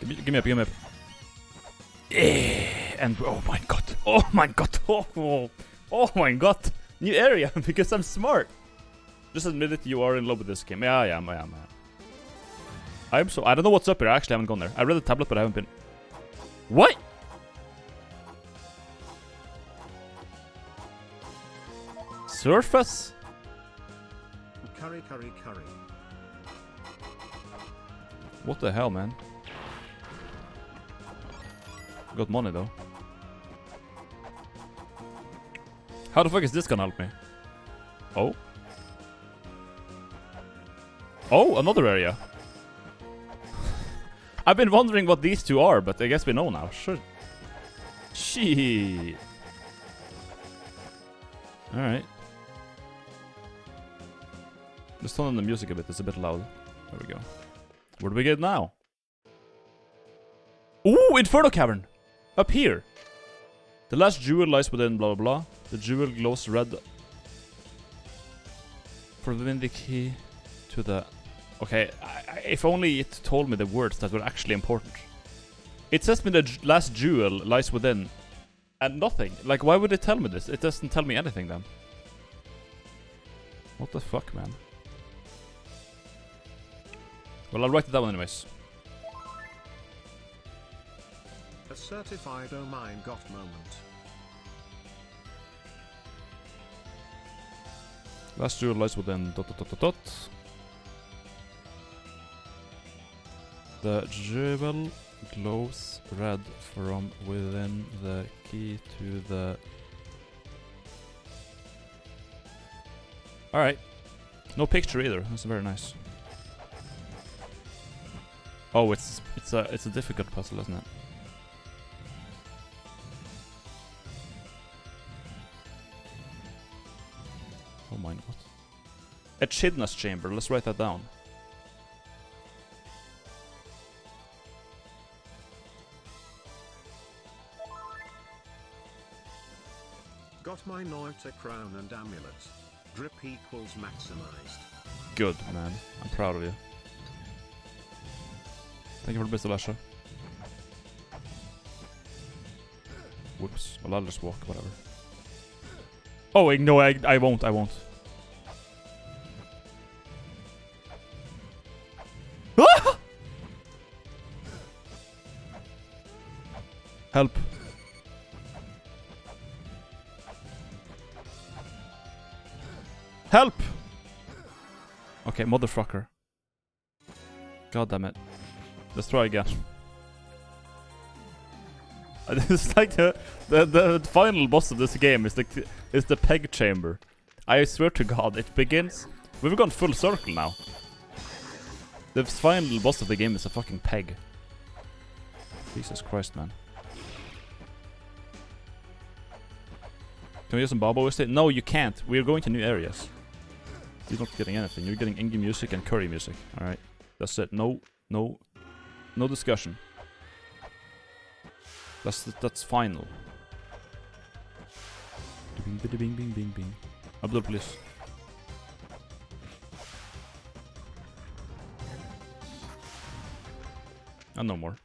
Give me up, give me up. And oh my god. Oh my god. Oh my god. New area because I'm smart. Just admit it, you are in love with this game. Yeah, I am. I don't know what's up here. I actually haven't gone there. I read the tablet, but I haven't been. What? Surface? Curry. What the hell, man? Got money though. How the fuck is this gonna help me? Oh? Oh, another area. I've been wondering what these two are, but I guess we know now. Sure. Shit. Alright. Let's turn on the music a bit. It's a bit loud. There we go. Where do we get now? Ooh, Inferno Cavern! Up here. The last jewel lies within blah blah blah. The jewel glows red. Proving the key to the... Okay, if only it told me the words that were actually important. It says me the last jewel lies within. And nothing. Like, why would it tell me this? It doesn't tell me anything then. What the fuck, man? Well, I'll write it down anyways. A certified oh my god moment. Last jewel lies within ... The jewel glows red from within the key to the... Alright. No picture either. That's very nice. Oh, it's a difficult puzzle, isn't it? Oh my god. Echidna's chamber. Let's write that down. Got my Noita crown and amulet. Drip equals maximized. Good, man. I'm proud of you. Thank you for the best, Lasha. Whoops. Well, I'll just walk, whatever. Oh, wait, no, I won't. Ah! Help. Help! Okay, motherfucker. God damn it. Let's try again. It's like the final boss of this game is the peg chamber. I swear to God, it begins. We've gone full circle now. The final boss of the game is a fucking peg. Jesus Christ, man. Can we use some Babo estate? No, you can't. We're going to new areas. You're not getting anything. You're getting Ingi music and curry music. Alright. That's it. No discussion. That's final. Bing bing bing bing bing. Abdul, please. And no more.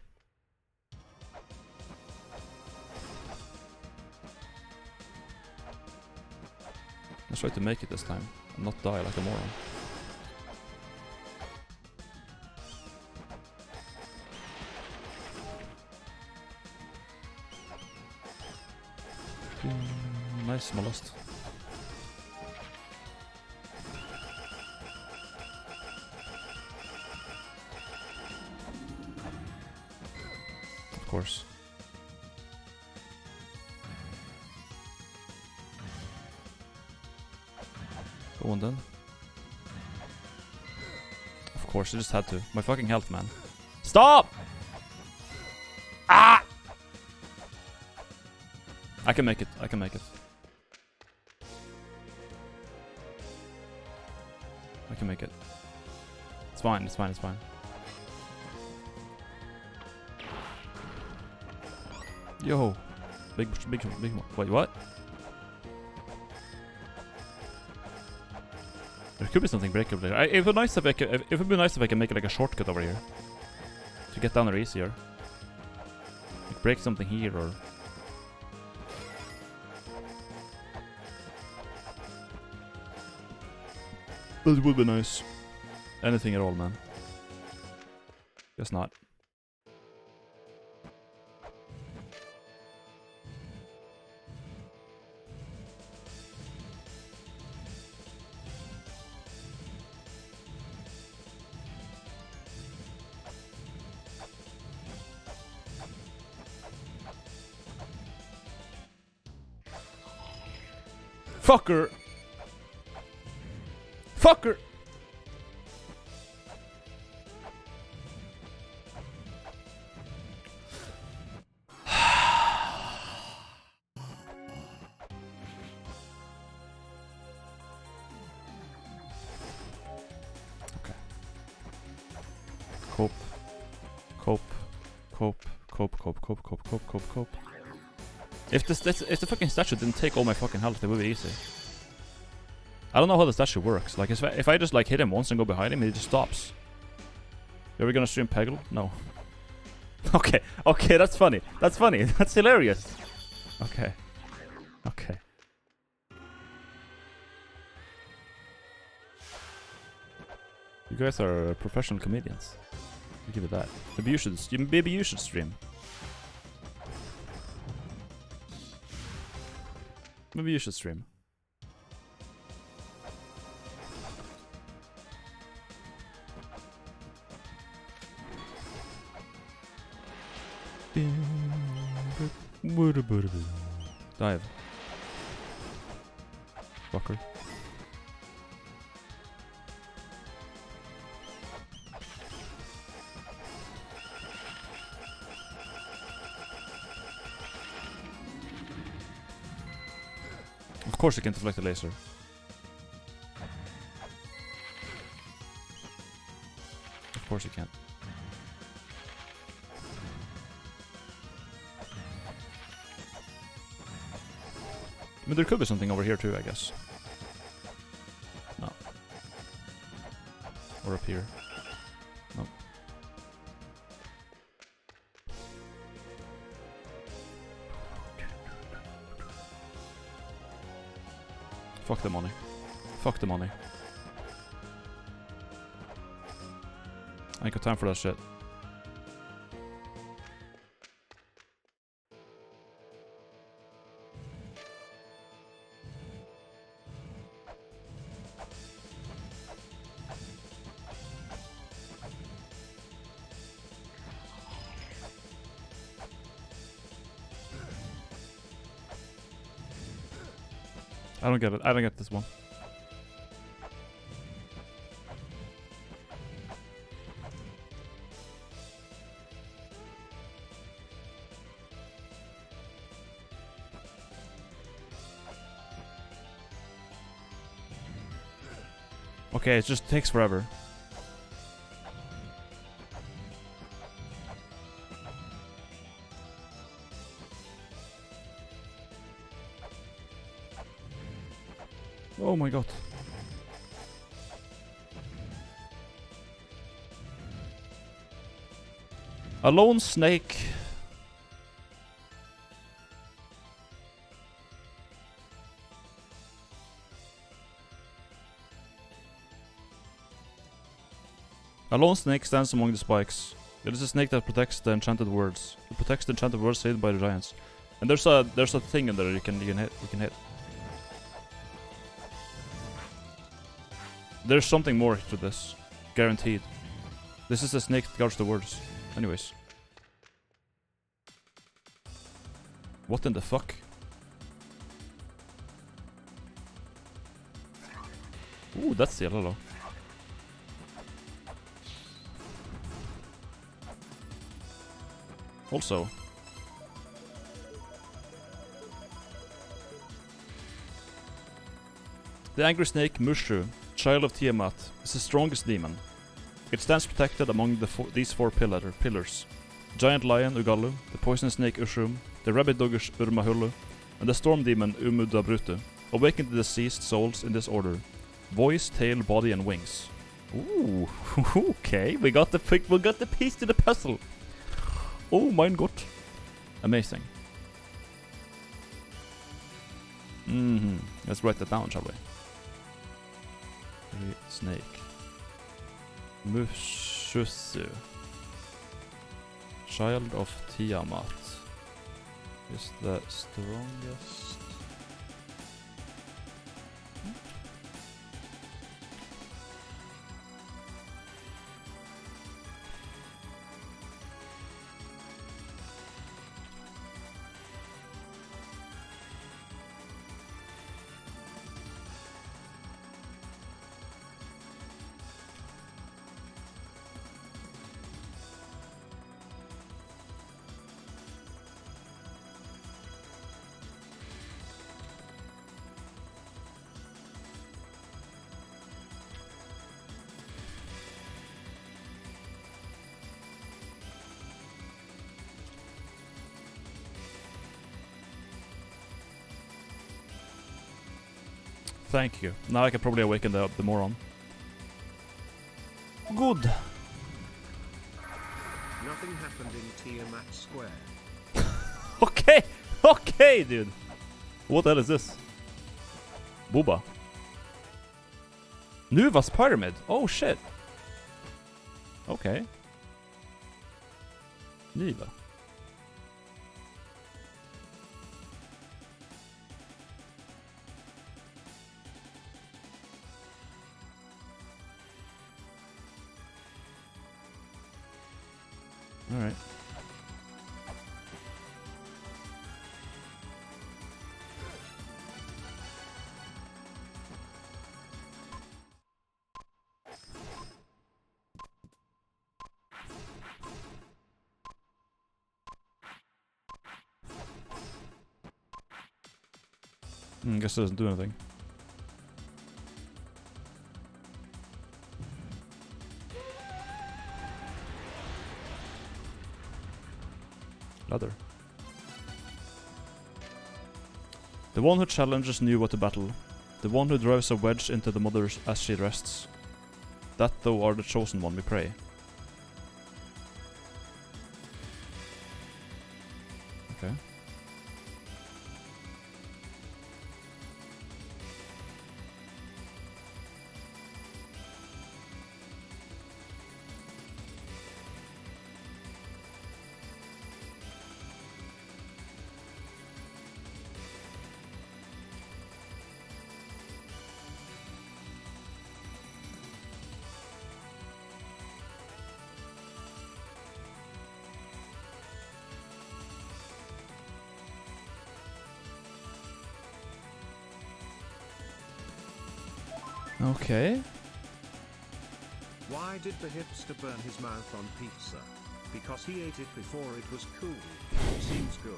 Let's try to make it this time and not die like a moron. Nice, mollusk. Of course. Go on then. Of course, I just had to. My fucking health, man. Stop! Ah! I can make it. I can make it. I can make it. It's fine. It's fine. It's fine. Yo, big. Wait, what? There could be something breakable there. It would be nice if I could make it like a shortcut over here to get down there easier. break something here or... That would be nice. Anything at all, man. Guess not. Fucker! Fucker! Okay. Cope. Cope. Cope. Cope. Cope. Cope. Cope. Cope. Cope. Cope. If the fucking statue didn't take all my fucking health, it would be easy. I don't know how the statue works. Like, if I just like hit him once and go behind him, he just stops. Are we gonna stream Peggle? No. Okay, okay, that's funny. That's funny. That's hilarious. Okay. Okay. You guys are professional comedians. I'll give it that. Maybe you should stream. Maybe you should stream. Dive. Fucker. Of course you can deflect a laser. Of course you can. I mean, there could be something over here too, I guess. No. Or up here. No. Fuck the money. Fuck the money. I ain't got time for that shit. I don't get it. I don't get this one. Okay, it just takes forever. Oh my god. A lone snake. A lone snake stands among the spikes. It is a snake that protects the enchanted words. It protects the enchanted words saved by the giants. And there's a thing in there you can hit. There's something more to this. Guaranteed. This is a snake that guards the words. Anyways. What in the fuck? Ooh, that's yellow. Also. The angry snake, Mushu, child of Tiamat, is the strongest demon. It stands protected among these four pillars. The giant lion, Ugallu, the poison snake, Ushum, the rabbit dog, Urmahulu, and the storm demon, Umudabrutu. Awaken the deceased souls in this order. Voice, tail, body, and wings. Ooh, okay, we got the piece to the puzzle. Oh mein Gott. Amazing. Let's write that down, shall we? Snake. Mushusu. Child of Tiamat. Is the strongest. Thank you. Now I can probably awaken the moron. Good. Nothing happened in Tiamat Square. Okay, okay, dude. What the hell is this? Booba. Nuva's pyramid. Oh shit. Okay. Nuva. All right. Guess it doesn't do anything. Ladder. The one who challenges knew what to battle. The one who drives a wedge into the mother as she rests. That though are the chosen one, we pray. Okay. Okay. Why did the hipster burn his mouth on pizza? Because he ate it before it was cool. Seems good.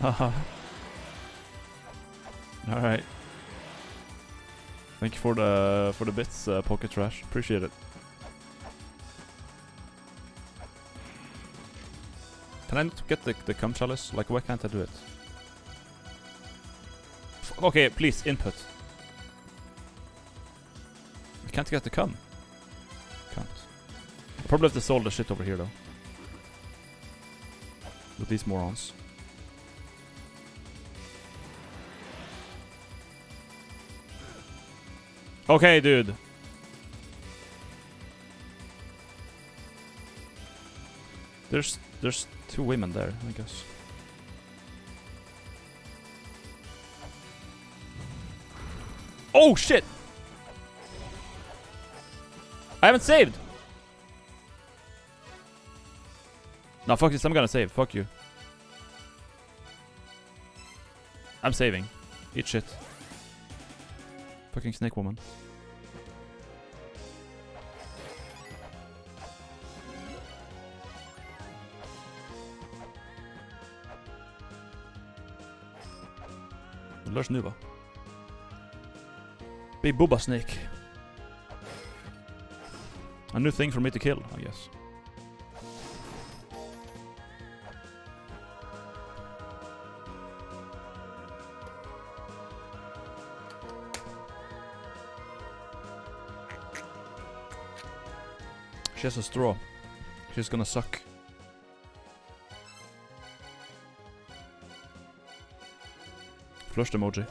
Haha. All right. Thank you for the bits, Pocket Trash. Appreciate it. Can I not get the cum chalice? Like, why can't I do it? Okay, please input. I can't get the cum. Can't. I probably have to solve the shit over here though. With these morons. Okay, dude. There's two women there, I guess. Oh shit! I haven't saved! No, fuck this, I'm gonna save. Fuck you. I'm saving. Eat shit. Fucking snake woman. Lars Nuva. Big Booba snake. A new thing for me to kill, I guess. She has a straw. She's gonna suck. flushed emoji.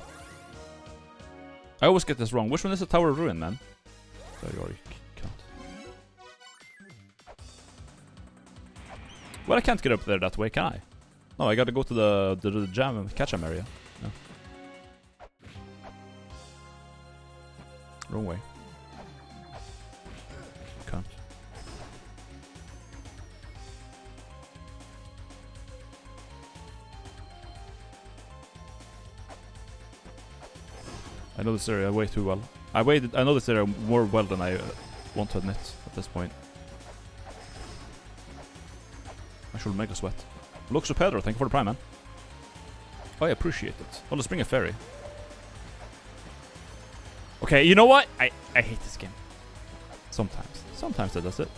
I always get this wrong. Which one is the Tower of Ruin, man? There you are, you can't. Well, I can't get up there that way, can I? No, I gotta go to the jam catch-em area. No. Wrong way. Can't. I know this area way too well. I know this area more well than I want to admit at this point. I should make a sweat. Looks Pedro, thank you for the prime, man. I appreciate it. Oh, let's bring a ferry. Okay, you know what? I hate this game. Sometimes. Sometimes that does it.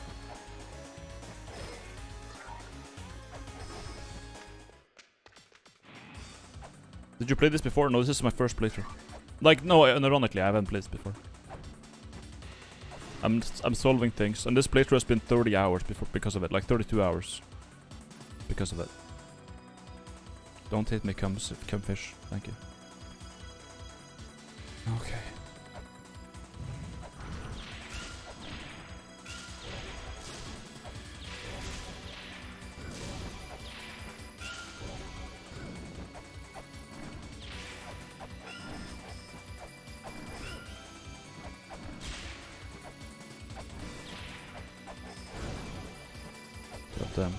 Did you play this before? No, this is my first playthrough. Like, no, ironically, I haven't played this before. I'm solving things, and this playthrough has been 30 hours because of it. Like, 32 hours. Because of it. Don't hate me, cumfish. Thank you. Okay. God damn.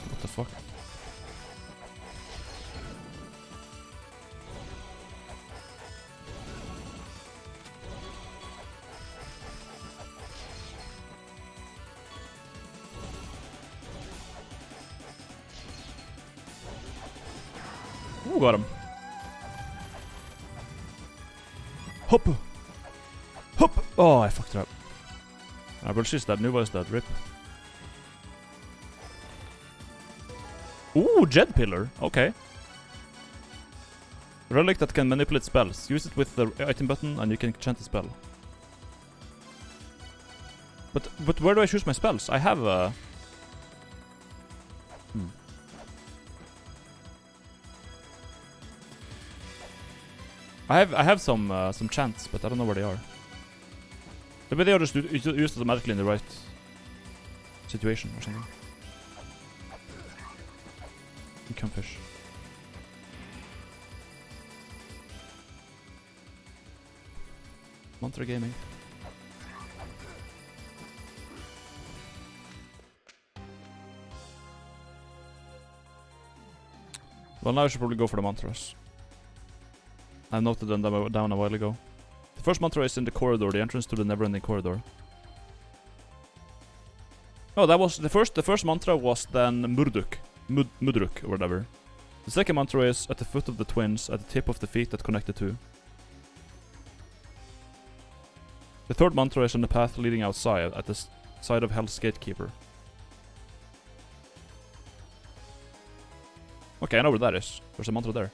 What the fuck? Ooh, got him. Hop! Hop! Oh, I fucked it up. But she's dead. Nuva is dead. Rip. Ooh, Jed Pillar. Okay. Relic that can manipulate spells. Use it with the item button and you can chant a spell. But where do I choose my spells? I have a... I have some chants, but I don't know where they are. Maybe they are just used automatically in the right situation or something. You can fish. Mantra Gaming. Well, now I should probably go for the mantras. I noted them down a while ago. The first mantra is in the corridor, the entrance to the never-ending corridor. Oh, that was the first mantra was then Mudruk or whatever. The second mantra is at the foot of the twins, at the tip of the feet that connect the two. The third mantra is on the path leading outside, at the side of Hell's Gatekeeper. Okay, I know where that is. There's a mantra there.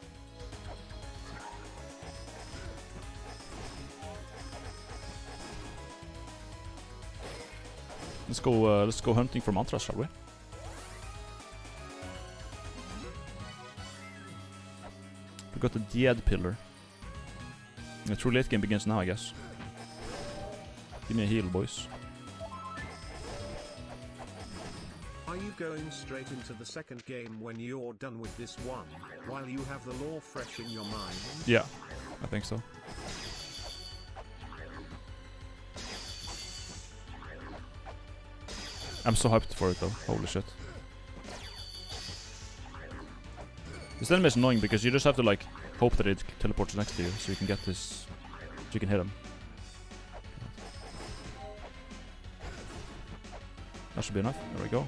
Let's go hunting for mantras, shall we? We got the Diad Pillar. The true late game begins now, I guess. Give me a heal, boys. Are you going straight into the second game when you're done with this one, while you have the lore fresh in your mind? Yeah, I think so. I'm so hyped for it though, holy shit. This enemy is annoying because you just have to like hope that it teleports next to you so you can get this, so you can hit him. That should be enough, there we go.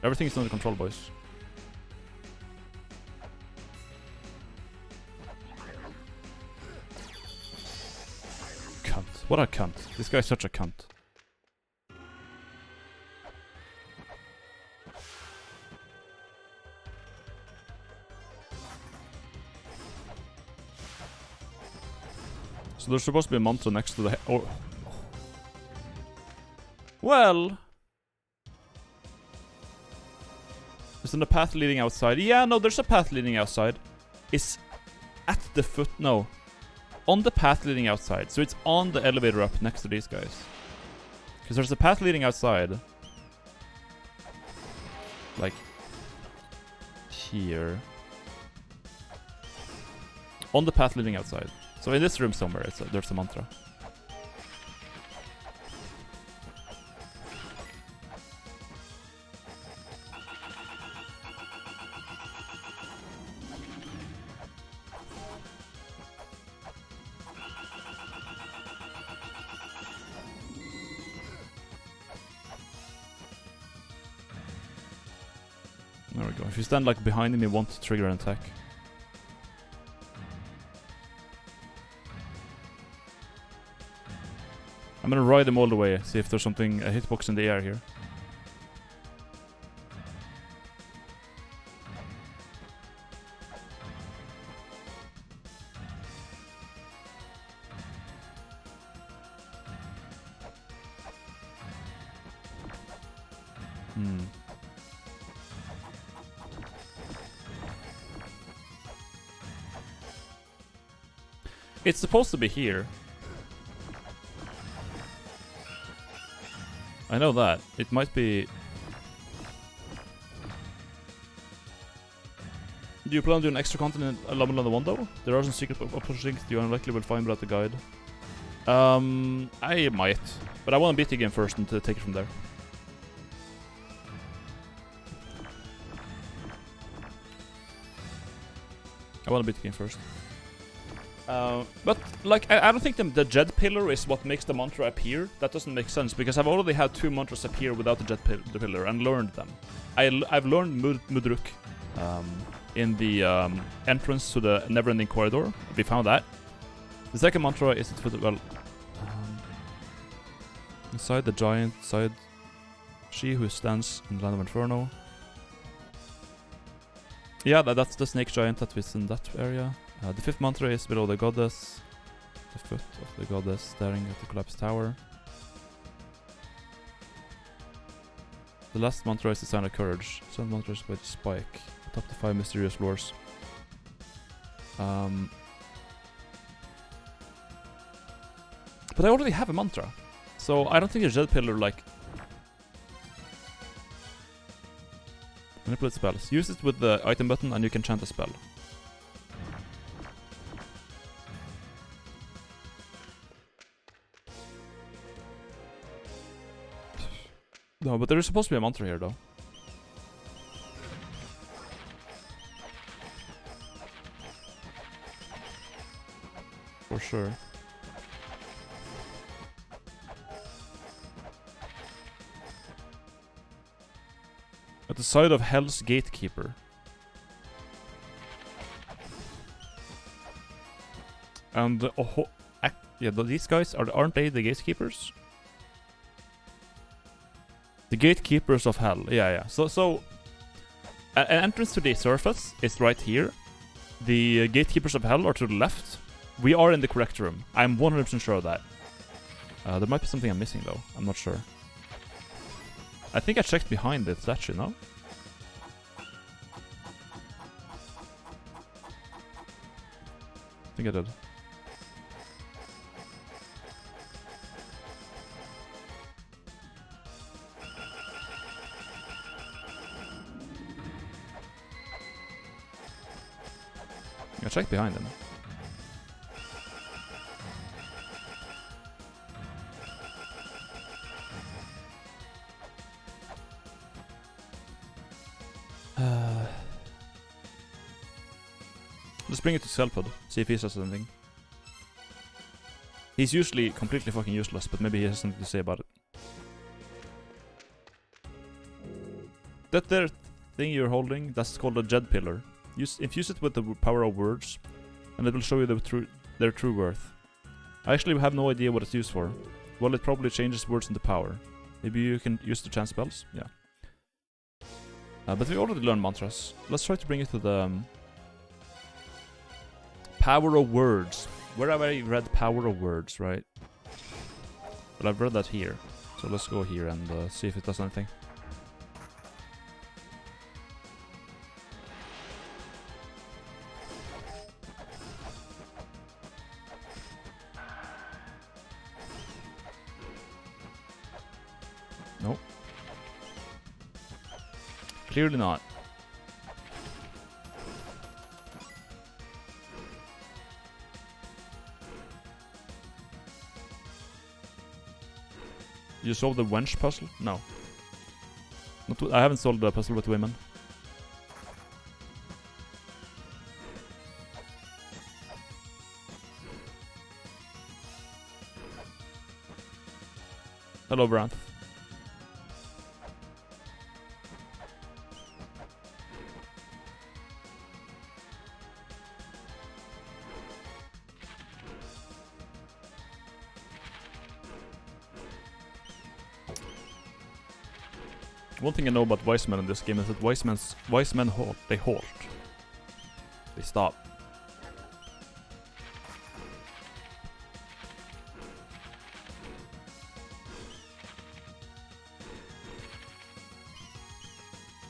Everything is under control, boys. Cunt, what a cunt. This guy's such a cunt. So there's supposed to be a mantra next to the... Well... There's a path leading outside. Yeah, no, there's a path leading outside. It's at the foot. No. On the path leading outside. So it's on the elevator up next to these guys. Because there's a path leading outside. Like here. On the path leading outside. So in this room somewhere, there's a mantra. There we go. If you stand like behind him, you won't trigger an attack. I'm gonna ride him all the way, see if there's something, a hitbox in the air here. It's supposed to be here. I know that. It might be... Do you plan on doing extra content in Mulana 1 though? There are some secret opportunities you unlikely will find without the guide. I might. But I want to beat the game first and to take it from there. I want to beat the game first. But like I don't think the Jed Pillar is what makes the mantra appear. That doesn't make sense because I've already had 2 mantras appear without the Pillar and learned them. I've learned Mudruk in the entrance to the never-ending corridor. We found that. The second mantra is for the inside the giant side, she who stands in the land of Inferno. Yeah, that's the snake giant that is in that area. The 5th mantra is below the goddess. The foot of the goddess staring at the collapsed tower. The last mantra is the sign of courage. 7th mantra is by the spike. Atop the 5 mysterious floors. But I already have a mantra. So I don't think a Jed Pillar like... Manipulate spells. Use it with the item button and you can chant a spell. No, but there is supposed to be a mantra here, though. For sure. At the side of Hell's Gatekeeper. And yeah, these guys aren't they the gatekeepers? The gatekeepers of hell. Yeah. So an entrance to the surface is right here. The gatekeepers of hell are to the left. We are in the correct room. I'm 100% sure of that. There might be something I'm missing though. I'm not sure. I think I checked behind the statue, no? I think I did. I checked behind him. Let's bring it to Cellpod, see if he says anything. He's usually completely fucking useless, but maybe he has something to say about it. That there thing you're holding, that's called a Jed Pillar. Infuse it with the power of words, and it will show you their true worth. I actually have no idea what it's used for. Well, it probably changes words into power. Maybe you can use the chant spells? Yeah. But we already learned mantras. Let's try to bring it to the... power of words. Where have I read power of words, right? Well, I've read that here. So let's go here and see if it does anything. No. Clearly not. You solved the wench puzzle? No. I haven't solved the puzzle with women. Hello, Brandt. One thing I know about wise men in this game is that wise men halt. They halt. They stop.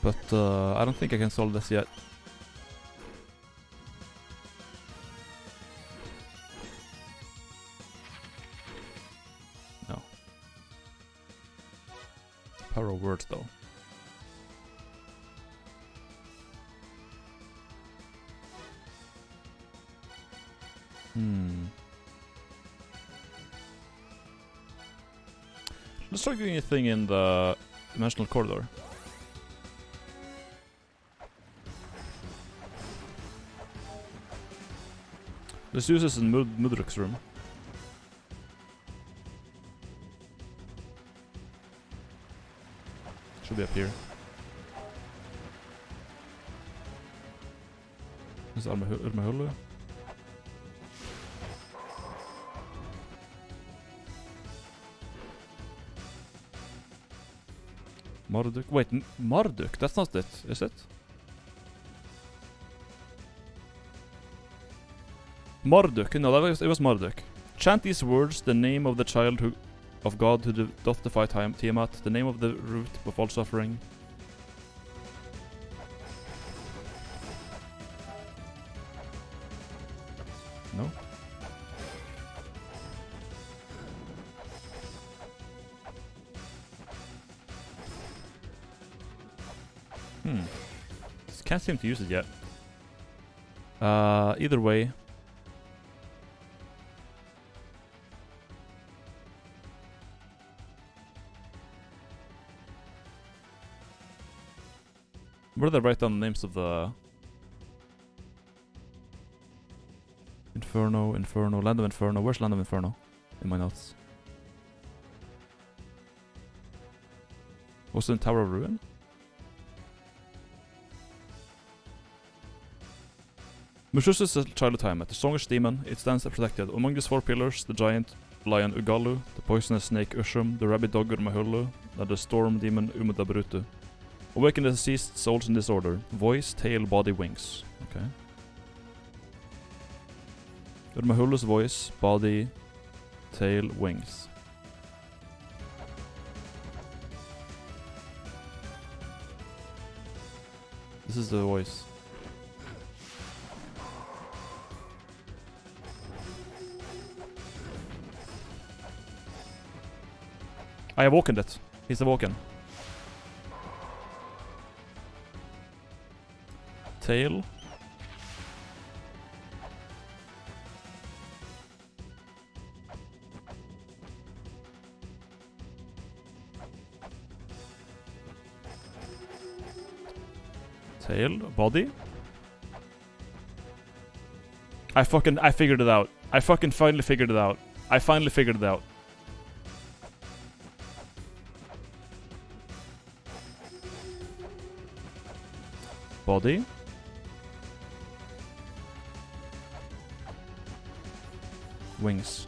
But I don't think I can solve this yet. No. Power of words, though. Let's try doing a thing in the dimensional corridor. Let's use this in Mudruk's room. Should be up here. Is Armahulu? Marduk? Wait, Marduk? That's not it, is it? Marduk, no, it was Marduk. Chant these words, the name of the child of God who doth defy Tiamat, the name of the root of all suffering. No? Just can't seem to use it yet. Either way. Where did I write down the names of the... Inferno, Land of Inferno. Where's Land of Inferno? In my notes. Was it in Tower of Ruin? Mushus is a child of Tiamat, the strongest demon. It stands protected. Among these four pillars, the giant lion Ugalu, the poisonous snake Ushum, the rabid dog Urmahulu, and the storm demon Umudabrutu. Awaken the deceased souls in this order. Voice, tail, body, wings. Okay. Urmahulu's voice, body, tail, wings. This is the voice. I awoken it. He's awoken. Tail. Tail, body. I figured it out. I finally figured it out. I finally figured it out. Body. Wings.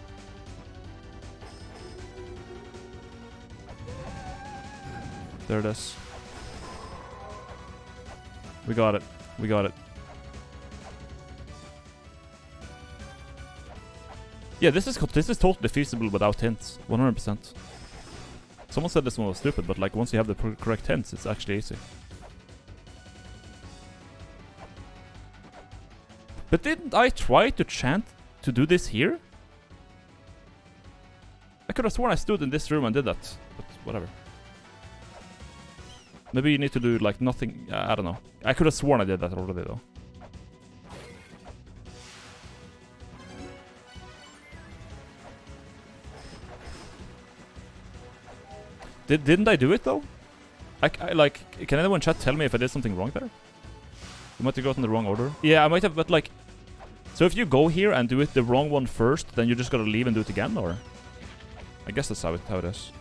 There it is. We got it. We got it. Yeah, this is totally feasible without hints. 100%. Someone said this one was stupid, but like once you have the correct hints, it's actually easy. But didn't I try to chant to do this here? I could have sworn I stood in this room and did that, but whatever. Maybe you need to do like nothing. I don't know. I could have sworn I did that already though. Didn't I do it though? I like. Can anyone chat tell me if I did something wrong there? You might have gotten the wrong order. Yeah, I might have, but like. So if you go here and do it the wrong one first, then you just gotta leave and do it again, or? I guess that's how it is.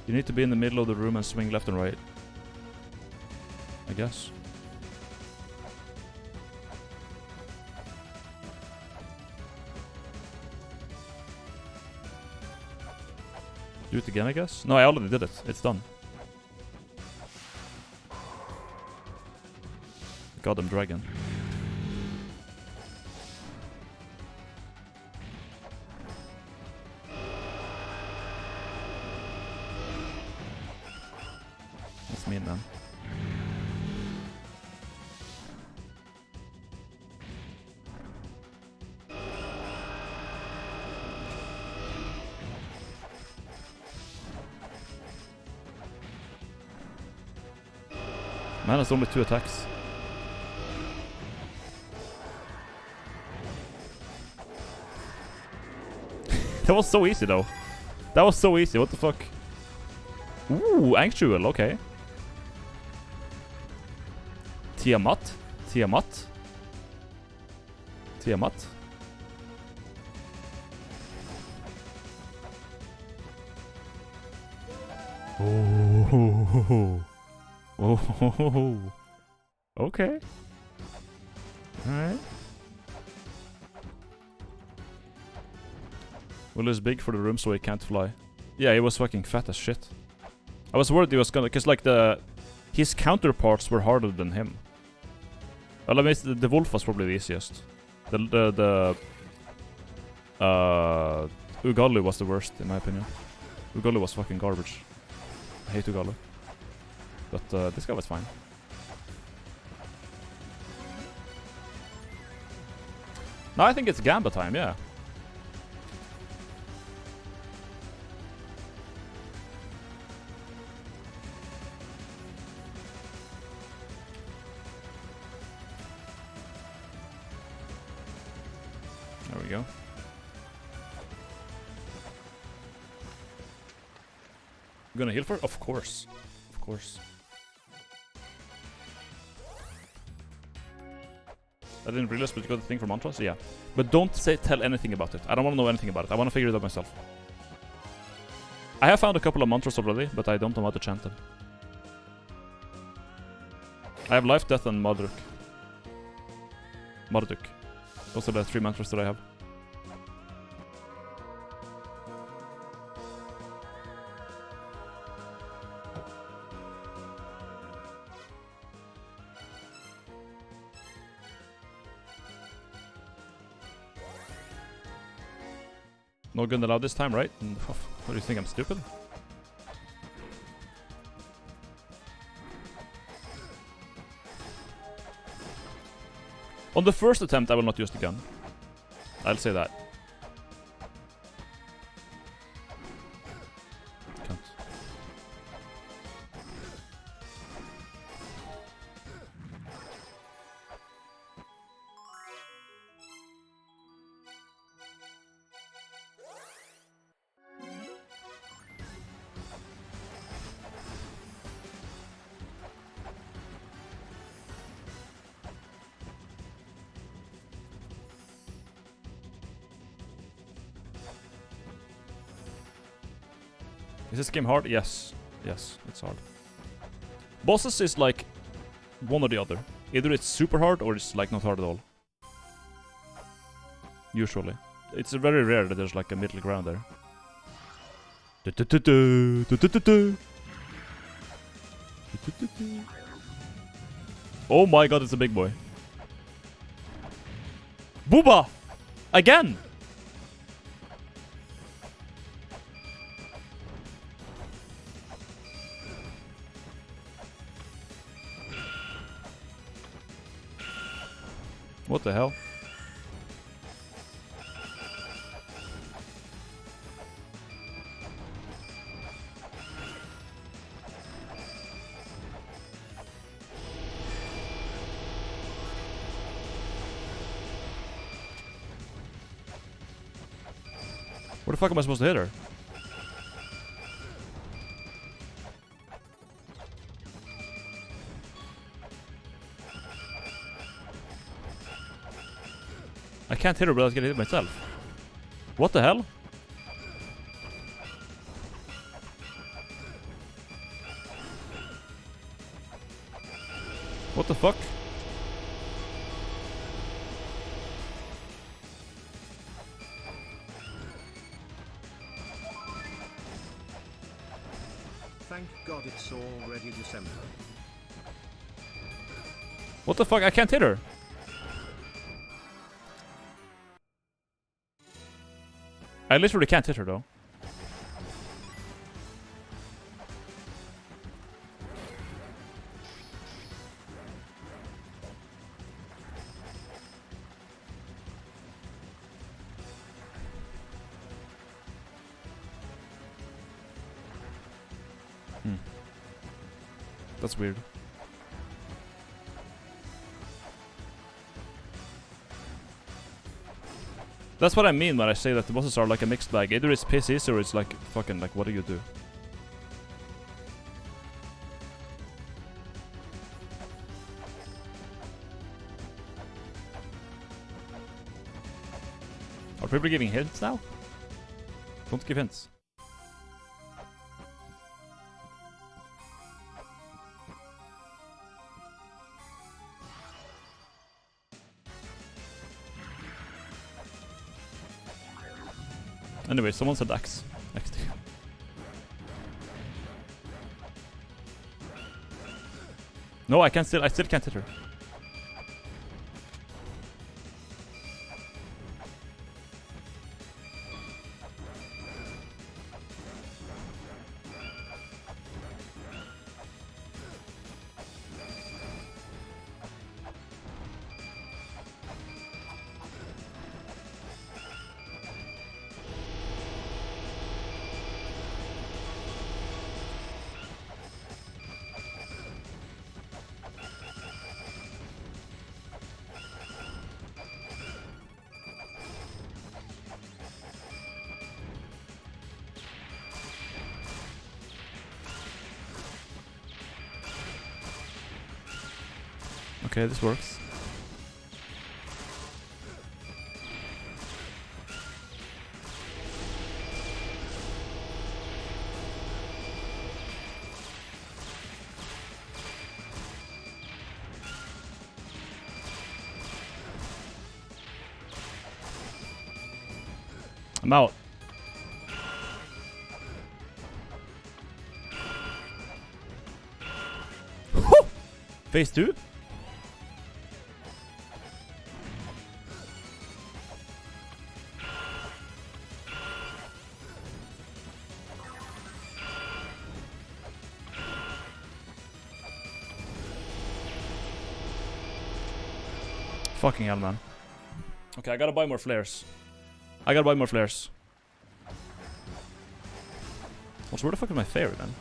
You need to be in the middle of the room and swing left and right. I guess. Do it again, I guess? No, I already did it. It's done. Goddamn dragon. That's mean, man. Man, it's only 2 attacks. That was so easy, though. That was so easy. What the fuck? Ooh, actual. Okay. Tiamat? Tiamat? Tiamat? Oh. Oh. Okay. Alright. Will is big for the room so he can't fly. Yeah, he was fucking fat as shit. I was worried he was gonna... Cause like his counterparts were harder than him. Well, I mean, the wolf was probably the easiest. Ugalu was the worst, in my opinion. Ugalu was fucking garbage. I hate Ugalu. But this guy was fine. No, I think it's Gamba time, yeah. There we go. You gonna heal for it? Of course. Of course. I didn't realize, but you got the thing from mantras? Yeah. But don't tell anything about it. I don't want to know anything about it. I want to figure it out myself. I have found a couple of mantras already, but I don't know how to chant them. I have Life, Death, and Marduk. Marduk. Those are the 3 mantras that I have. No gun allowed this time, right? What do you think, I'm stupid? On the first attempt, I will not use the gun. I'll say that. Can't. Is this game hard? Yes. Yes, it's hard. Bosses is like one or the other. Either it's super hard or it's like not hard at all. Usually. It's very rare that there's like a middle ground there. Oh my god, it's a big boy. Booba! Again! What the hell? Where the fuck am I supposed to hit her? I can't hit her without getting hit myself. What the hell? What the fuck? Thank God it's already December. What the fuck? I can't hit her. I literally can't hit her though. That's weird. That's what I mean when I say that the bosses are like a mixed bag. Either it's piss or it's like fucking like what do you do? Are people giving hints now? Don't give hints. Anyway, someone said axe. Next. No, I still can't hit her. Okay, this works. I'm out. Phase 2? Fucking hell, man. Okay, I gotta buy more flares. Also, where the fuck is my fairy, man?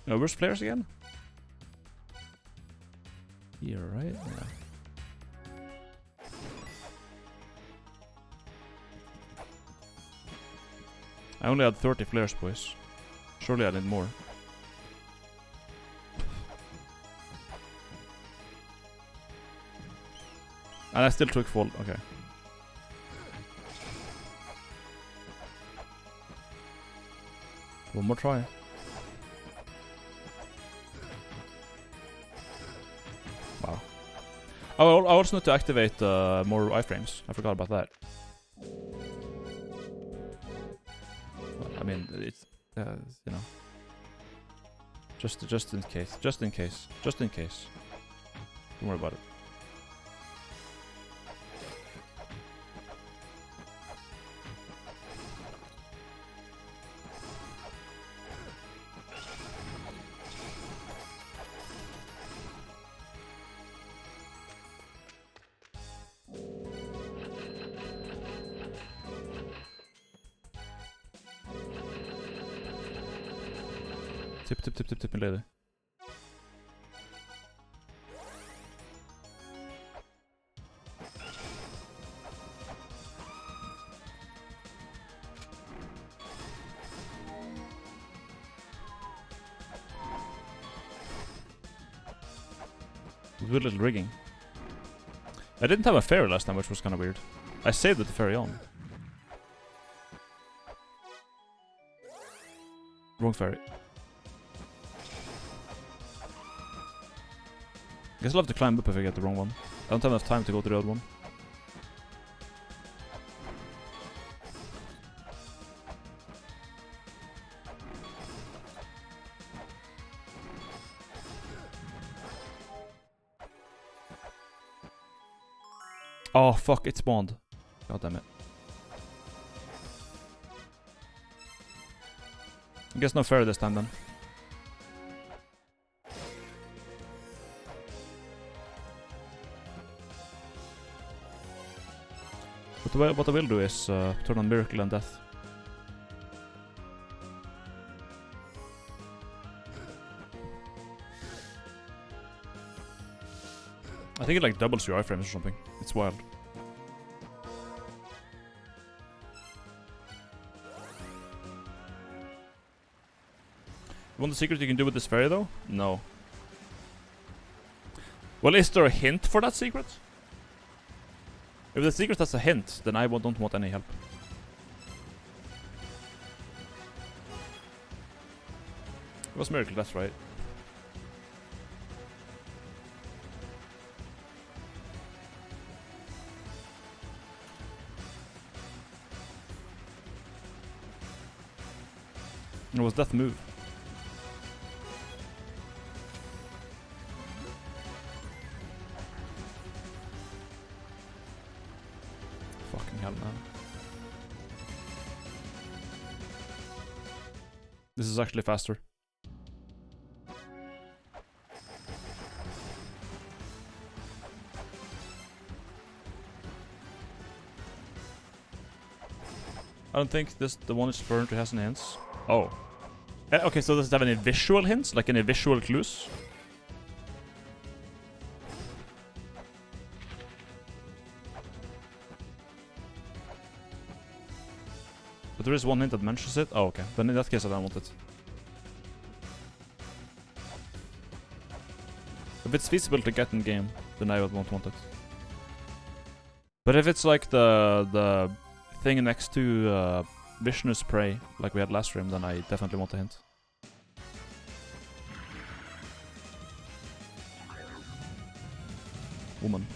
No, where's flares again? Here, right? Yeah. I only had 30 flares, boys. Surely I need more. And I still took full. Okay. One more try. Wow. Oh, I also need to activate more iframes. I forgot about that. I mean, it's you know, just in case, just in case. Don't worry about it. Tip, min lady. with little rigging. I didn't have a fairy last time, which was kind of weird. I saved with the fairy on. Wrong fairy. Guess I'll have to climb up if I get the wrong one. I don't have enough time to go to the other one. Oh fuck, it spawned. God damn it. I guess no fairy this time then. But what I will do is turn on Miracle and Death. I think it like doubles your iframes or something. It's wild. You want the secret you can do with this fairy though? No. Well, is there a hint for that secret? If the secret has a hint, then I don't want any help. It was Miracle Death, right? It was Death move. Fucking hell, man. This is actually faster. I don't think the one is currently has any hints. Oh. Okay, so does it have any visual hints? Like any visual clues? But there is one hint that mentions it? Oh, okay. Then in that case I don't want it. If it's feasible to get in game, then I won't want it. But if it's like the thing next to Vishnu's Prey, like we had last stream, then I definitely want a hint. Woman.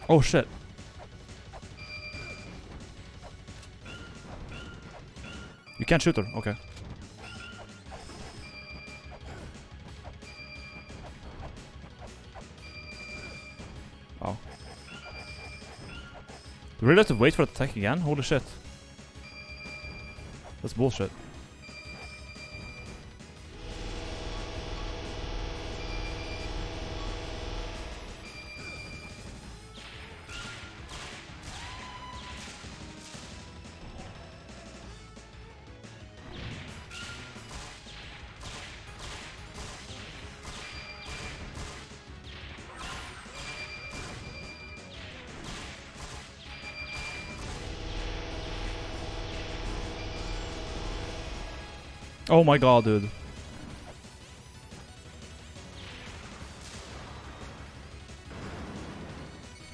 Oh shit. You can't shoot her, okay. Oh. Do we really have to wait for the attack again? Holy shit. That's bullshit. Oh my god, dude.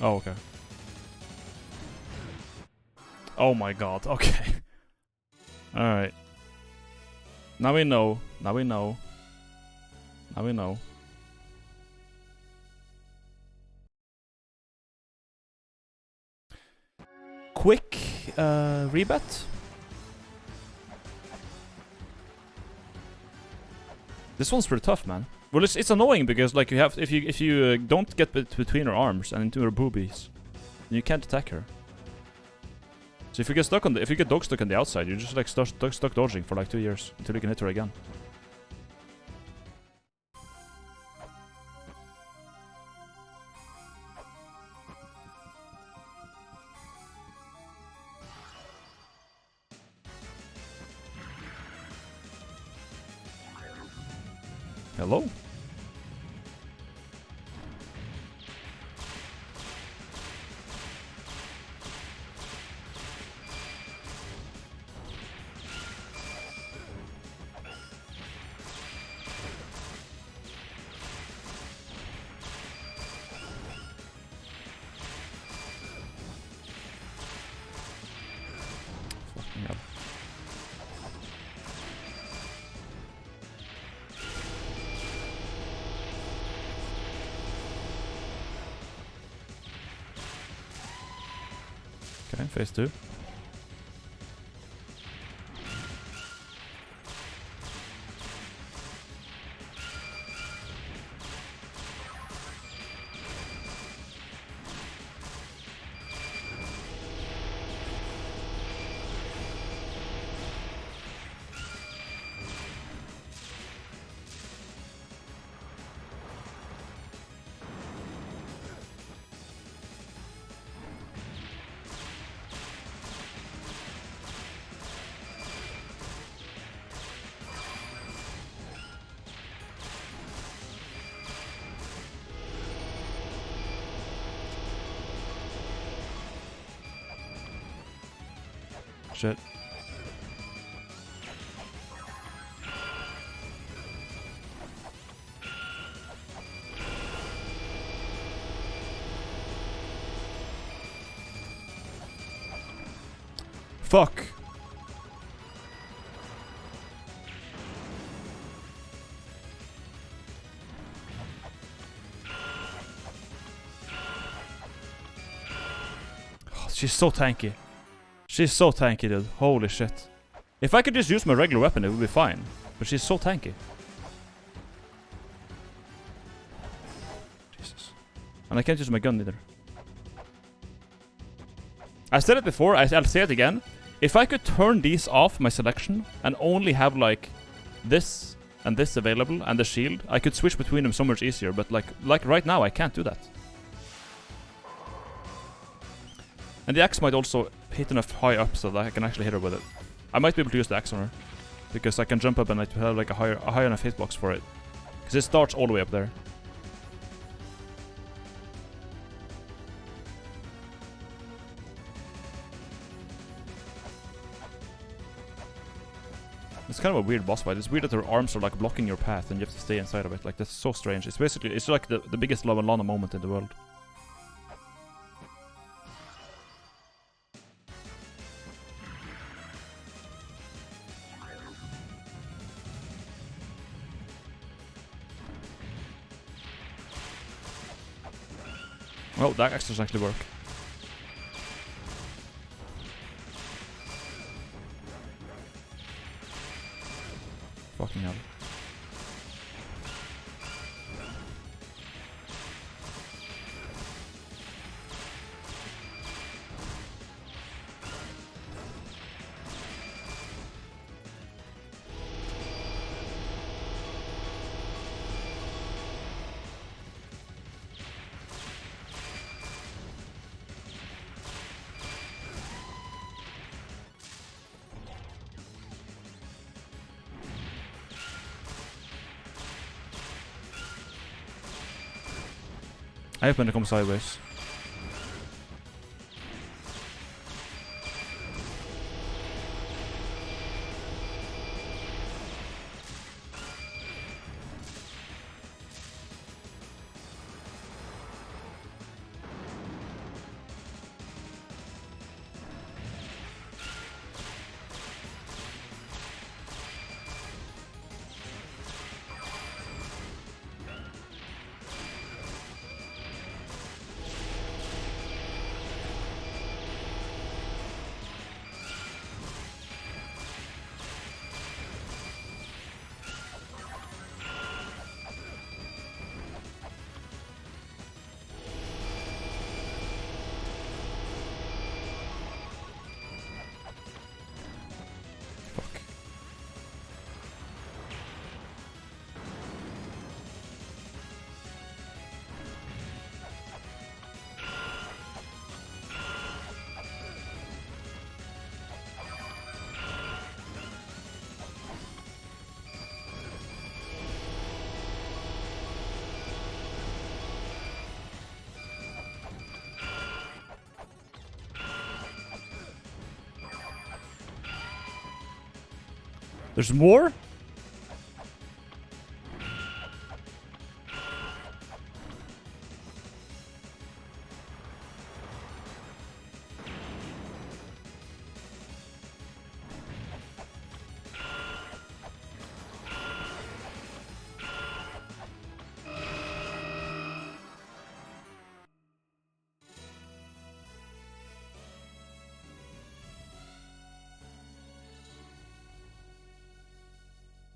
Oh, okay. Oh my god, okay. Alright. Now we know. Now we know. Now we know. Quick rebet. This one's pretty tough, man. Well, it's annoying because like you have if you don't get between her arms and into her boobies, then you can't attack her. So if you get stuck on if you get dog stuck on the outside, you're just like stuck dodging for like 2 years until you can hit her again. Hello? Fucking hell. Okay, phase 2. Shit. Fuck. Oh, she's so tanky. She's so tanky, dude. Holy shit. If I could just use my regular weapon, it would be fine. But she's so tanky. Jesus. And I can't use my gun either. I said it before, I'll say it again. If I could turn these off, my selection, and only have like this and this available, and the shield, I could switch between them so much easier. But like right now, I can't do that. And the axe might also hit enough high up so that I can actually hit her with it. I might be able to use the axe on her, because I can jump up and I have like a high enough hitbox for it. Because it starts all the way up there. It's kind of a weird boss fight. It's weird that her arms are like blocking your path and you have to stay inside of it. Like, that's so strange. It's basically, it's like the biggest Mulana moment in the world. Oh, that axe doesn't actually work. Fucking hell. I hope when it comes sideways. There's more?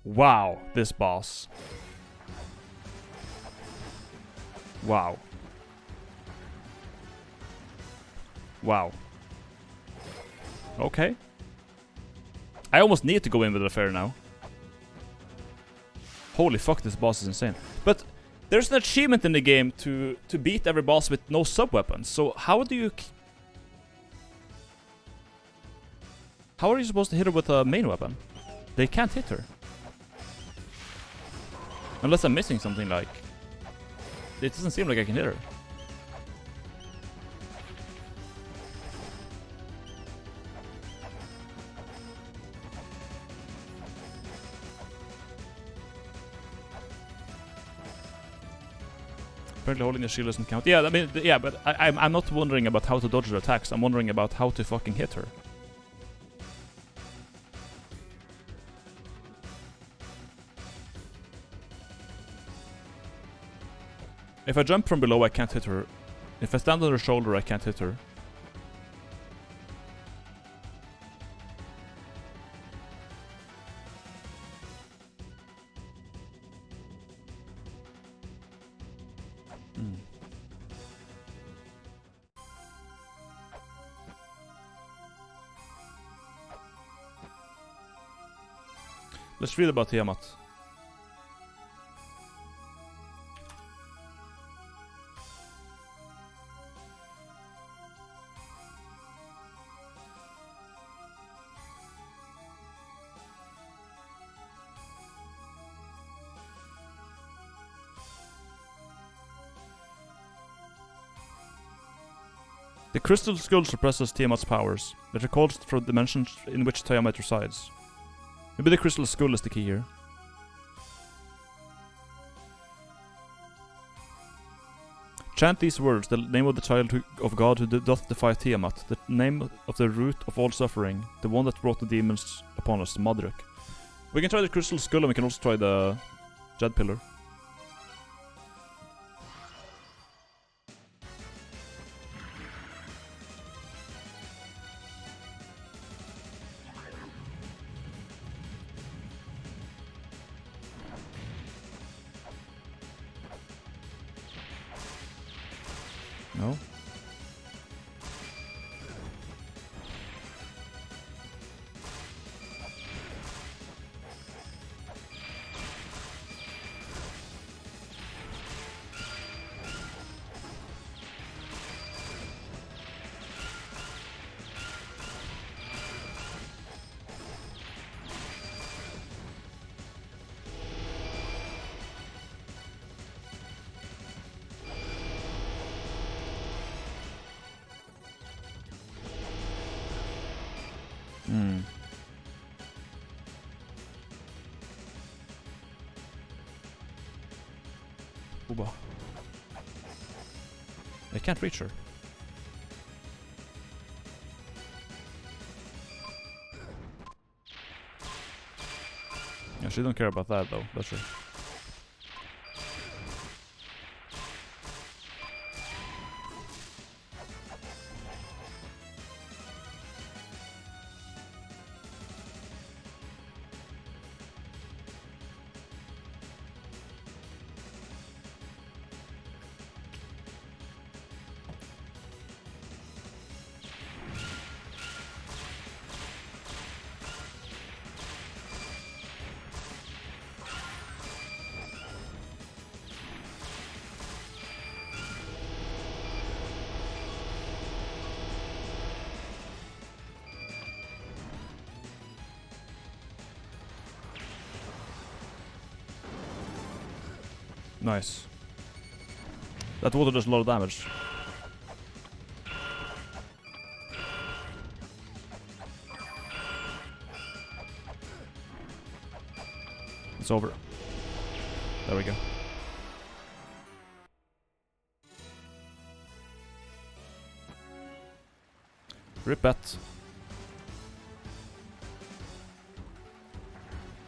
Wow, this boss. Wow. Wow. Okay. I almost need to go in with a fair now. Holy fuck, this boss is insane. But there's an achievement in the game to beat every boss with no sub-weapons. So how do you... How are you supposed to hit her with a main weapon? They can't hit her. Unless I'm missing something, like... It doesn't seem like I can hit her. Apparently holding the shield doesn't count. Yeah, I mean, yeah, but I'm not wondering about how to dodge her attacks. I'm wondering about how to fucking hit her. If I jump from below, I can't hit her. If I stand on her shoulder, I can't hit her. Let's read about Tiamat. The crystal skull suppresses Tiamat's powers. It recalls from dimensions in which Tiamat resides. Maybe the crystal skull is the key here. Chant these words, the name of the child of God who doth defy Tiamat, the name of the root of all suffering, the one that brought the demons upon us, Madruk. We can try the crystal skull and we can also try the Jed pillar. No? Ooba. I can't reach her. Yeah, she don't care about that though, does she? Nice. That water does a lot of damage. It's over. There we go. Rip that.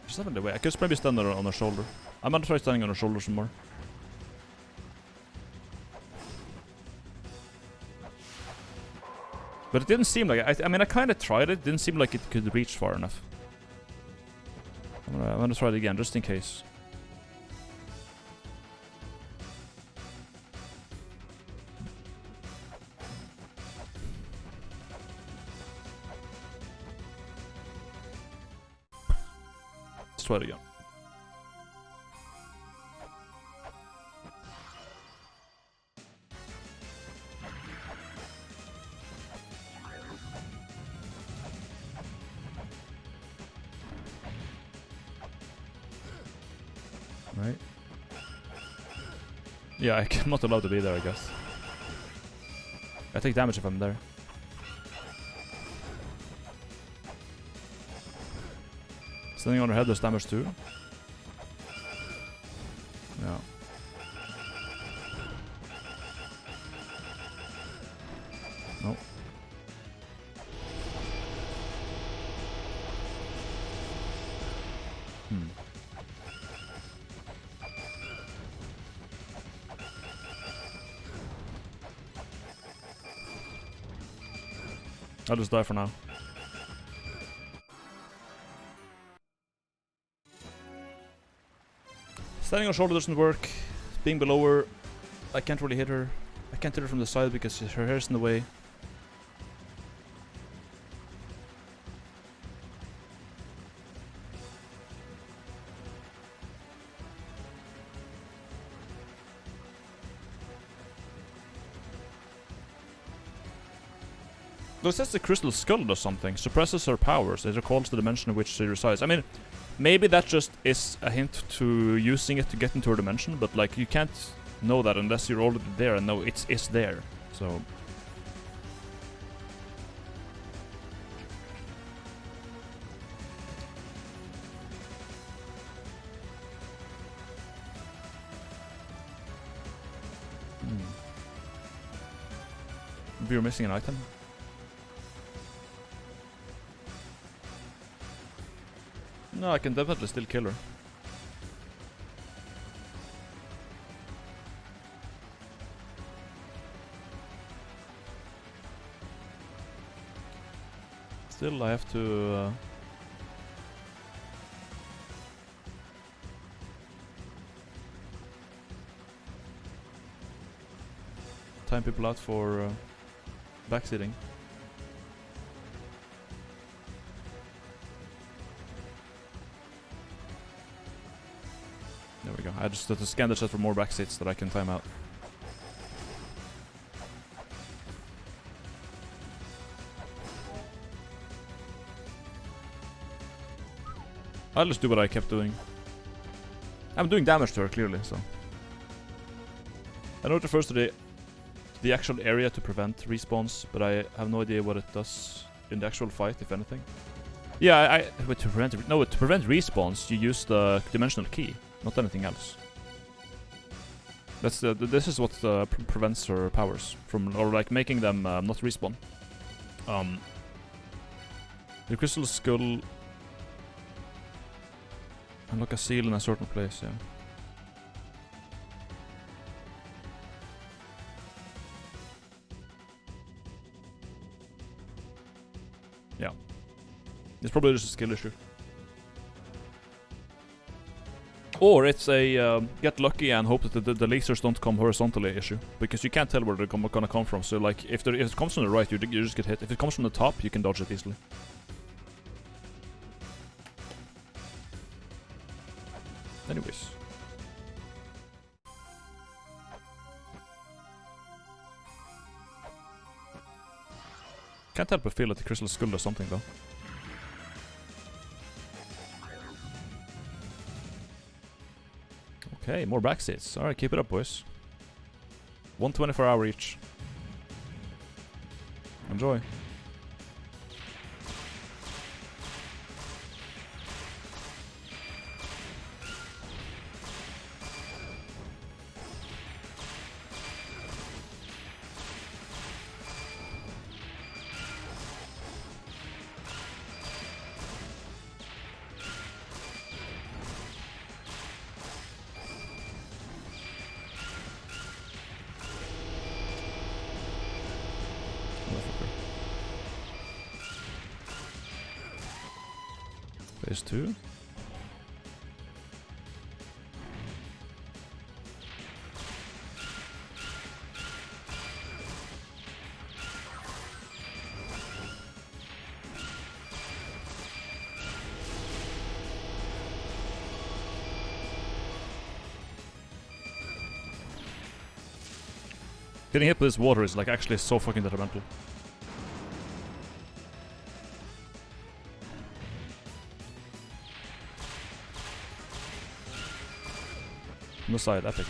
She's not in the way. I could maybe stand on her shoulder. I'm gonna try standing on her shoulder some more. But it didn't seem like I mean, I kind of tried it. It didn't seem like it could reach far enough. I'm gonna try it again, just in case. Let's try it again. Right. Yeah, I'm not allowed to be there, I guess. I take damage if I'm there. Standing on her head does damage too. Yeah. Nope. I'll just die for now. Standing on shoulder doesn't work. Being below her, I can't really hit her. I can't hit her from the side because her hair's in the way. Though it says the crystal skull does something. Suppresses her powers. It recalls the dimension in which she resides. I mean, maybe that just is a hint to using it to get into her dimension, but like, you can't know that unless you're already there and know it's there. So... Maybe you're missing an item? No, I can definitely still kill her. Still, I have to... time people out for backseating. There we go. I just have to scan the chat for more backseats that I can time out. I'll just do what I kept doing. I'm doing damage to her, clearly, so... I know it refers to the actual area to prevent respawns, but I have no idea what it does in the actual fight, if anything. Yeah, to prevent respawns, you use the dimensional key, not anything else. That's this is what prevents her powers from, or like making them not respawn. The crystal skull unlock a seal in a certain place, yeah. Yeah. It's probably just a skill issue. Or it's a get lucky and hope that the lasers don't come horizontally issue. Because you can't tell where they're gonna come from. So like, if it comes from the right, you just get hit. If it comes from the top, you can dodge it easily. Anyways. Can't help but feel that the crystal skull does something though. Okay, more backseats. Alright, keep it up, boys. 1 24-hour each. Enjoy. Phase 2. Getting hit with this water is like actually so fucking detrimental. On the side, epic.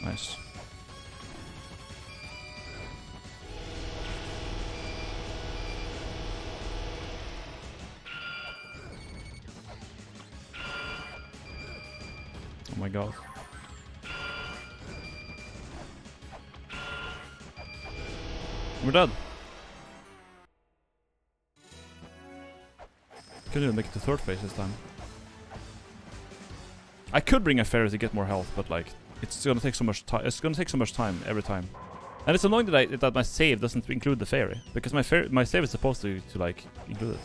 Nice. Oh my god. We're dead. Couldn't even make it to third phase this time. I could bring a fairy to get more health, but like it's gonna take so much time. It's gonna take so much time every time, and it's annoying that my save doesn't include the fairy because my save is supposed to like include it.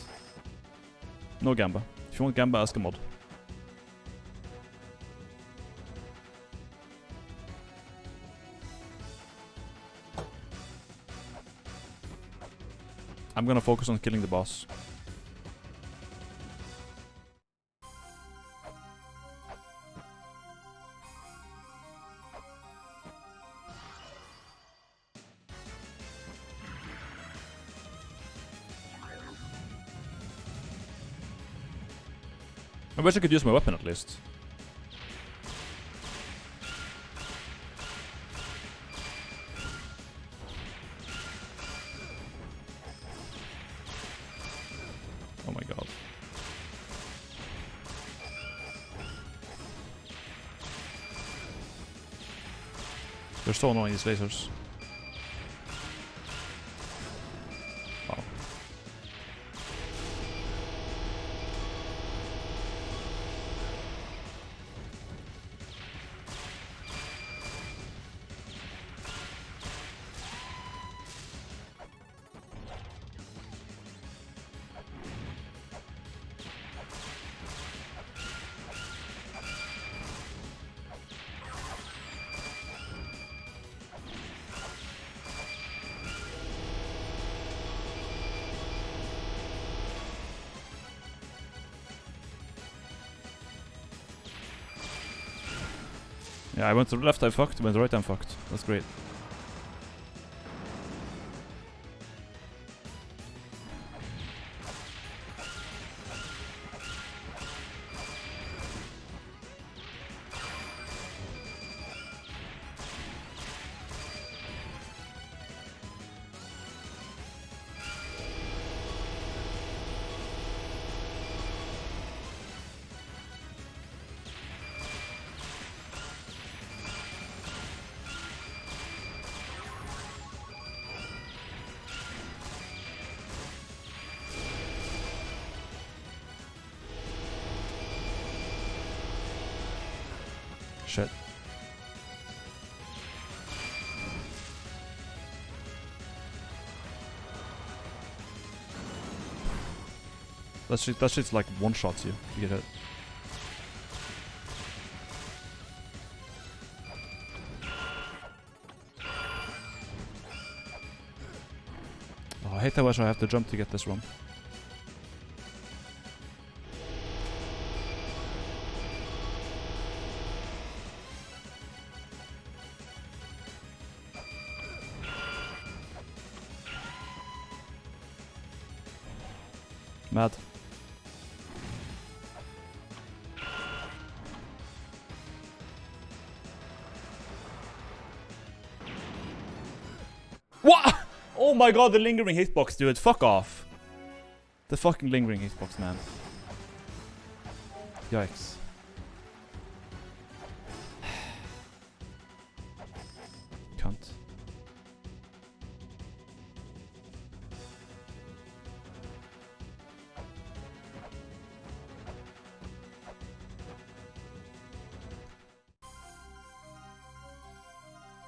No Gamba. If you want Gamba, ask a mod. I'm gonna focus on killing the boss. I wish I could use my weapon at least. Oh my god. They're so annoying, these lasers. Wow. Yeah, I went to the left, I fucked, went to the right, I'm fucked. That's great. Shit. That shit's like one shots you get hit. Oh, I hate how much I have to jump to get this one. Mad. What? Oh my god, the lingering hitbox, dude. Fuck off. The fucking lingering hitbox, man. Yikes. Cunt.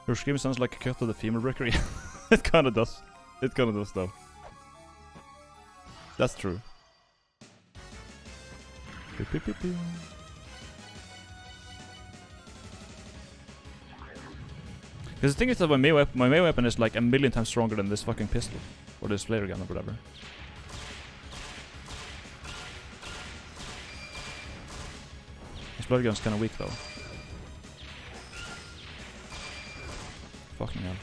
Your scream sounds like a cut of the femur breaker. It kinda does. It kinda does, though. That's true. Because the thing is that my melee weapon is like a million times stronger than this fucking pistol. Or this flare gun or whatever. This flare gun's kinda weak though. Fucking hell.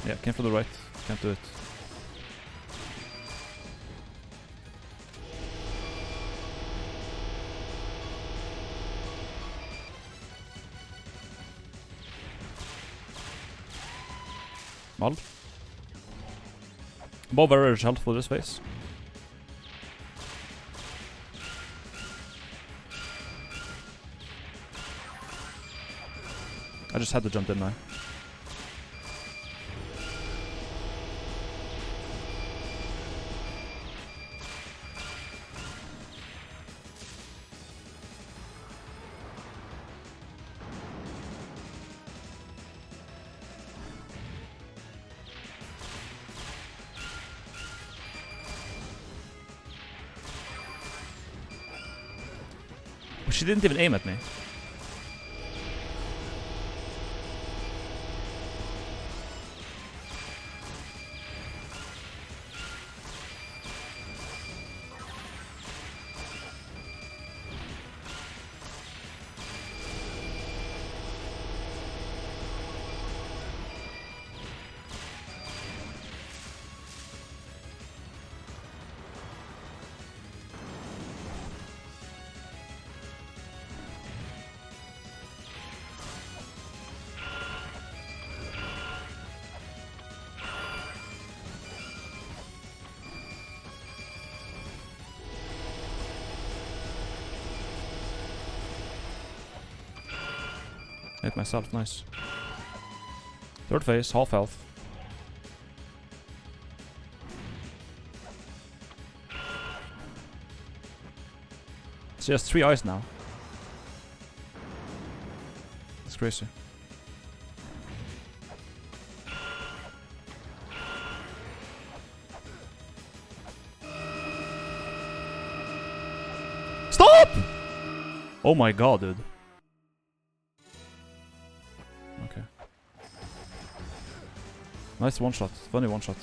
Yeah, came from the right. Can't do it. Mal. Above average health for this phase. I just had to jump in now. She didn't even aim at me. Hit myself, nice. Third phase, half health. So he has 3 eyes now. That's crazy. Stop! Oh my god, dude. Okay. Nice one shot. Funny one shot.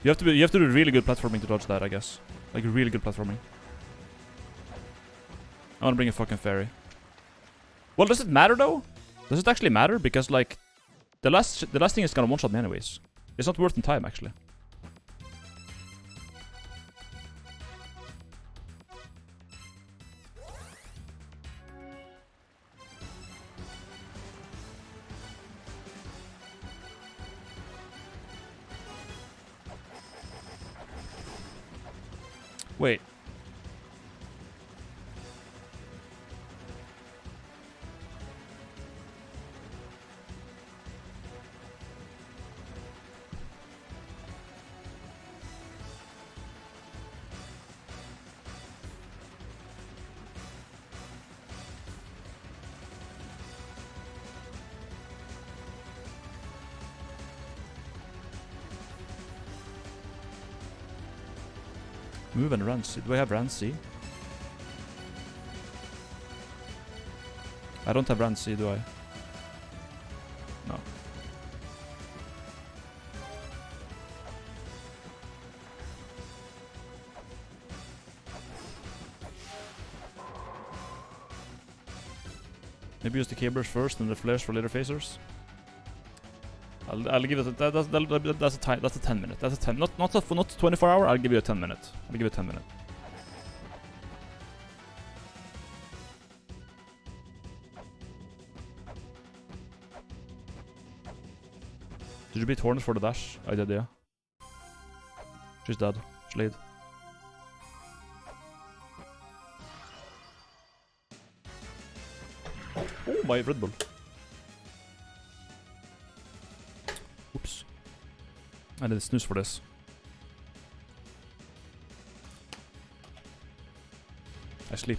You have to do really good platforming to dodge that, I guess. Like really good platforming. I wanna bring a fucking fairy. Well, does it matter though? Does it actually matter? Because like the last thing is gonna one shot me anyways. It's not worth in time actually. Wait. Move and run. Do I have run C? I don't have run C, do I? No. Maybe use the cablers first and the flares for later phasers. I'll give it that's a 10 minute. That's a 10 not 24 hour. I'll give you a 10 minute. I'll give you a 10 minute. Did you beat Hornet for the dash? I did, yeah. She's dead. Slade. Oh, my Red Bull. Oops. I need a snooze for this. I sleep.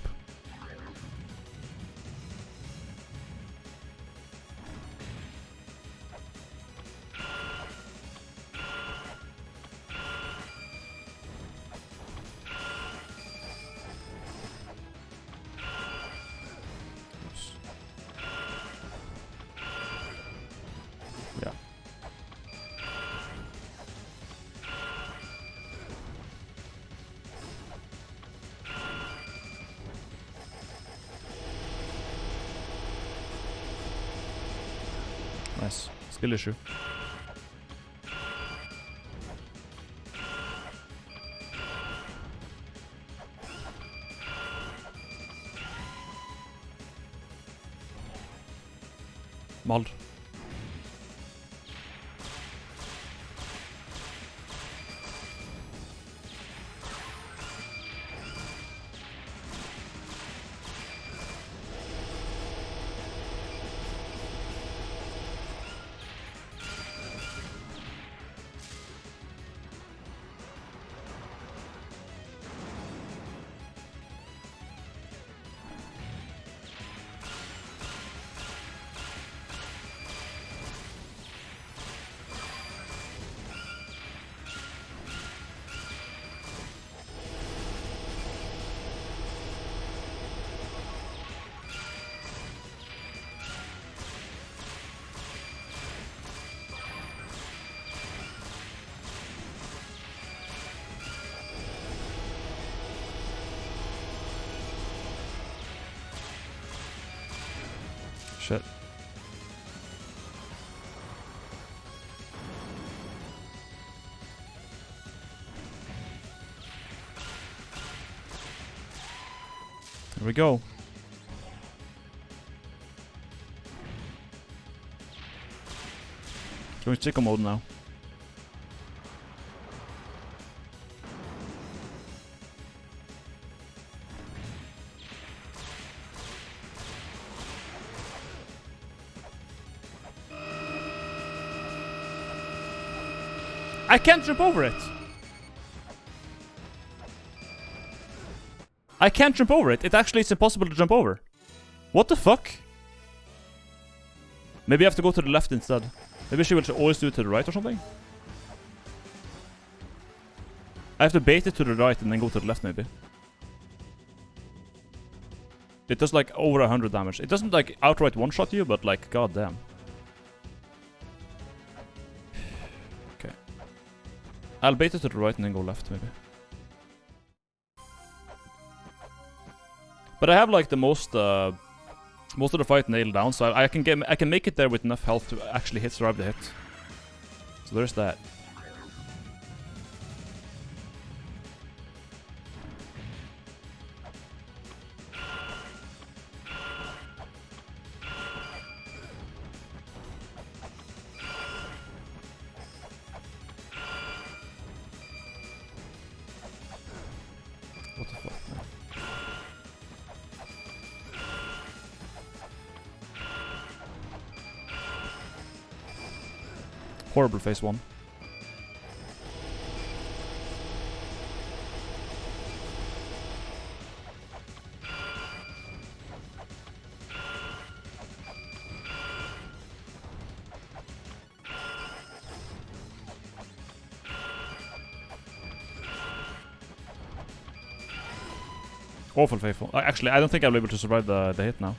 Yeah. Nice. Skill issue. Mauled. Shit. Here we go. Going sicko mode now. I can't jump over it. I can't jump over it. It actually is impossible to jump over. What the fuck? Maybe I have to go to the left instead. Maybe she will always do it to the right or something. I have to bait it to the right and then go to the left maybe. It does like over 100 damage. It doesn't like outright one-shot you, but like goddamn. Okay. I'll bait it to the right and then go left maybe. But I have like the most of the fight nailed down, so I can make it there with enough health to actually survive the hit. So there's that. What the fuck, man? Horrible phase 1. Awful faithful. Actually, I don't think I'll be able to survive the hit now.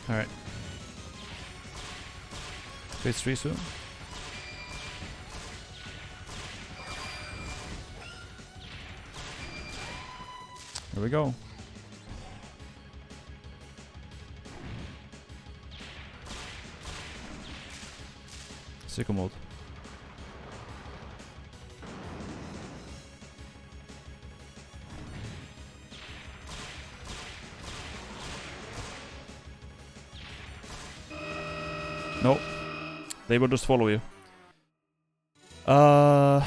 Alright. Phase 3 soon. Here we go. Sicko mode. No. They will just follow you. I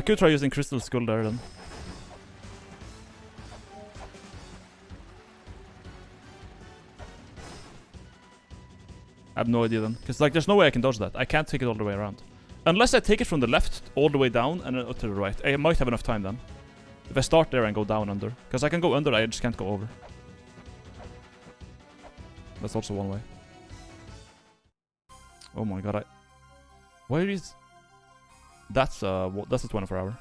could try using Crystal Skull there then. I have no idea then. Because like there's no way I can dodge that. I can't take it all the way around. Unless I take it from the left all the way down and then to the right. I might have enough time then. If I start there and go down under. Because I can go under, I just can't go over. That's also one way. Oh my god, why are these... That's a 24-hour.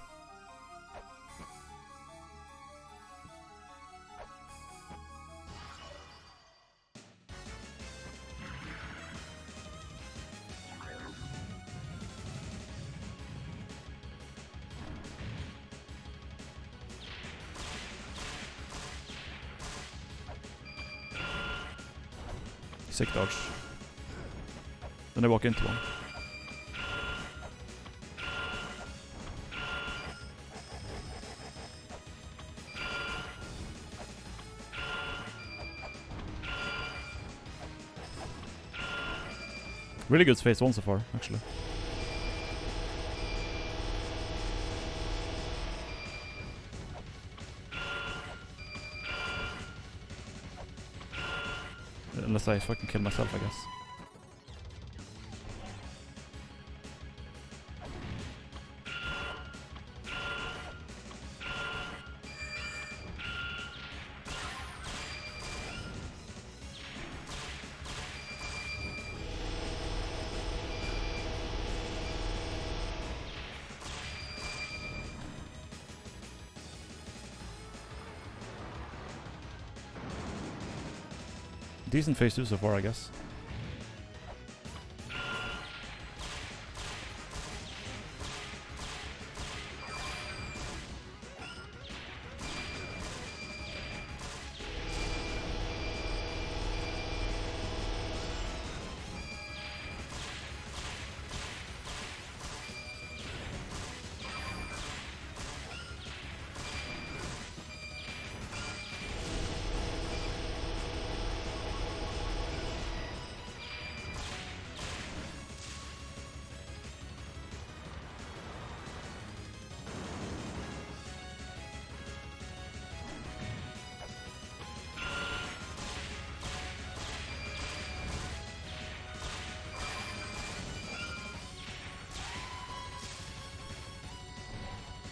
Sick dodge. Then I walk into one. Really good phase 1 so far, actually. Unless I fucking kill myself, I guess. Decent phase 2 so far, I guess.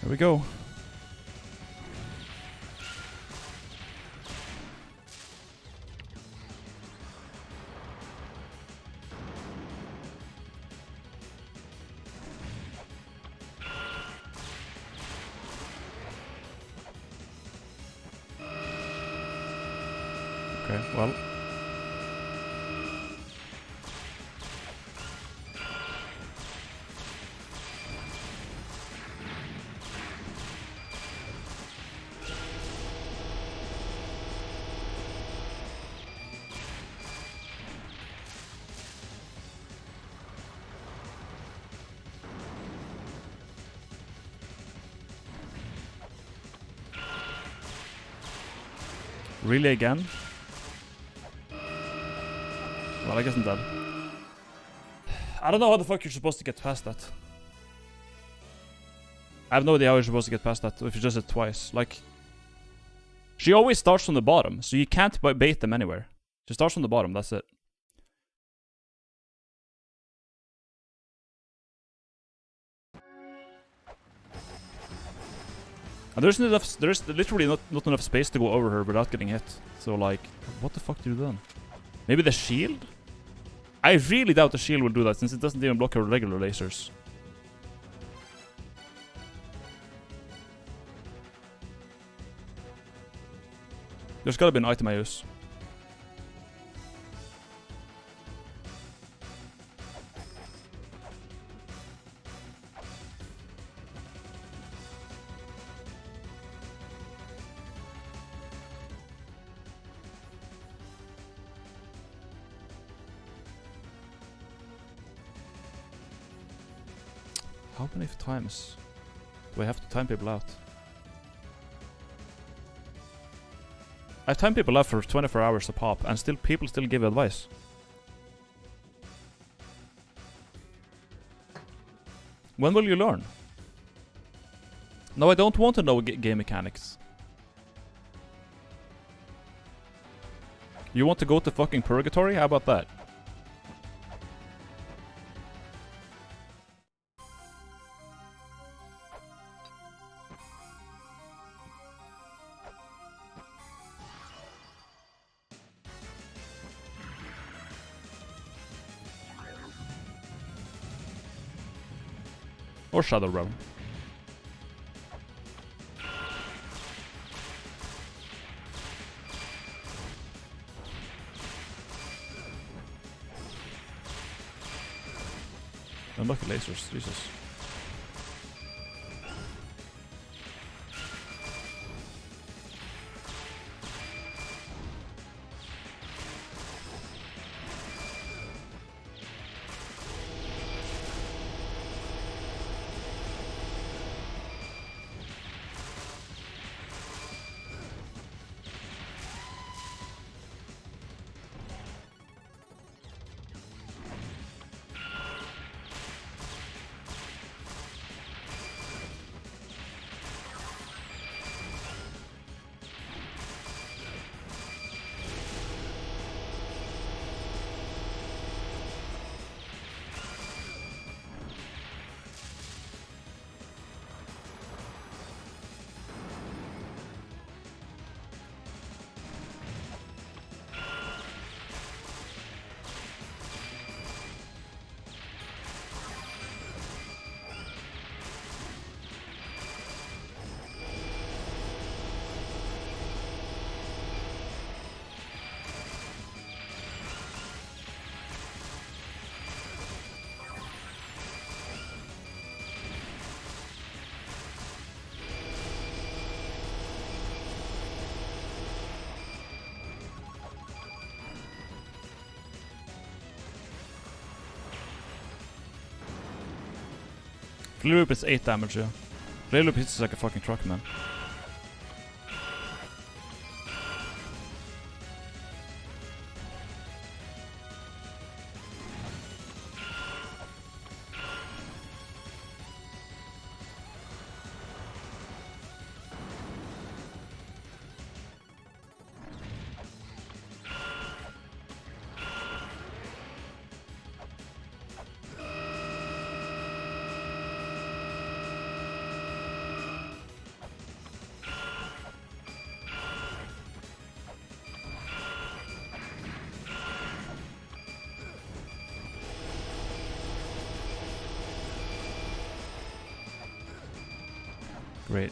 Here we go. Okay, well. Really again? Well, I guess I'm dead. I don't know how the fuck you're supposed to get past that. I have no idea how you're supposed to get past that if you just did it twice. Like, she always starts from the bottom, so you can't bait them anywhere. She starts from the bottom, that's it. And there's literally not enough space to go over her without getting hit. So like, what the fuck do you do? Maybe the shield? I really doubt the shield will do that since it doesn't even block her regular lasers. There's gotta be an item I use. How many times do I have to time people out? I time people out for 24 hours a pop, and still people still give advice. When will you learn? No, I don't want to know game mechanics. You want to go to fucking purgatory? How about that? Or Shadow Realm. Unlucky lasers, Jesus. Flare Loop is 8 damage, yeah. Flare Loop hits like a fucking truck, man. Great.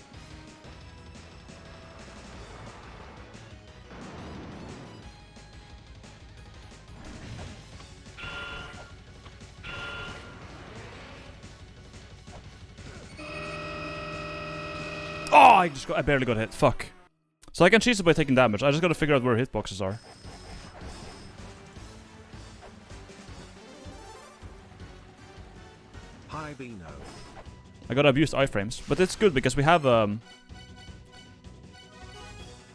Oh, I barely got hit. Fuck. So I can cheese it by taking damage. I just gotta figure out where hitboxes are. Hi, Vino. I gotta abuse iframes, but it's good because we have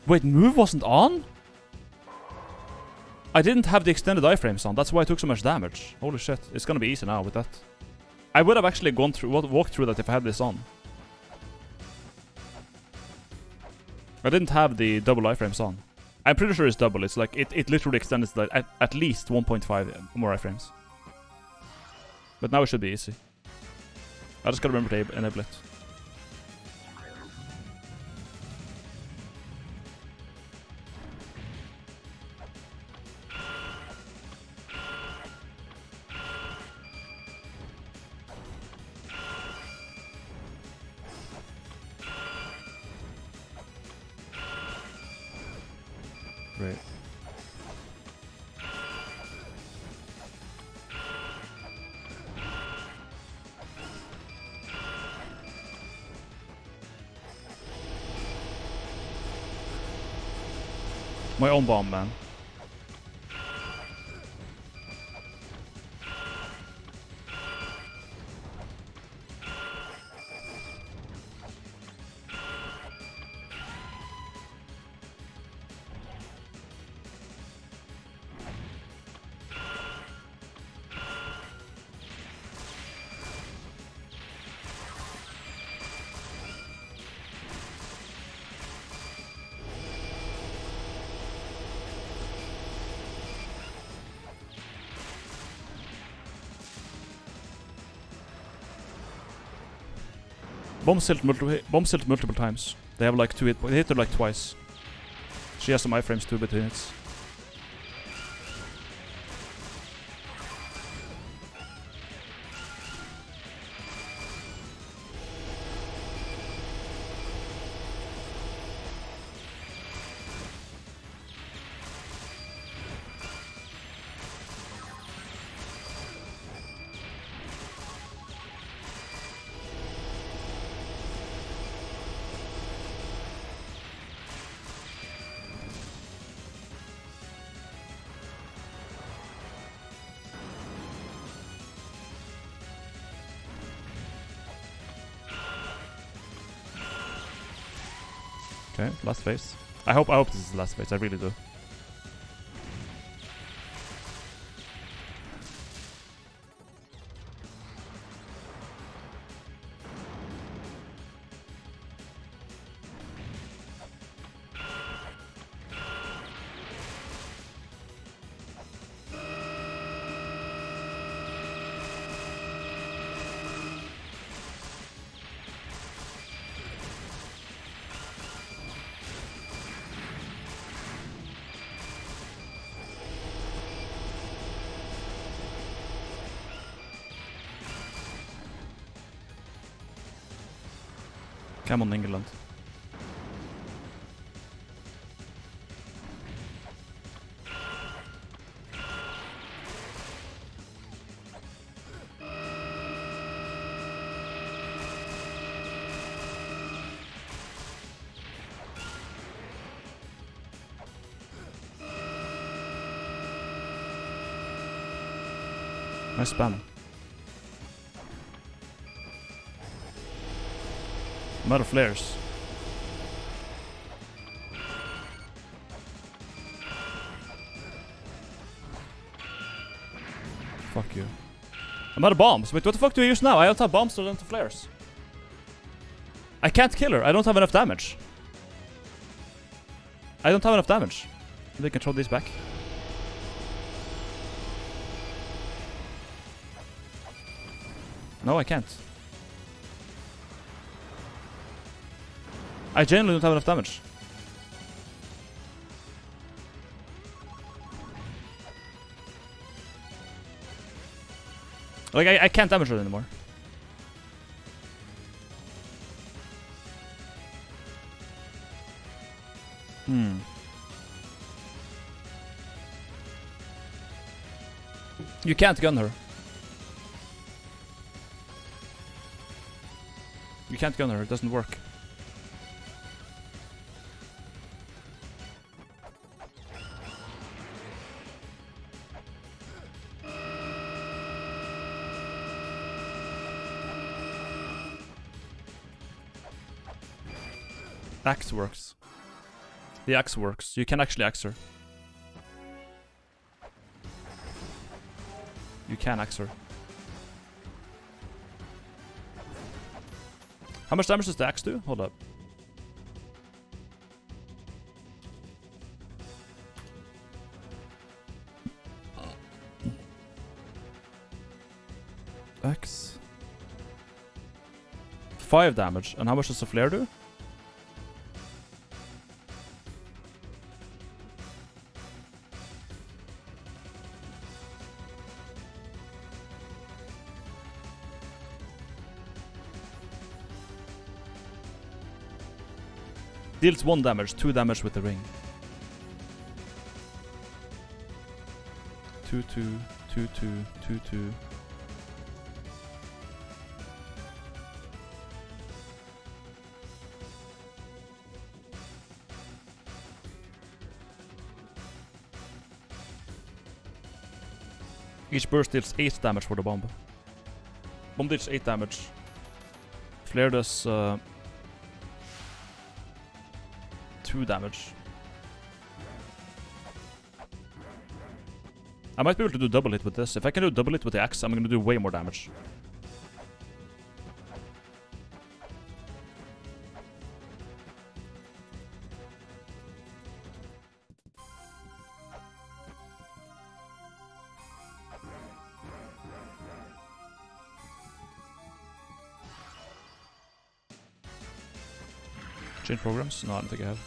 Wait, move wasn't on? I didn't have the extended iframes on, that's why I took so much damage. Holy shit, it's gonna be easy now with that. I would have actually gone through, walked through that if I had this on. I didn't have the double iframes on. I'm pretty sure it's double, it's like, it literally extends like at least 1.5 more iframes. But now it should be easy. I just gotta remember to enable it. Great. My own bomb, man. Bomb silt multiple times. They have like 2 hit points. They hit her like twice. She has some iframes too between hits. Okay, last phase. I hope this is the last phase. I really do. Come on, England. Nice spam. I'm out of flares. Fuck you. I'm out of bombs. Wait, what the fuck do I use now? I don't have bombs to turn to flares. I can't kill her. I don't have enough damage. I don't have enough damage. Maybe I can throw these back. No, I can't. I genuinely don't have enough damage. Like, I can't damage her anymore. You can't gun her. You can't gun her, it doesn't work. Axe works. The axe works. You can actually axe her. You can axe her. How much damage does the axe do? Hold up. Axe. 5 damage. And how much does the flare do? Deals 1 damage, 2 damage with the ring. 2, 2, 2, 2, 2, 2. Each burst deals 8 damage for the bomb. Bomb deals 8 damage. Flare does 2 damage. I might be able to do double hit with this. If I can do double hit with the axe, I'm gonna do way more damage. Change programs? No, I don't think I have.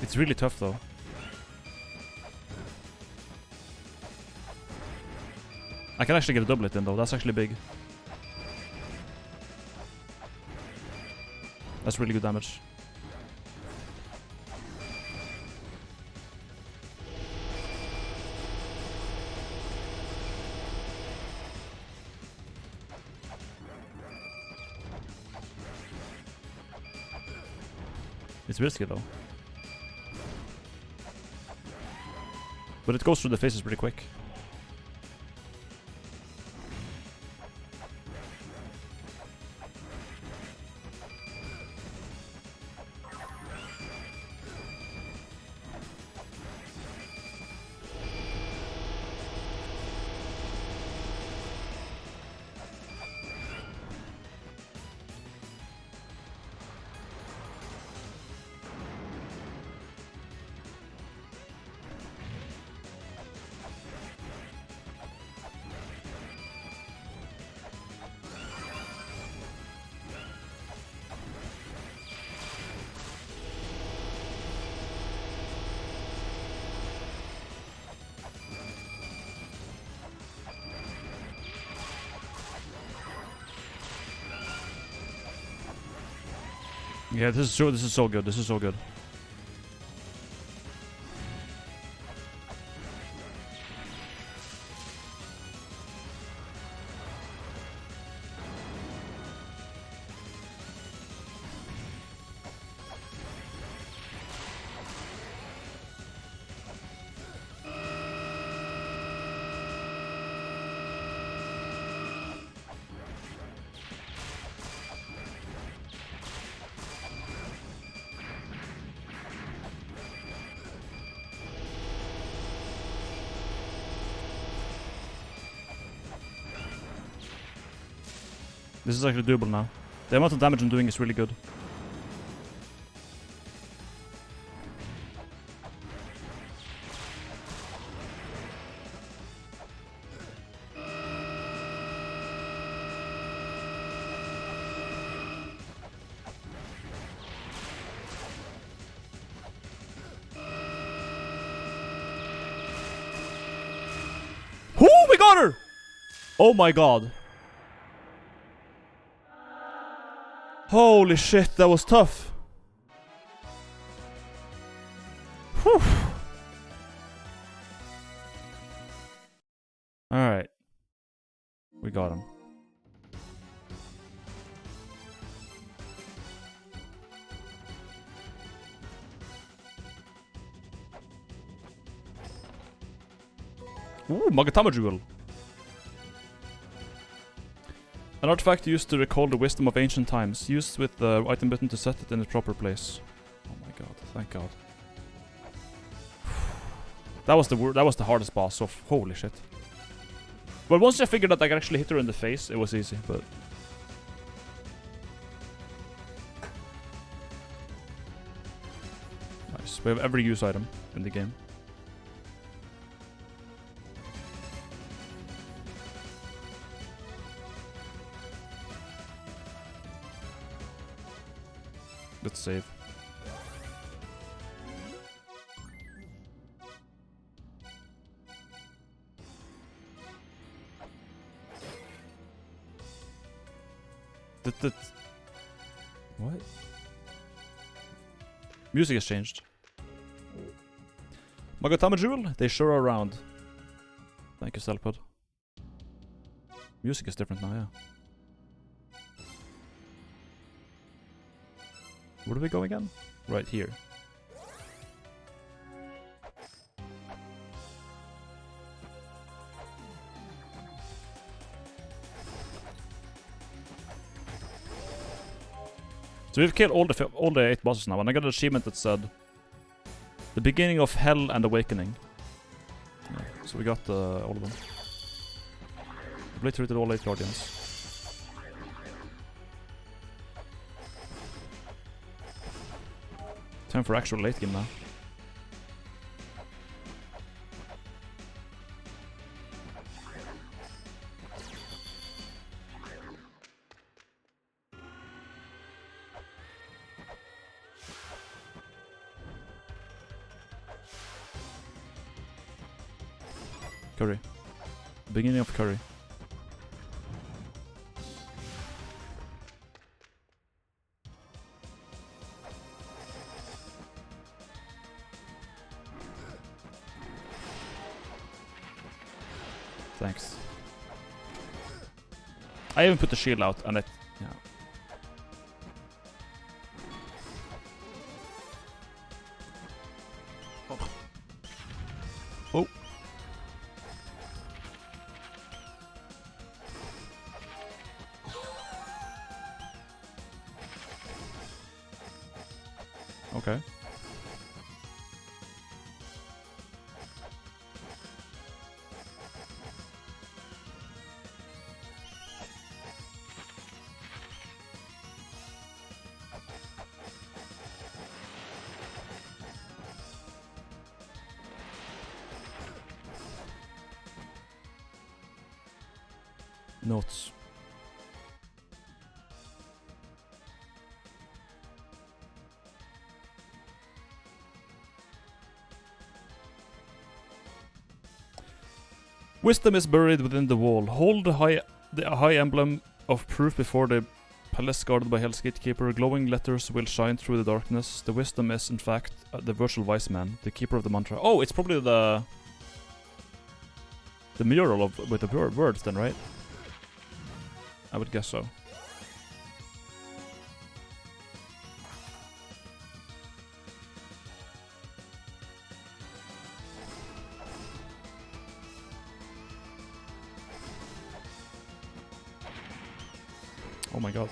It's really tough though. I can actually get a doublet in though, that's actually big. That's really good damage. It's risky though. But it goes through the faces pretty quick. Yeah, this is true. This is so good. This is so good. This is actually doable now. The amount of damage I'm doing is really good. Whoo! We got her! Oh my god. Holy shit, that was tough. Whew. Alright. We got him. Ooh, Magatama Jewel. An artifact used to recall the wisdom of ancient times, used with the item button to set it in its proper place. Oh my god, thank god. That was the hardest boss, so holy shit. But once I figured out I could actually hit her in the face, it was easy, but... Nice, we have every use item in the game. Let's save. What? Music has changed. Magatama Jewel, they sure are around. Thank you, Stelpod. Music is different now, yeah. Where do we go again? Right here. So we've killed all the 8 bosses now, and I got an achievement that said the beginning of Hell and Awakening. Yeah, so we got all of them. Obliterated all 8 guardians. Time for actual late game now. Curry. Beginning of curry. Thanks. I even put the shield out and it... Yeah. Oh. Okay. Notes. Wisdom is buried within the wall. Hold the high emblem of proof before the palace guarded by Hell's Gatekeeper. Glowing letters will shine through the darkness. The wisdom is, in fact, the virtual wise man, the keeper of the mantra. Oh, it's probably the mural of with the words then, right? I would guess so. Oh my god.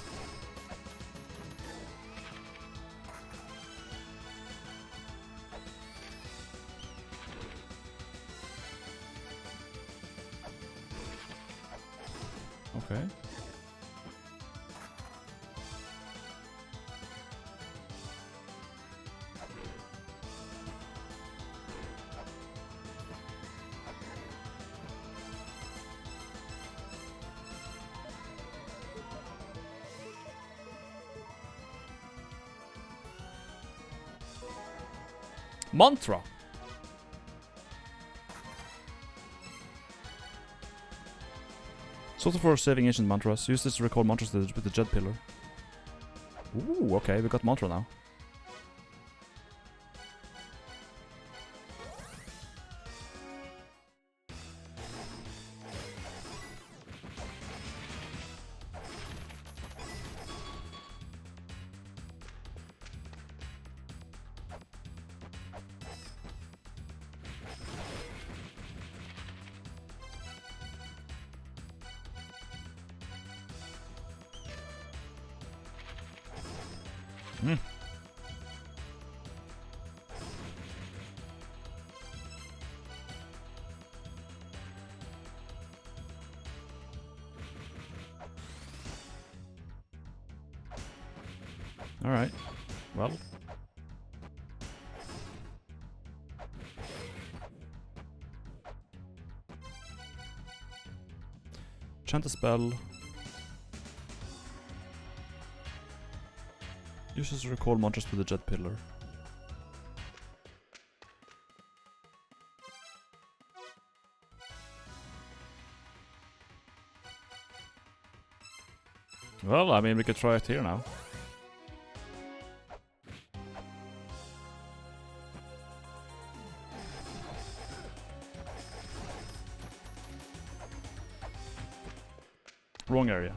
Okay. Mantra. Sort of for saving ancient mantras. Use this to recall mantras with the Jed pillar. Ooh, okay, we got mantra now. Hmm. All right. Well. Chant a spell. Uses recall mantras with the Jet pillar. Well, I mean, we could try it here now. Wrong area.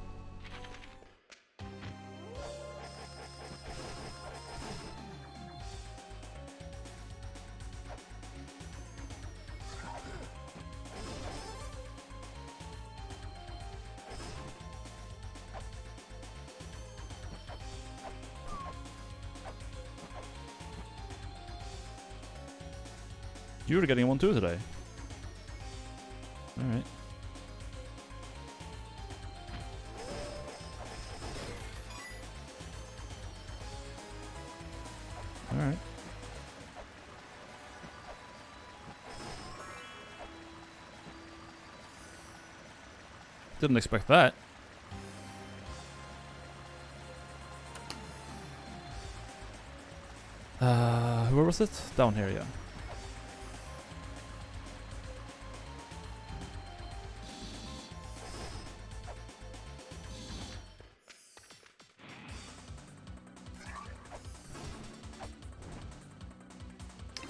You're getting one too today. Alright. Alright. Didn't expect that. Where was it? Down here, yeah.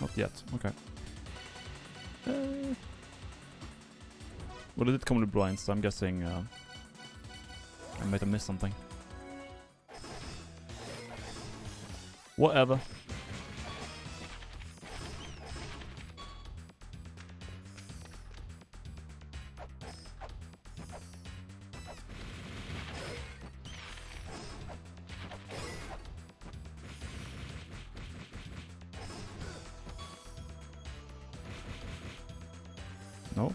Not yet. Okay. Well, it did come with blinds, so I'm guessing I might have missed something. Whatever. No?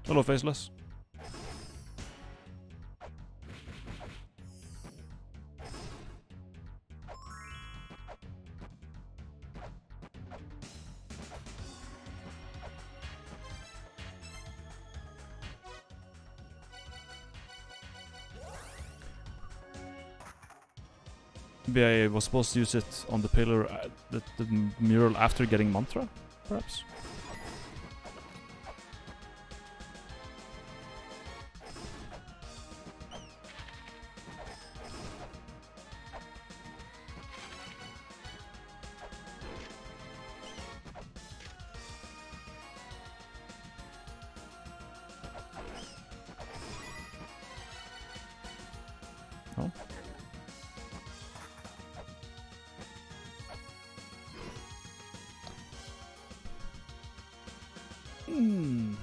Hello, Faceless. Maybe I was supposed to use it on the pillar, the mural after getting mantra, perhaps? No? Hmm.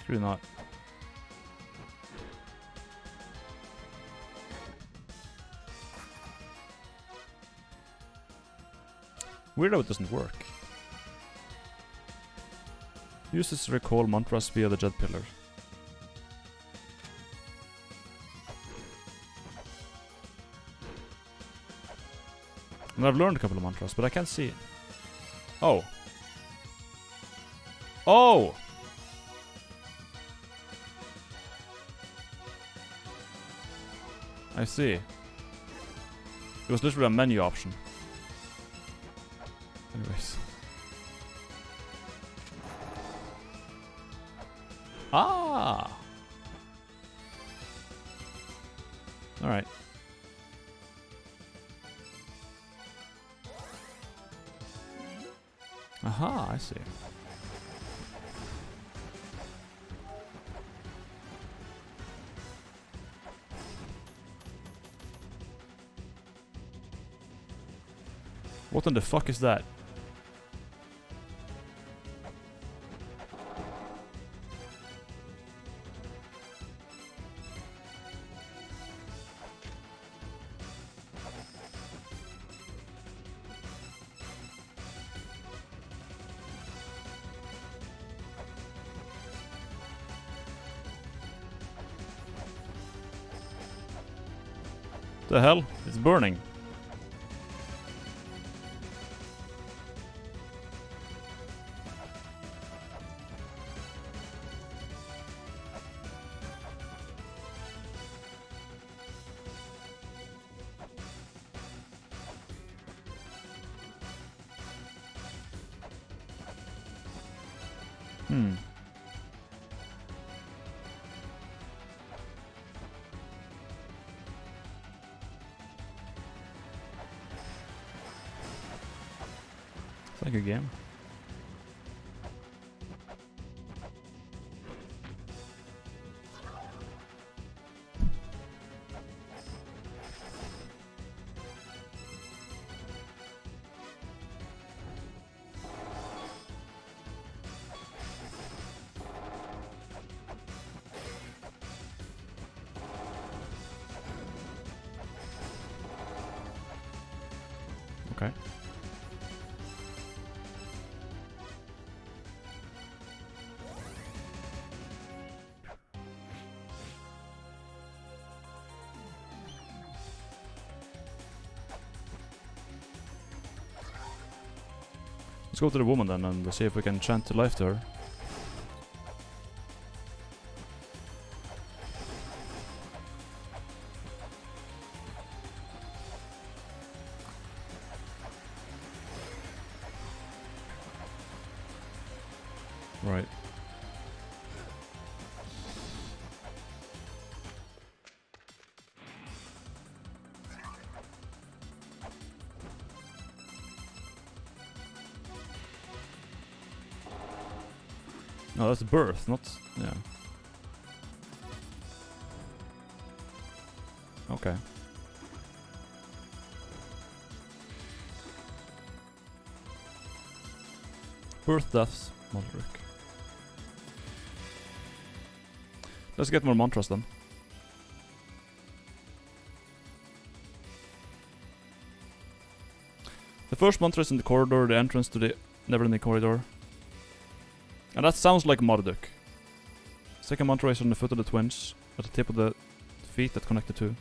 Really not. Weird how it doesn't work. Uses recall mantras via the jet pillar. And I've learned a couple of mantras, but I can't see it. Oh. Oh! I see. It was literally a menu option. Anyways. Ah! Alright. Aha, I see. What in the fuck is that? The hell? It's burning. Hmm. It's like a game. Okay. Let's go to the woman then and see if we can chant life to her. Right. No, that's birth, not... yeah. Okay. Birth, deaths, Modric. Let's get more mantras then. The first mantra is in the corridor, the entrance to the never-ending corridor. And that sounds like Marduk. Second mantra is on the foot of the twins, at the tip of the feet that connect the two.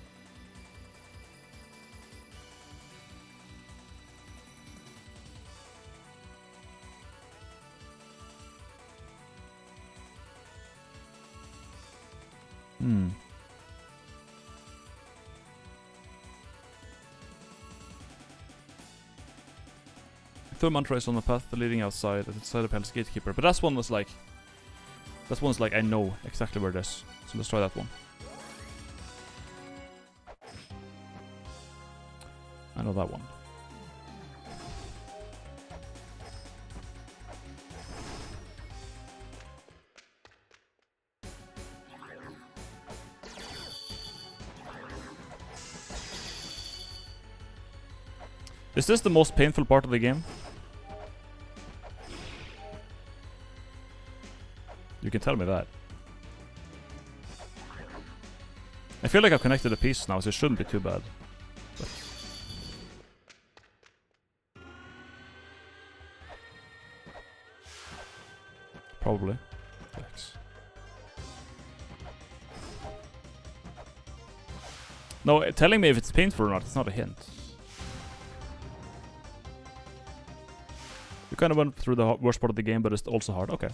Third mantra is on the path leading outside at the side of Hell's Gatekeeper, but that's one that's like... that one's like I know exactly where it is. So let's try that one. I know that one. Is this the most painful part of the game? You can tell me that. I feel like I've connected a piece now, so it shouldn't be too bad. But probably. Thanks. No, telling me if it's painful or not, it's not a hint. You kind of went through the worst part of the game, but it's also hard. Okay.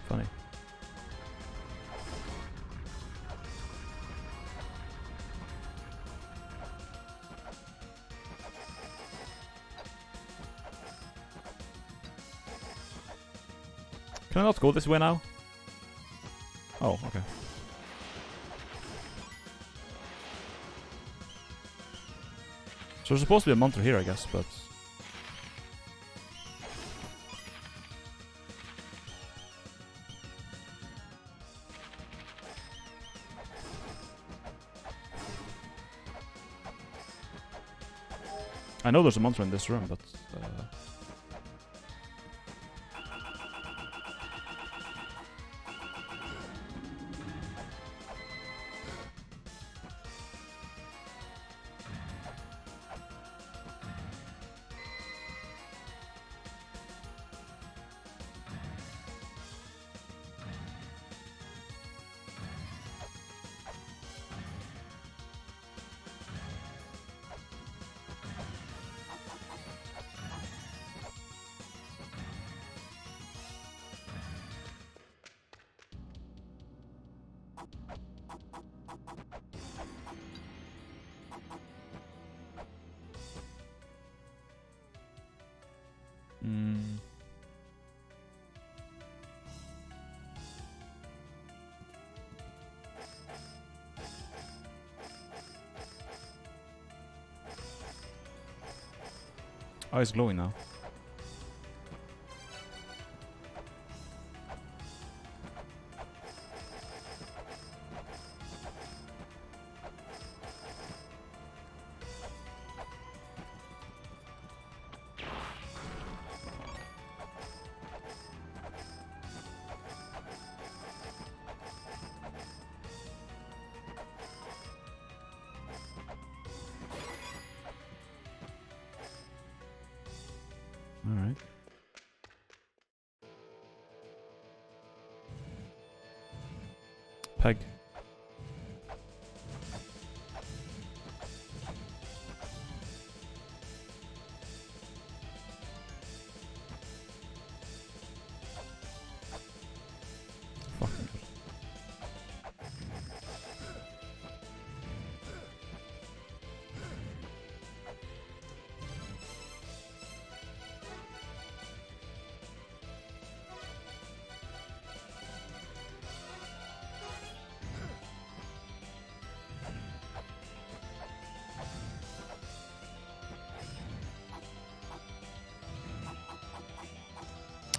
Funny. Can I not go this way now? Oh, okay. So there's supposed to be a mantra here, I guess, but... I know there's a mantra in this room, but... Oh, it's glowing now. peg. Fucking hell.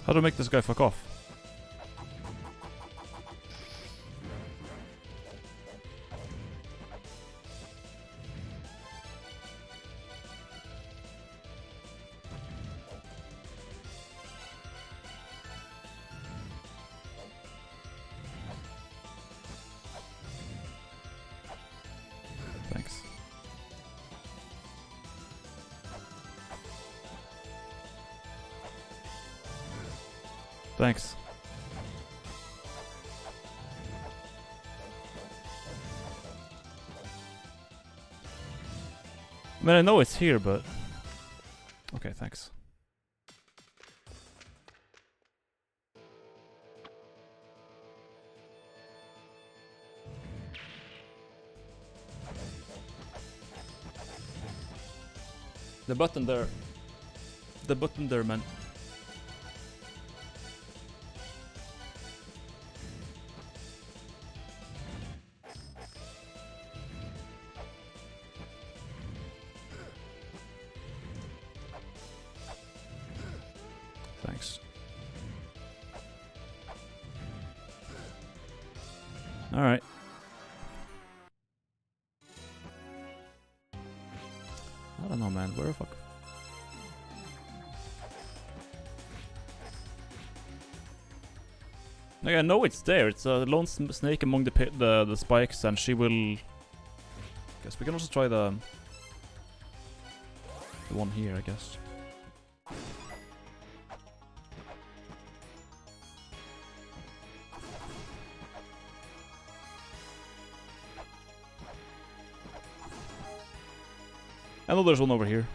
How do I make this guy fuck off? Thanks. Thanks. I mean, I know it's here, but... Okay, thanks. The button there. The button there, man. Thanks. Alright. I don't know, man. Where the fuck? Like, I know it's there. It's a lone snake among the spikes, and she will... Guess we can also try the one here, I guess. I know there's one over here.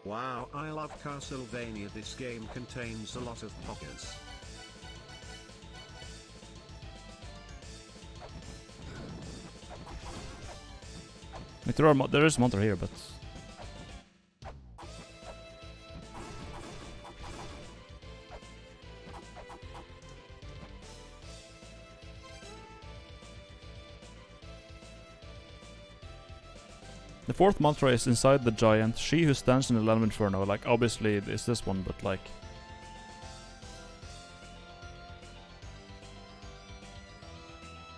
Wow, I love Castlevania. This game contains a lot of poggers. Like there is monster here, but... The fourth mantra is inside the giant, she who stands in the land of Inferno. Like, obviously it's this one, but like...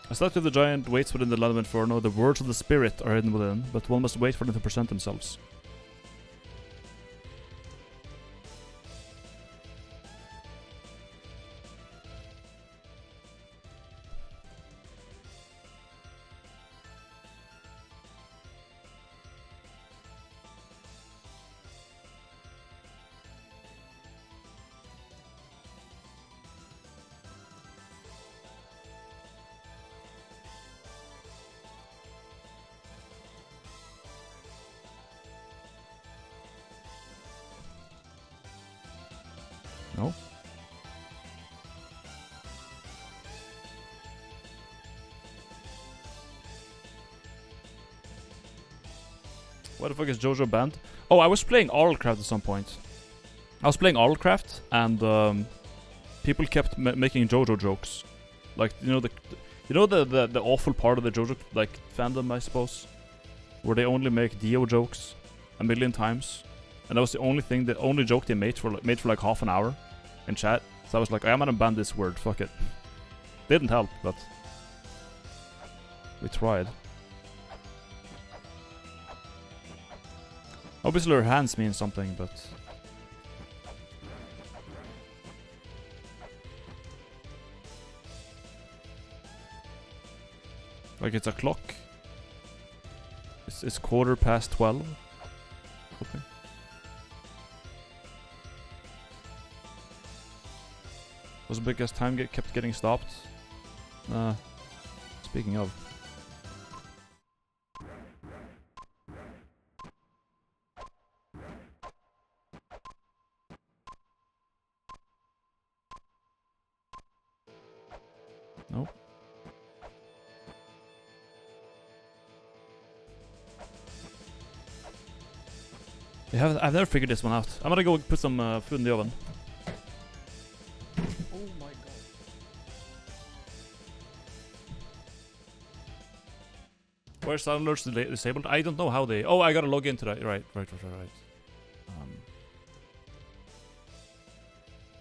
A statue of the giant waits within the land of Inferno. The words of the spirit are hidden within, but one must wait for them to present themselves. No? Why the fuck is JoJo banned? Oh, I was playing Oralcraft at some point. I was playing Oralcraft, and people kept making JoJo jokes. Like, you know the awful part of the JoJo like fandom, I suppose, where they only make Dio jokes a million times, and that was the only joke they made for like half an hour in chat. So I was like, I'm gonna ban this word. Fuck it. Didn't help, but we tried. Obviously her hands mean something, but... Like it's a clock. It's 12:15. Was because time kept getting stopped. Speaking of. Nope. I've never figured this one out. I'm gonna go put some food in the oven. Oh my god. Where's sound alerts disabled? I don't know how they... Oh, I gotta log into that. Right.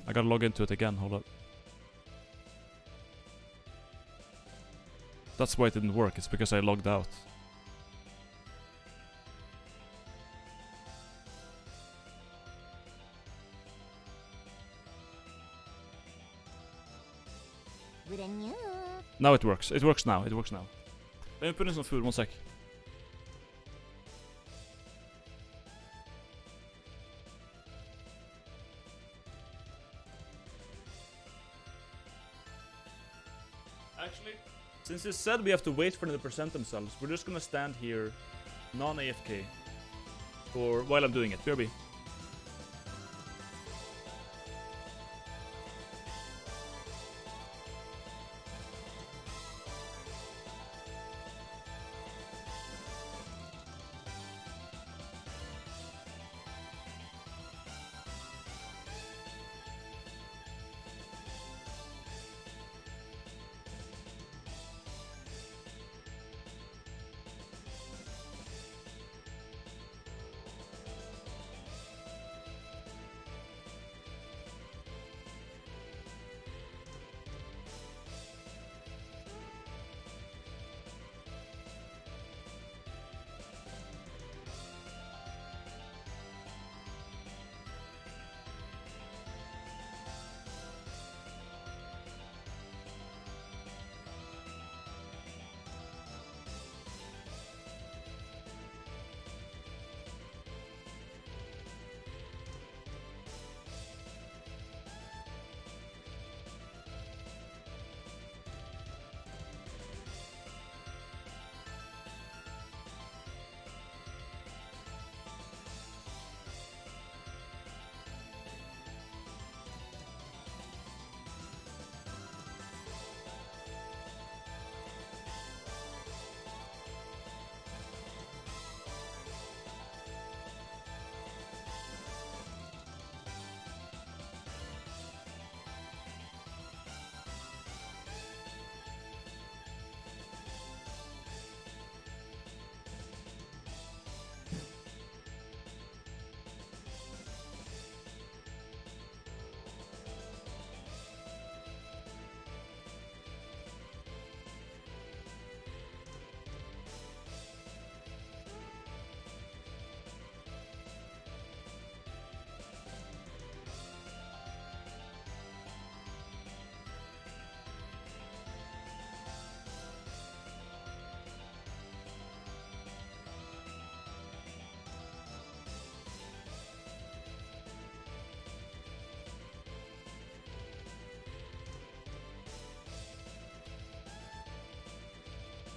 I gotta log into it again. Hold up. That's why it didn't work. It's because I logged out. Now it works. It works now. Let me put in some food. 1 sec. Actually, since it said we have to wait for them to present themselves, we're just gonna stand here, non-AFK, for while I'm doing it. BRB.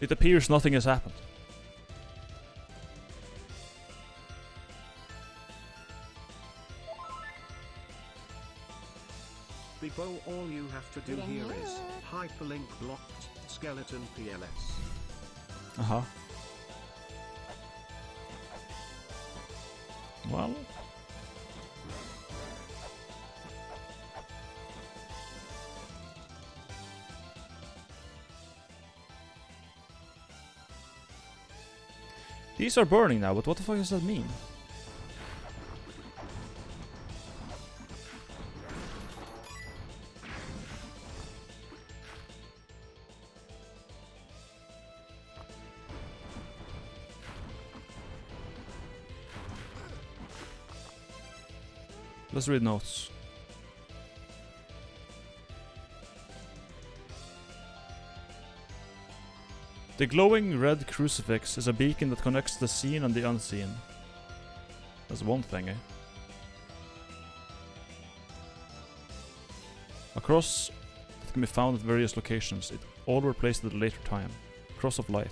It appears nothing has happened. Before all you have to do here is hyperlink blocked skeleton PLS. Uh-huh. Well... These are burning now, but what the fuck does that mean? Let's read notes. The glowing red crucifix is a beacon that connects the seen and the unseen. That's one thing, eh? A cross that can be found at various locations. It all were placed at a later time. Cross of light.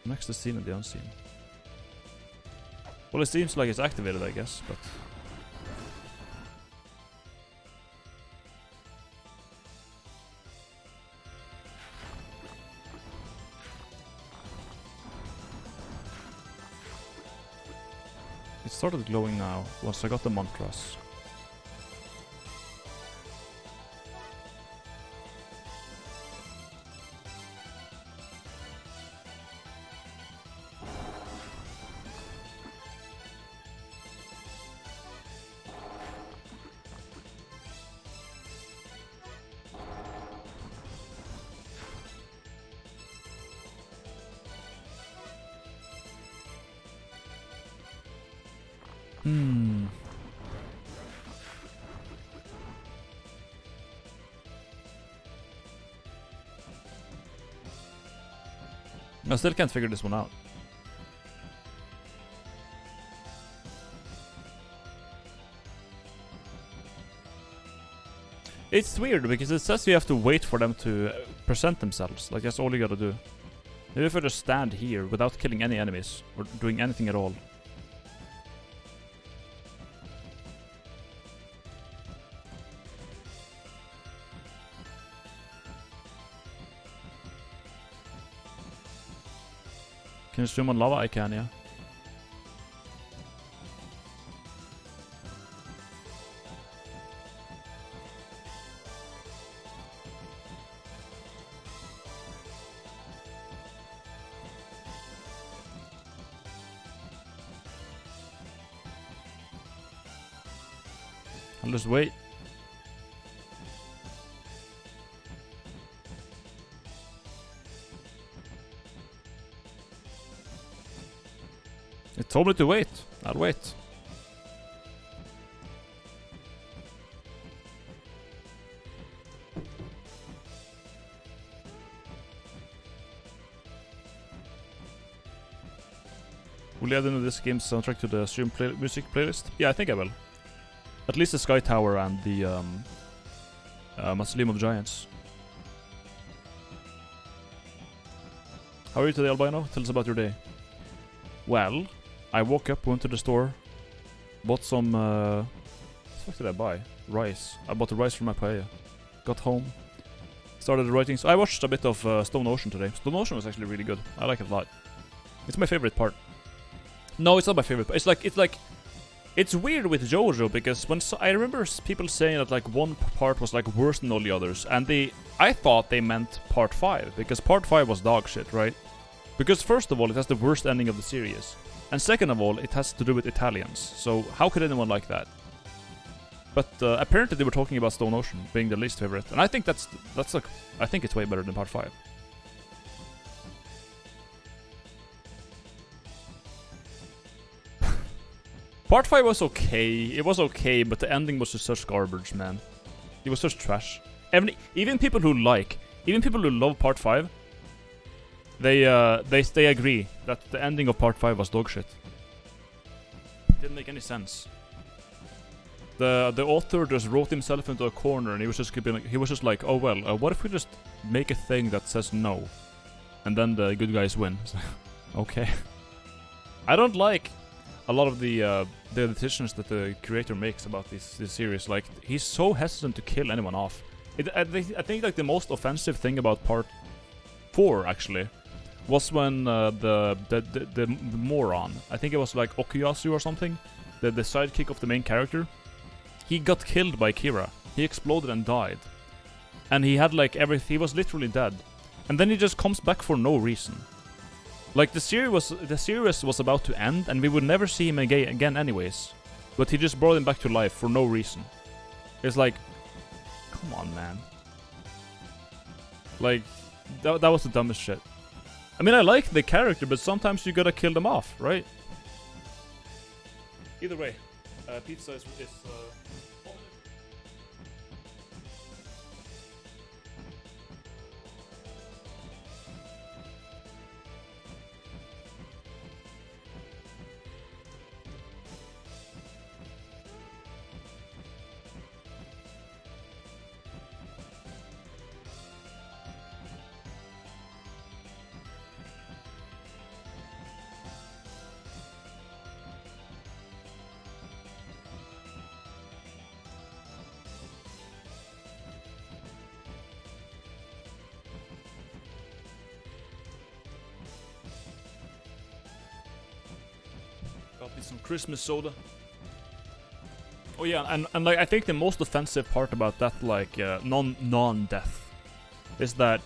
Next to seen and the unseen. Well, it seems like it's activated, I guess, but... It started glowing now, once I got the mantras. I still can't figure this one out. It's weird because it says you have to wait for them to present themselves. Like that's all you gotta do. Maybe if I just stand here without killing any enemies or doing anything at all. Can you swim on lava? I can, yeah. I'll just wait. It told me to wait. I'll wait. Will you add into this game's soundtrack to the stream music playlist? Yeah, I think I will. At least the Sky Tower and the Mausoleum of Giants. How are you today, Albino? Tell us about your day. Well, I woke up, went to the store, bought some, what the fuck did I buy? Rice. I bought the rice for my paella. Got home, started writing. So I watched a bit of Stone Ocean today. Stone Ocean was actually really good. I like it a lot. It's my favorite part. No, it's not my favorite part. It's weird with JoJo because I remember people saying that like one part was like worse than all the others, and I thought they meant part 5 because part 5 was dog shit, right? Because first of all, it has the worst ending of the series, and second of all, it has to do with Italians. So how could anyone like that? But apparently they were talking about Stone Ocean being the least favorite, and I think that's like I think it's way better than part 5. Part 5 was okay. It was okay, but the ending was just such garbage, man. It was such trash. Even people who love part 5, they agree that the ending of part 5 was dog shit. It didn't make any sense. The author just wrote himself into a corner, and he was just like, oh well, what if we just make a thing that says no, and then the good guys win? Okay. I don't like a lot of the decisions that the creator makes about this series. Like, he's so hesitant to kill anyone off. I think like the most offensive thing about part 4 actually was when the moron, I think it was like Okuyasu or something, the sidekick of the main character, he got killed by Kira. He exploded and died, and he had like everything. He was literally dead, and then he just comes back for no reason. Like the series was about to end, and we would never see him again anyways. But he just brought him back to life for no reason. It's like, come on, man. Like, that was the dumbest shit. I mean, I like the character, but sometimes you gotta kill them off, right? Either way, pizza is Got me some Christmas soda. Oh yeah, and like I think the most offensive part about that like non-death is that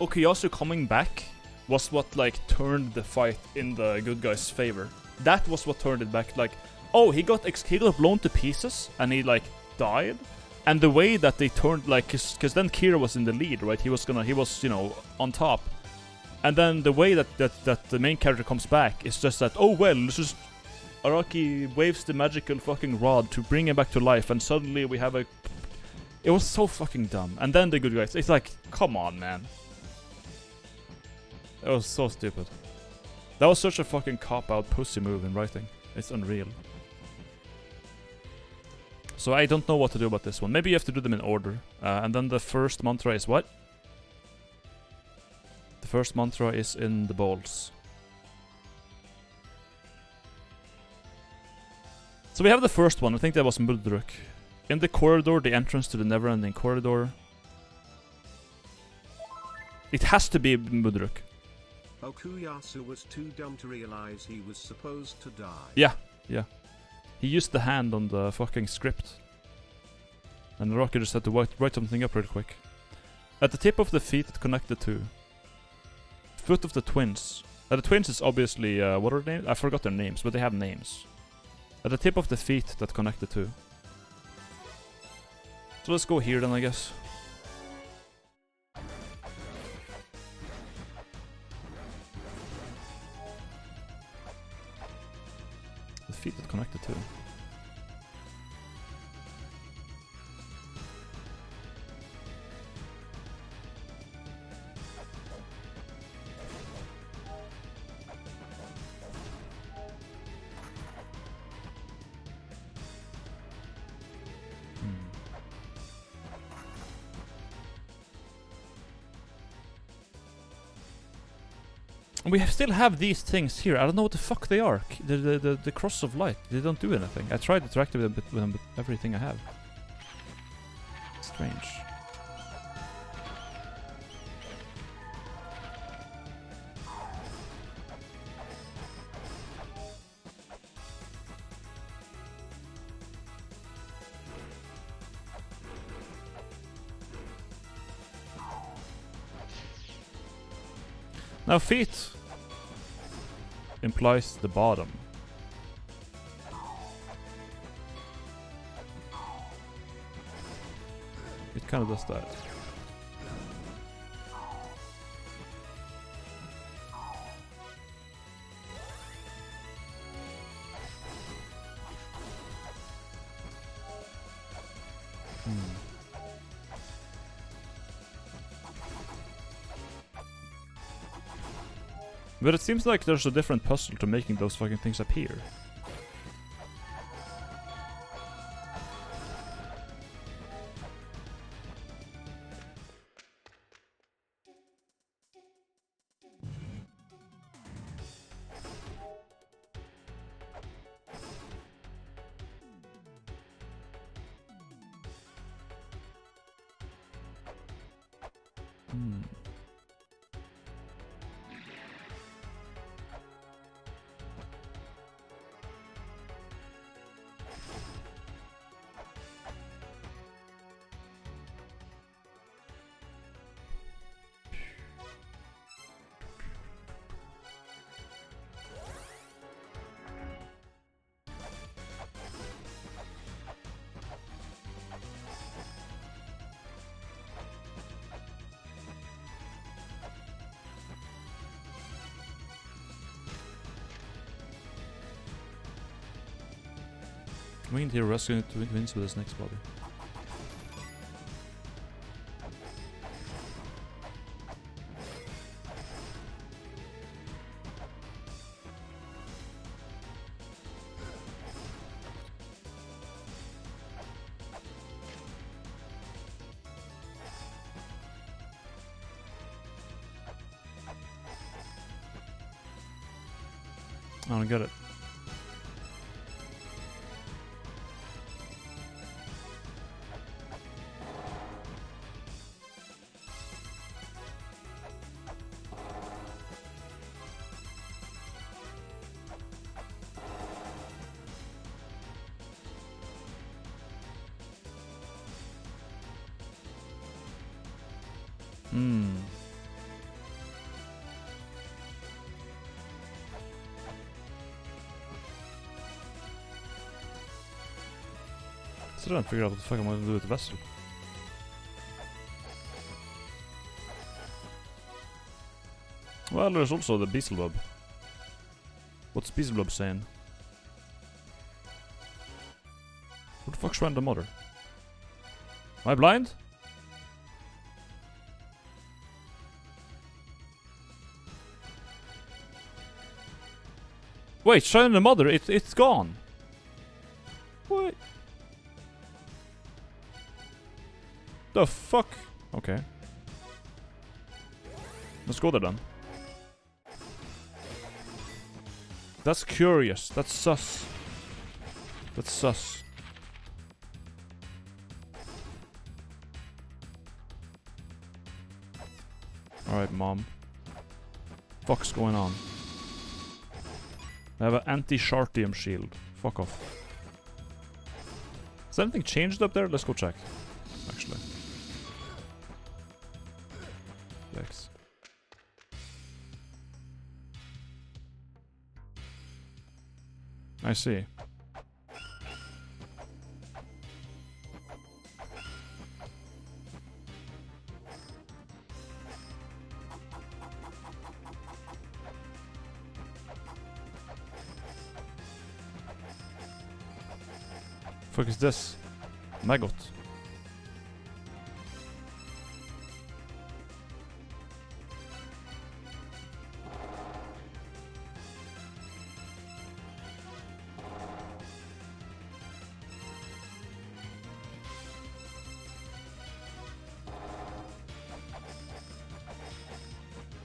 Okuyasu coming back was what like turned the fight in the good guy's favor. That was what turned it back. Like, oh, he got blown to pieces and he like died. And the way that they turned, like, cause then Kira was in the lead, right? He was you know, on top. And then the way that the main character comes back is just that, oh well, this is Araki waves the magical fucking rod to bring him back to life, and suddenly we have a. It was so fucking dumb. And then the good guys, it's like, come on, man. It was so stupid. That was such a fucking cop-out pussy move in writing. It's unreal. So I don't know what to do about this one. Maybe you have to do them in order. And then the first mantra is what? The first mantra is in the balls. So we have the first one. I think that was Muldruk. In the corridor, the entrance to the never-ending corridor. It has to be Muldruk. Okuyasu was too dumb to realize he was supposed to die. Yeah, yeah. He used the hand on the fucking script. And the rocker just had to write something up real quick. At the tip of the feet that connect the two. Foot of the twins. The twins is obviously, what are their names? I forgot their names, but they have names. At the tip of the feet that connect the two. So let's go here then, I guess. The feet that connect the two. We still have these things here. I don't know what the fuck they are. The cross of light. They don't do anything. I tried interacting with them with everything I have. Strange. Now feet implies the bottom. It kind of does that. But it seems like there's a different puzzle to making those fucking things appear. Winged hero rescuing wins with his next body. I don't get it. Still don't figure out what the fuck I'm gonna do with the vessel. Well, there's also the Beelzebub. What's Beelzebub saying? What the fuck's wrong with the mother? Am I blind? Wait, Shrine of the Mother, it's gone. What? The fuck? Okay. Let's go there then. That's curious. That's sus. That's sus. Alright, mom. Fuck's going on? I have an anti-shartium shield. Fuck off. Has anything changed up there? Let's go check. Actually. Yikes. I see. Fuck is this? Maggot.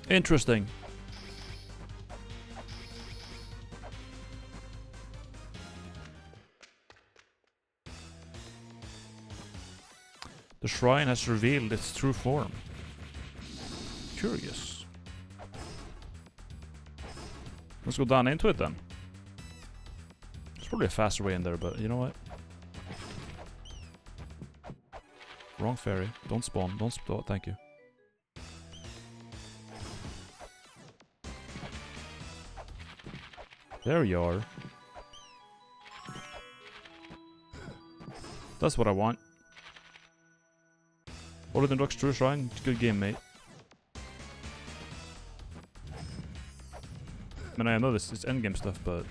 Interesting. The shrine has revealed its true form. Curious. Let's go down into it then. There's probably a faster way in there, but you know what? Wrong fairy. Don't spawn. Don't spawn. Thank you. There you are. That's what I want. Older than Duck's True Shrine. Good game, mate. I mean, I know this is endgame stuff, but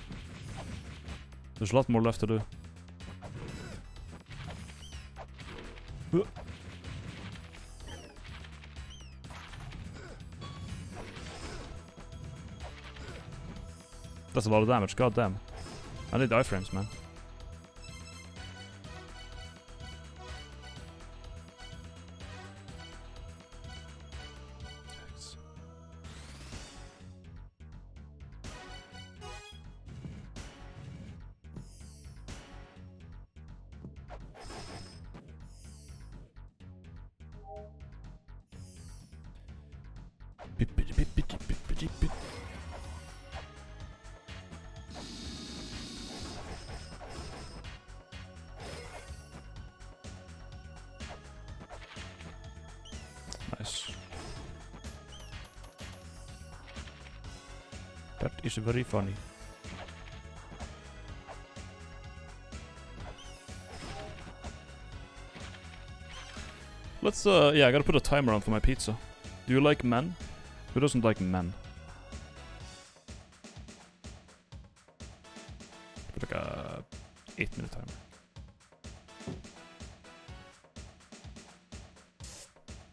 there's a lot more left to do. That's a lot of damage, god damn. I need iframes, man. Nice. That is very funny. Let's yeah, I gotta put a timer on for my pizza. Do you like men? Who doesn't like men? Put like a 8-minute timer.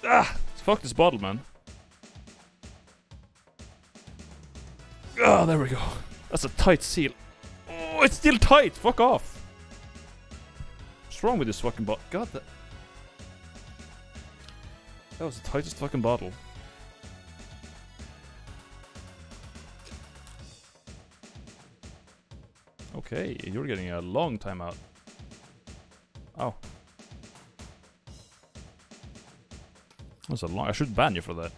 Ah! Fuck this bottle, man. Ah, there we go. That's a tight seal. Oh, it's still tight! Fuck off! What's wrong with this fucking bottle? God, that was the tightest fucking bottle. Okay, you're getting a long time out. Oh. That's a long... I should ban you for that.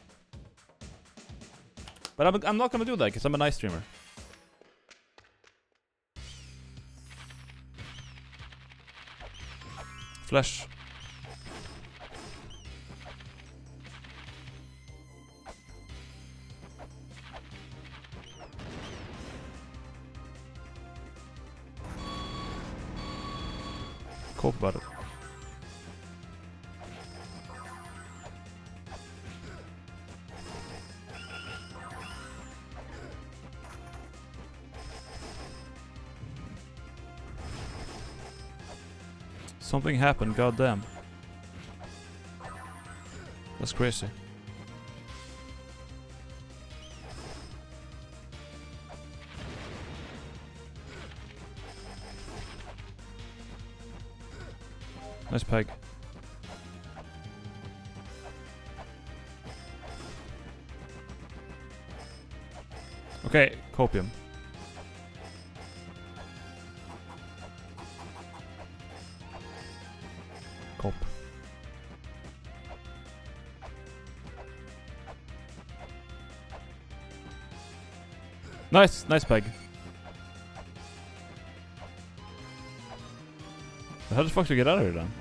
But I'm not gonna do that, because I'm a nice streamer. Flesh. spoke about it. Something happened, goddamn. That's crazy. Nice peg. Okay, copium. Cop. Nice peg. How the fuck do you get out of here then?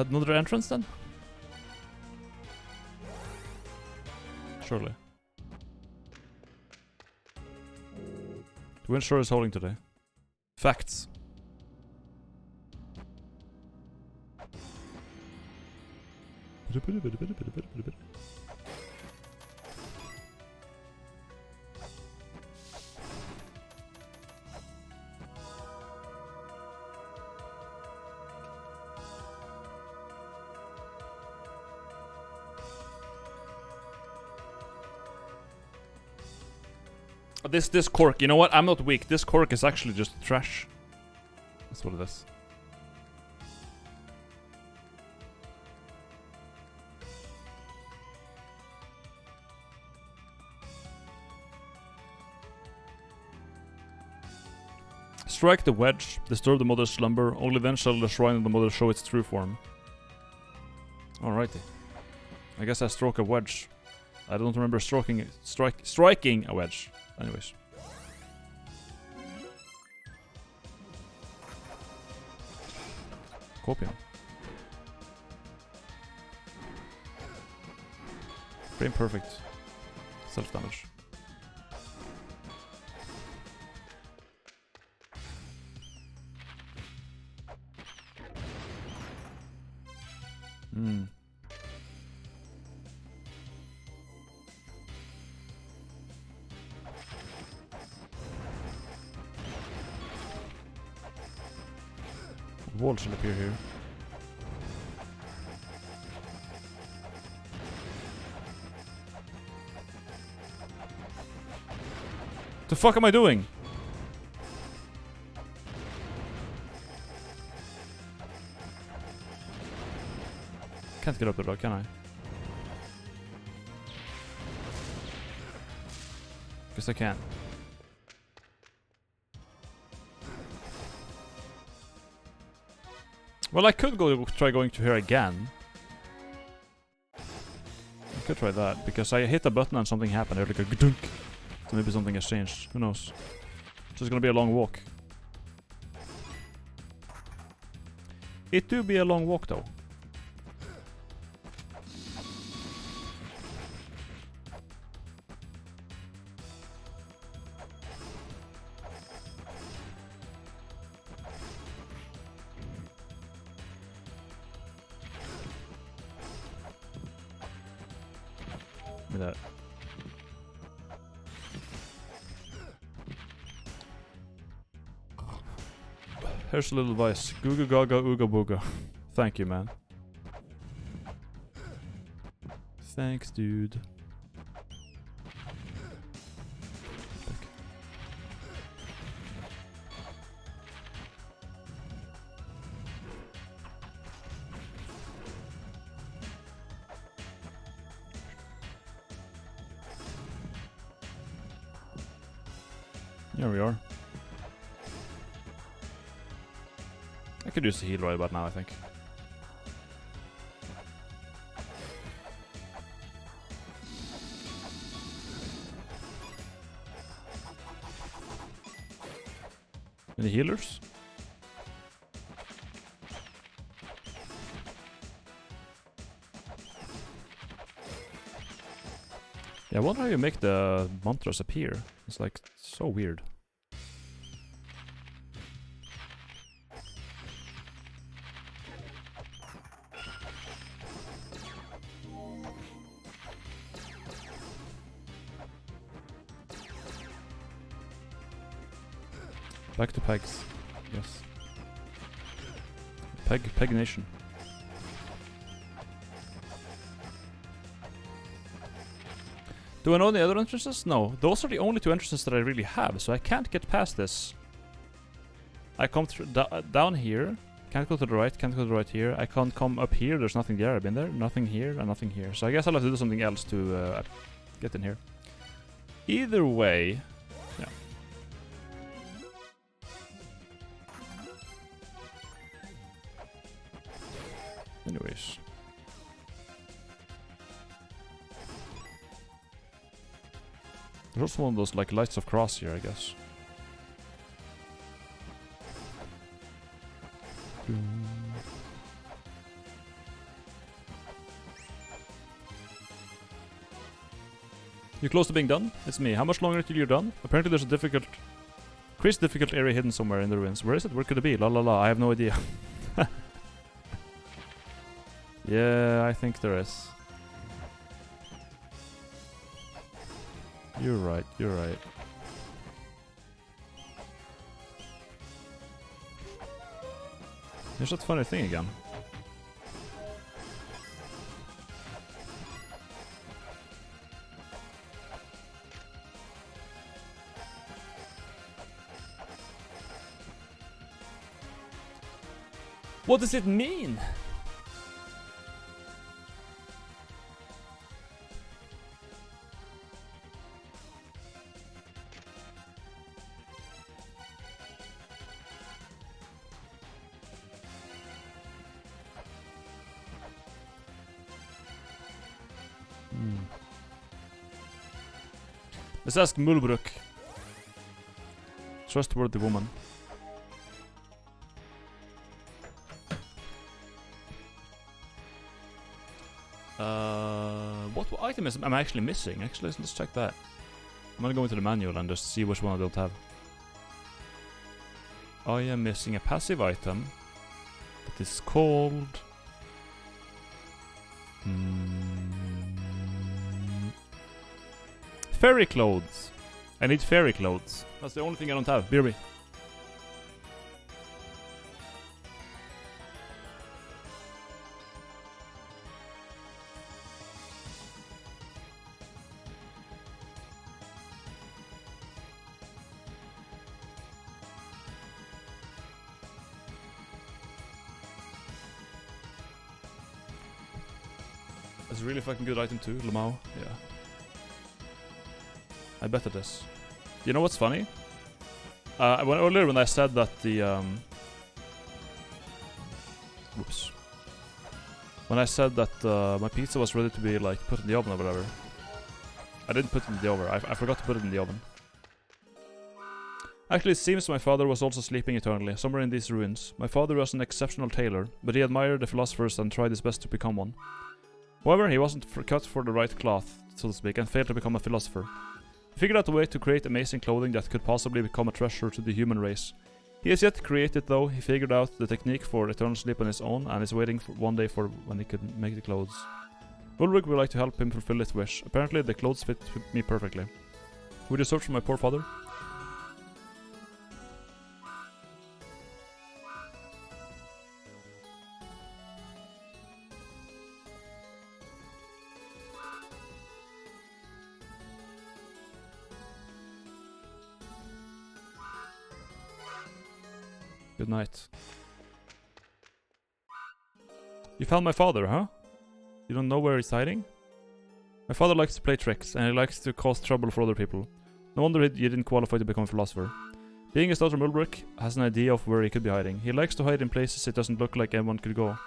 Another entrance then? Surely. The wind sure is holding today. Facts. This cork, you know what? I'm not weak. This cork is actually just trash. That's what it is. Strike the wedge, disturb the mother's slumber, only then shall the shrine of the mother show its true form. Alrighty. I guess I stroke a wedge. I don't remember striking a wedge. Anyways. Copium. Frame perfect. Self-damage. Hmm. Wall should appear here. The fuck am I doing? Can't get up there though, can I? Guess I can. Well, I could try going to here again. I could try that, because I hit a button and something happened. I heard like a gdunk. So maybe something has changed. Who knows? So it's gonna be a long walk. It do be a long walk though. That. Here's a little advice. Googa gaga ooga booga. Thank you, man. Thanks, dude. Here we are. I could use a heal right about now, I think. Any healers? Yeah, I wonder how you make the mantras appear. It's like so weird. Back to pegs. Yes. Peg Nation. Do I know the other entrances? No. Those are the only 2 entrances that I really have, so I can't get past this. I come through down here. Can't go to the right, can't go to the right here. I can't come up here, there's nothing there. I've been there. Nothing here, and nothing here. So I guess I'll have to do something else to get in here. Either way... Yeah. Anyways. There's also one of those like lights of cross here, I guess. You close to being done? It's me. How much longer till you're done? Apparently there's a crazy difficult area hidden somewhere in the ruins. Where is it? Where could it be? La la la, I have no idea. Yeah, I think there is. You're right, you're right. There's that funny thing again. What does it mean? Let's ask Mulbruk. Trustworthy woman. What item is I'm actually missing? Actually, let's check that. I'm gonna go into the manual and just see which one I don't have. I am missing a passive item that is called... Fairy clothes. I need fairy clothes. That's the only thing I don't have. Beer me. That's a really fucking good item too, Lamau. Yeah. I bet it is. You know what's funny? Earlier when I said that the whoops. When I said that my pizza was ready to be like put in the oven or whatever, I didn't put it in the oven. I forgot to put it in the oven. Actually, it seems my father was also sleeping eternally, somewhere in these ruins. My father was an exceptional tailor, but he admired the philosophers and tried his best to become one. However, he wasn't cut for the right cloth, so to speak, and failed to become a philosopher. He figured out a way to create amazing clothing that could possibly become a treasure to the human race. He has yet to create it though. He figured out the technique for eternal sleep on his own and is waiting for one day for when he could make the clothes. Ulrich would like to help him fulfill his wish. Apparently the clothes fit me perfectly. Would you search for my poor father? Good night. You found my father, huh? You don't know where he's hiding? My father likes to play tricks, and he likes to cause trouble for other people. No wonder you didn't qualify to become a philosopher. Being his daughter Mulbruk has an idea of where he could be hiding. He likes to hide in places it doesn't look like anyone could go.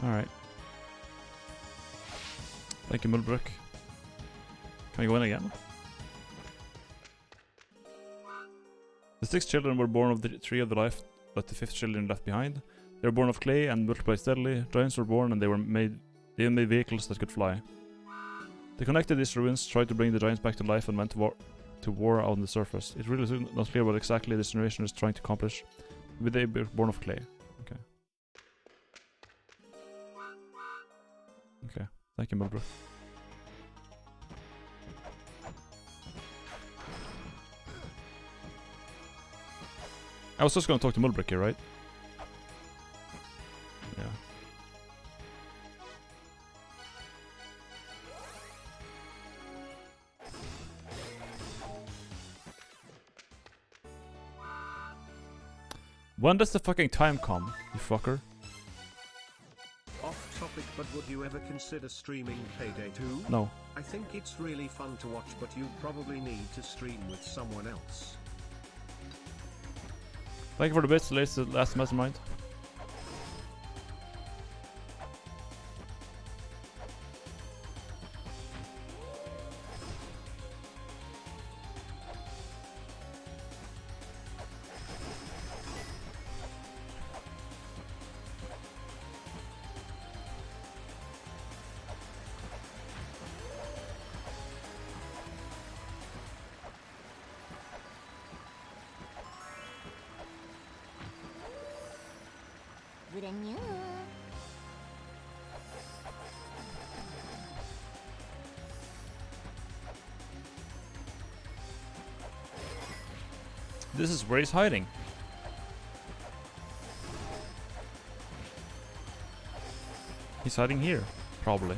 Alright. Thank you, Mulbrook. Can we go in again? The 6 children were born of the 3 of the life, but the 5th children left behind. They were born of clay and multiplied steadily. Giants were born and they made vehicles that could fly. They connected these ruins, tried to bring the giants back to life, and went to war on the surface. It really is not clear what exactly this generation is trying to accomplish. But they were born of clay. Okay. Okay. Thank you, Mulbrook. I was just gonna talk to Mulbrook here, right? Yeah. When does the fucking time come, you fucker? Off topic, but would you ever consider streaming Payday 2? No. I think it's really fun to watch, but you probably need to stream with someone else. Thank you for the bits, last mastermind. This is where he's hiding. He's hiding here, probably.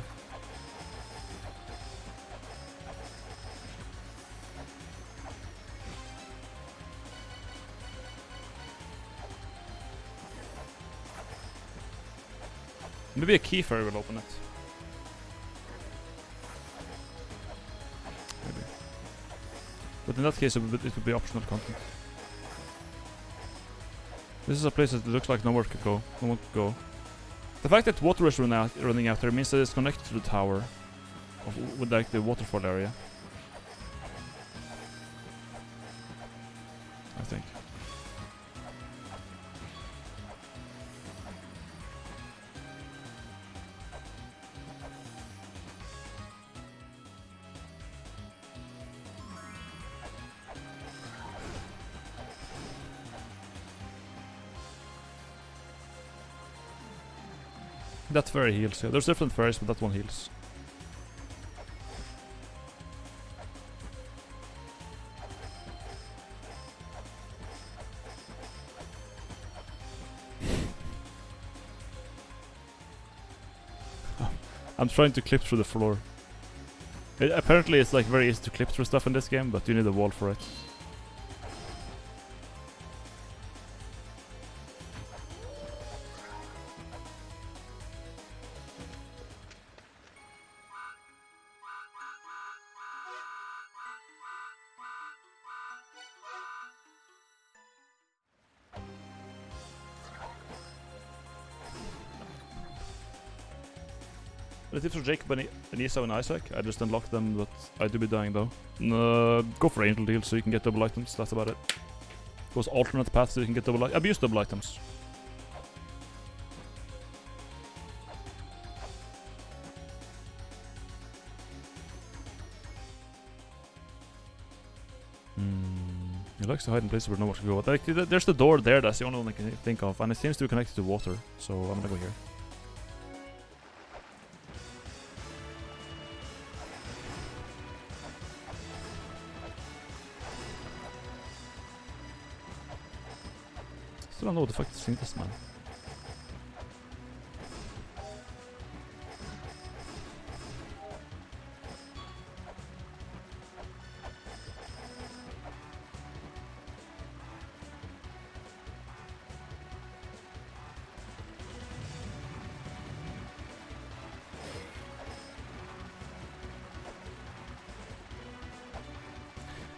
Maybe a key fairy will open it. Maybe. But in that case, it would be optional content. This is a place that looks like nowhere could go. No one could go. The fact that water is running out there means that it's connected to the tower, with like the waterfall area. I think. That fairy heals, yeah. There's different fairies, but that one heals. I'm trying to clip through the floor. Apparently it's like very easy to clip through stuff in this game, but you need a wall for it. Relatives for Jacob and Esau and Isaac. I just unlocked them, but I do be dying though. Go for Angel Deal so you can get double items, that's about it. Goes alternate paths so you can get double items. Abuse double items. He likes to hide in places where no one can go. Like, there's the door there, that's the only one I can think of, and it seems to be connected to water, so I'm gonna go here. I don't know what the fuck this thing is, man.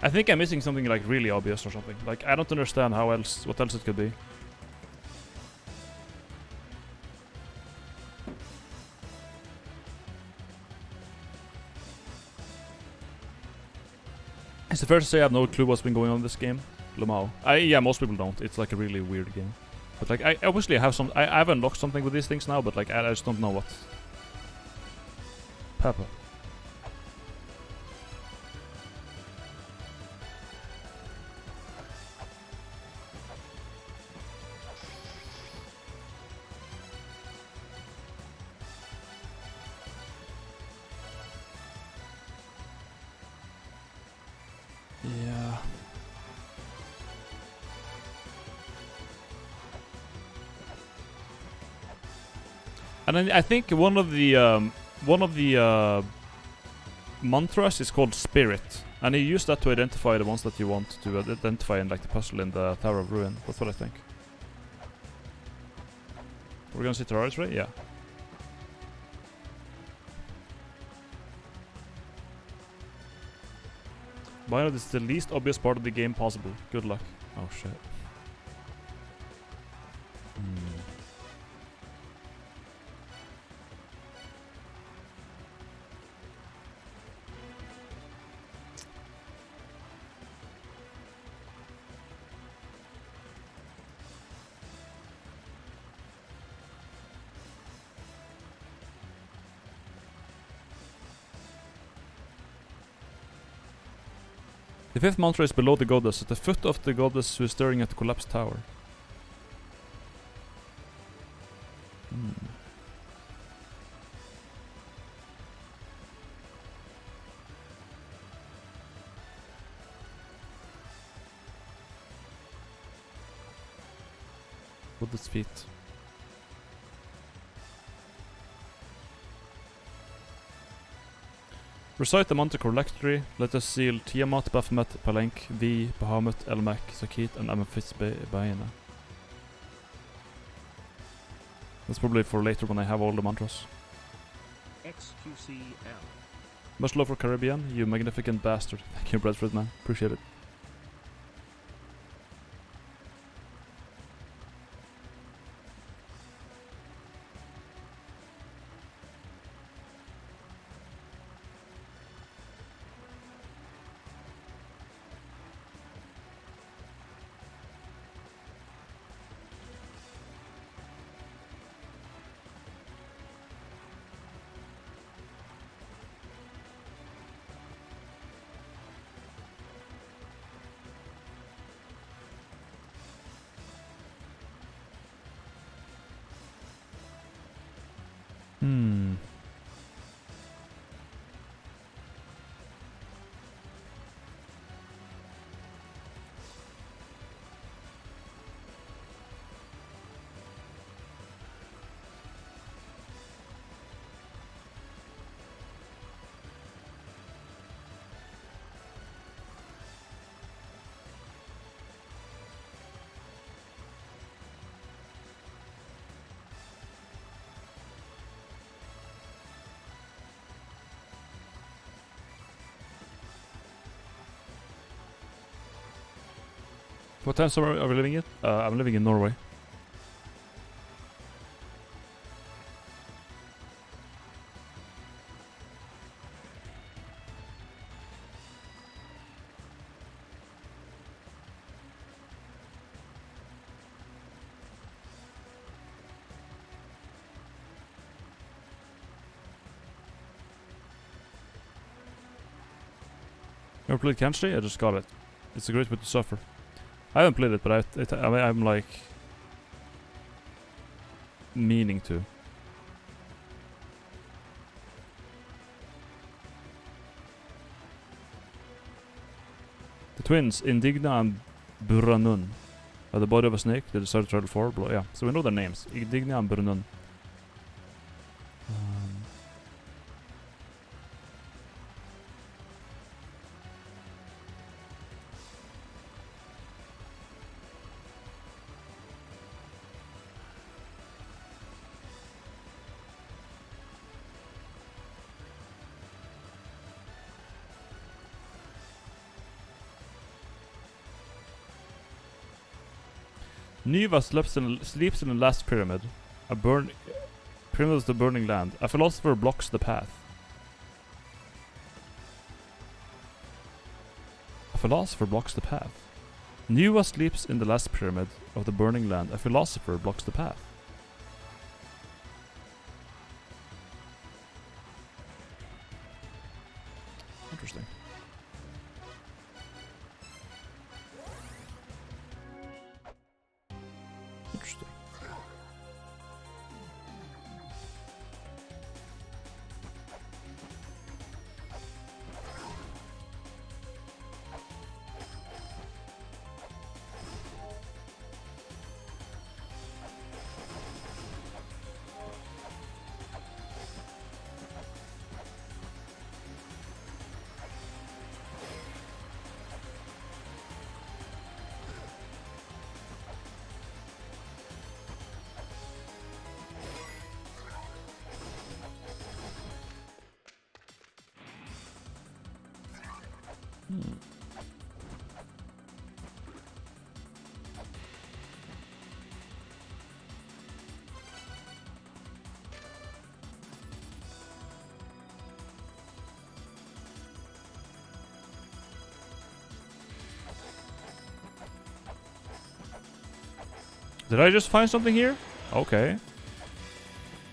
I think I'm missing something like really obvious or something. Like, I don't understand what else it could be. Is it fair to say I have no clue what's been going on in this game? Lamau. Yeah, most people don't. It's like a really weird game. But like, I obviously have some. I've unlocked something with these things now, but like, I just don't know what. Peppa. Yeah. And then I think one of the mantras is called Spirit, and you use that to identify the ones that you want to identify in like the puzzle in the Tower of Ruin. That's what I think. We're gonna see Terraris, right? Yeah. Why this is the least obvious part of the game possible. Good luck. Oh shit. The fifth mantra is below the goddess, at the foot of the goddess who is staring at the collapsed tower. Goddess feet. Recite the mantra correctly. Let us seal Tiamat, Baphomet, Palenque, V, Bahamut, Elmec, Sakit, and Amethys Baena. That's probably for later when I have all the mantras. XQCL. Much love for Caribbean, you magnificent bastard. Thank you, Bradford, man. Appreciate it. What time zone are we living in? I'm living in Norway. You ever played Kenshi? I just got it. It's a great way to suffer. I haven't played it, but I'm like meaning to. The twins, Indigna and Buranun, are the body of a snake. They decided to travel forward. Yeah, so we know their names. Indigna and Buranun. Niva sleeps in the last pyramid. Pyramid is the burning land. A philosopher blocks the path. philosopher blocks the path. Nuwa sleeps in the last pyramid of the burning land. A philosopher blocks the path. Interesting. Interesting. Did I just find something here? Okay.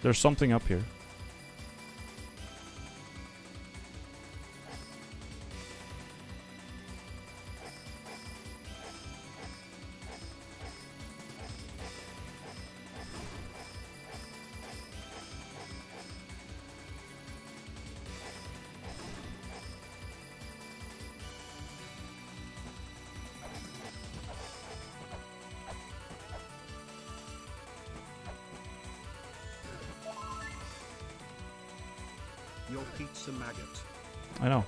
There's something up here. Your pizza maggot. I know.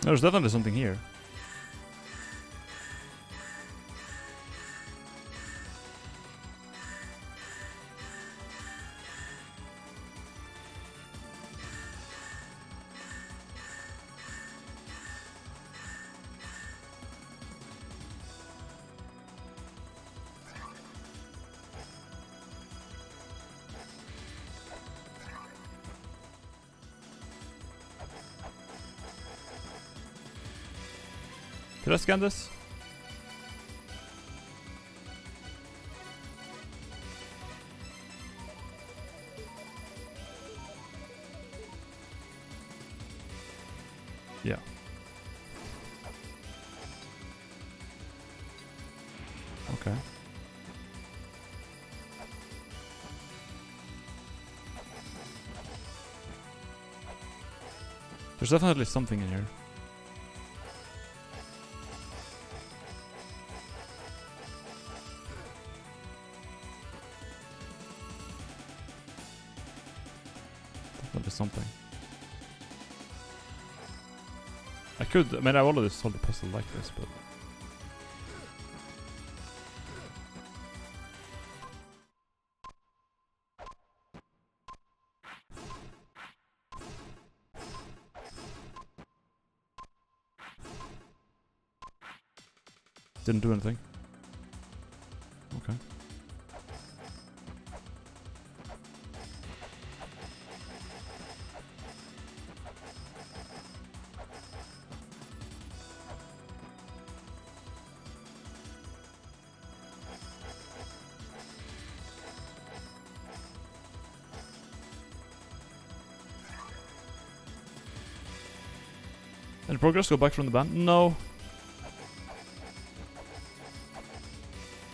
There's definitely something here. Did I scan this? Yeah. Okay. There's definitely something in here. Definitely something. I mean, I've already solved the puzzle like this, but... Didn't do anything. Okay. Any progress? Go back from the band? No.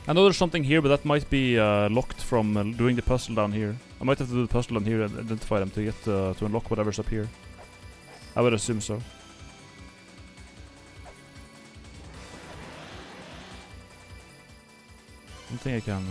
I know there's something here, but that might be locked from doing the puzzle down here. I might have to do the puzzle down here and identify them to get to unlock whatever's up here. I would assume so. I don't think I can...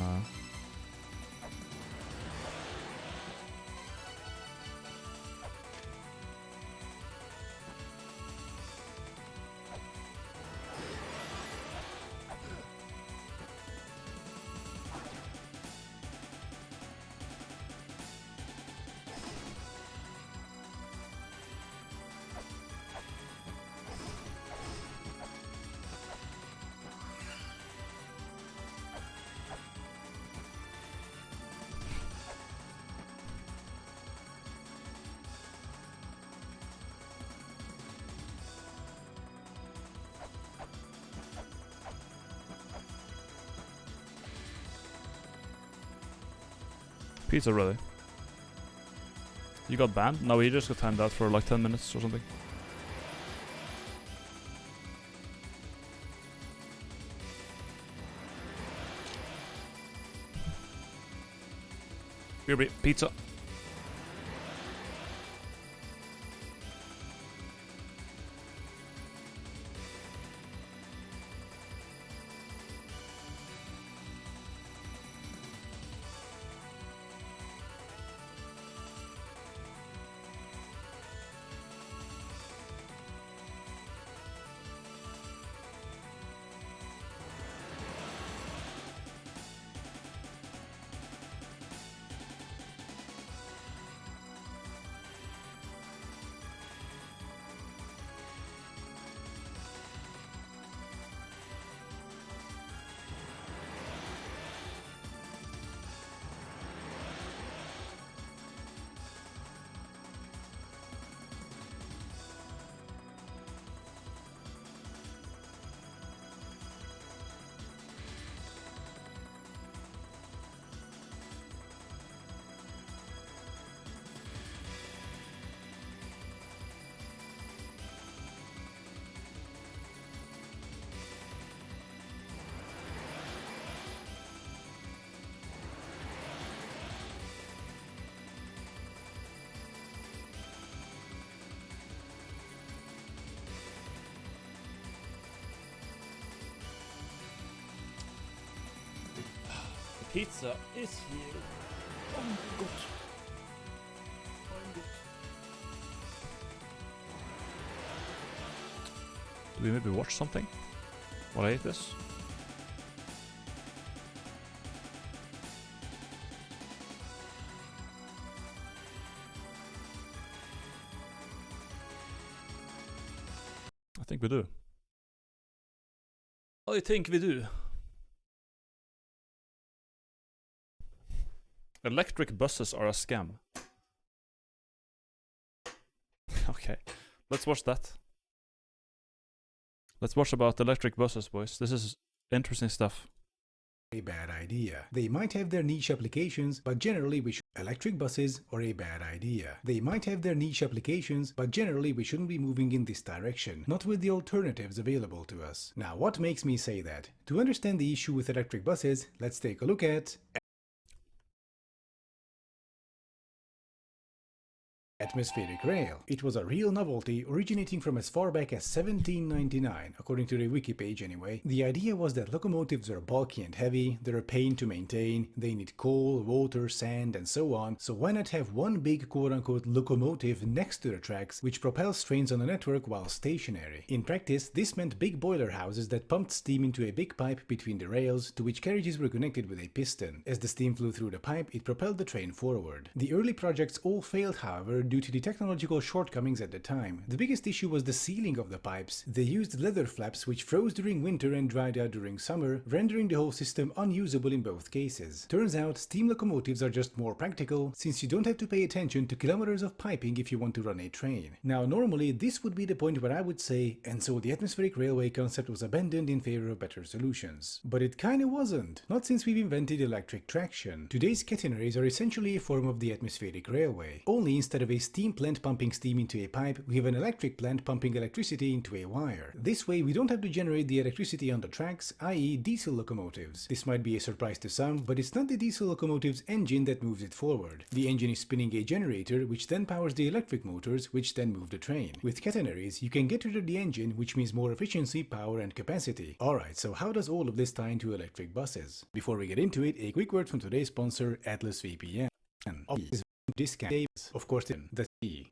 Pizza ready. You got banned? No, he just got timed out for like 10 minutes or something. Here, pizza. Pizza is here. Oh my god. Do we maybe watch something while I eat this? I think we do. I think we do. Electric buses are a scam. Okay, let's watch that. Let's watch about electric buses, boys. This is interesting stuff. A bad idea. They might have their niche applications, but generally we should. Electric buses are a bad idea. They might have their niche applications, but generally we shouldn't be moving in this direction, not with the alternatives available to us. Now, what makes me say that? To understand the issue with electric buses, let's take a look at atmospheric rail. It was a real novelty originating from as far back as 1799, according to the wiki page anyway. The idea was that locomotives are bulky and heavy, they're a pain to maintain, they need coal, water, sand, and so on, so why not have one big quote-unquote locomotive next to the tracks which propels trains on the network while stationary. In practice, this meant big boiler houses that pumped steam into a big pipe between the rails, to which carriages were connected with a piston. As the steam flew through the pipe, it propelled the train forward. The early projects all failed, however, due to the technological shortcomings at the time. The biggest issue was the sealing of the pipes. They used leather flaps which froze during winter and dried out during summer, rendering the whole system unusable in both cases. Turns out, steam locomotives are just more practical, since you don't have to pay attention to kilometers of piping if you want to run a train. Now, normally this would be the point where I would say, and so the atmospheric railway concept was abandoned in favor of better solutions. But it kinda wasn't. Not since we've invented electric traction. Today's catenaries are essentially a form of the atmospheric railway. Only instead of a steam plant pumping steam into a pipe, we have an electric plant pumping electricity into a wire. This way we don't have to generate the electricity on the tracks, i.e. diesel locomotives. This might be a surprise to some, but it's not the diesel locomotive's engine that moves it forward. The engine is spinning a generator which then powers the electric motors which then move the train. With catenaries, you can get rid of the engine, which means more efficiency, power, and capacity. Alright, so how does all of this tie into electric buses? Before we get into it, a quick word from today's sponsor, Atlas VPN. Discount days, of course, in the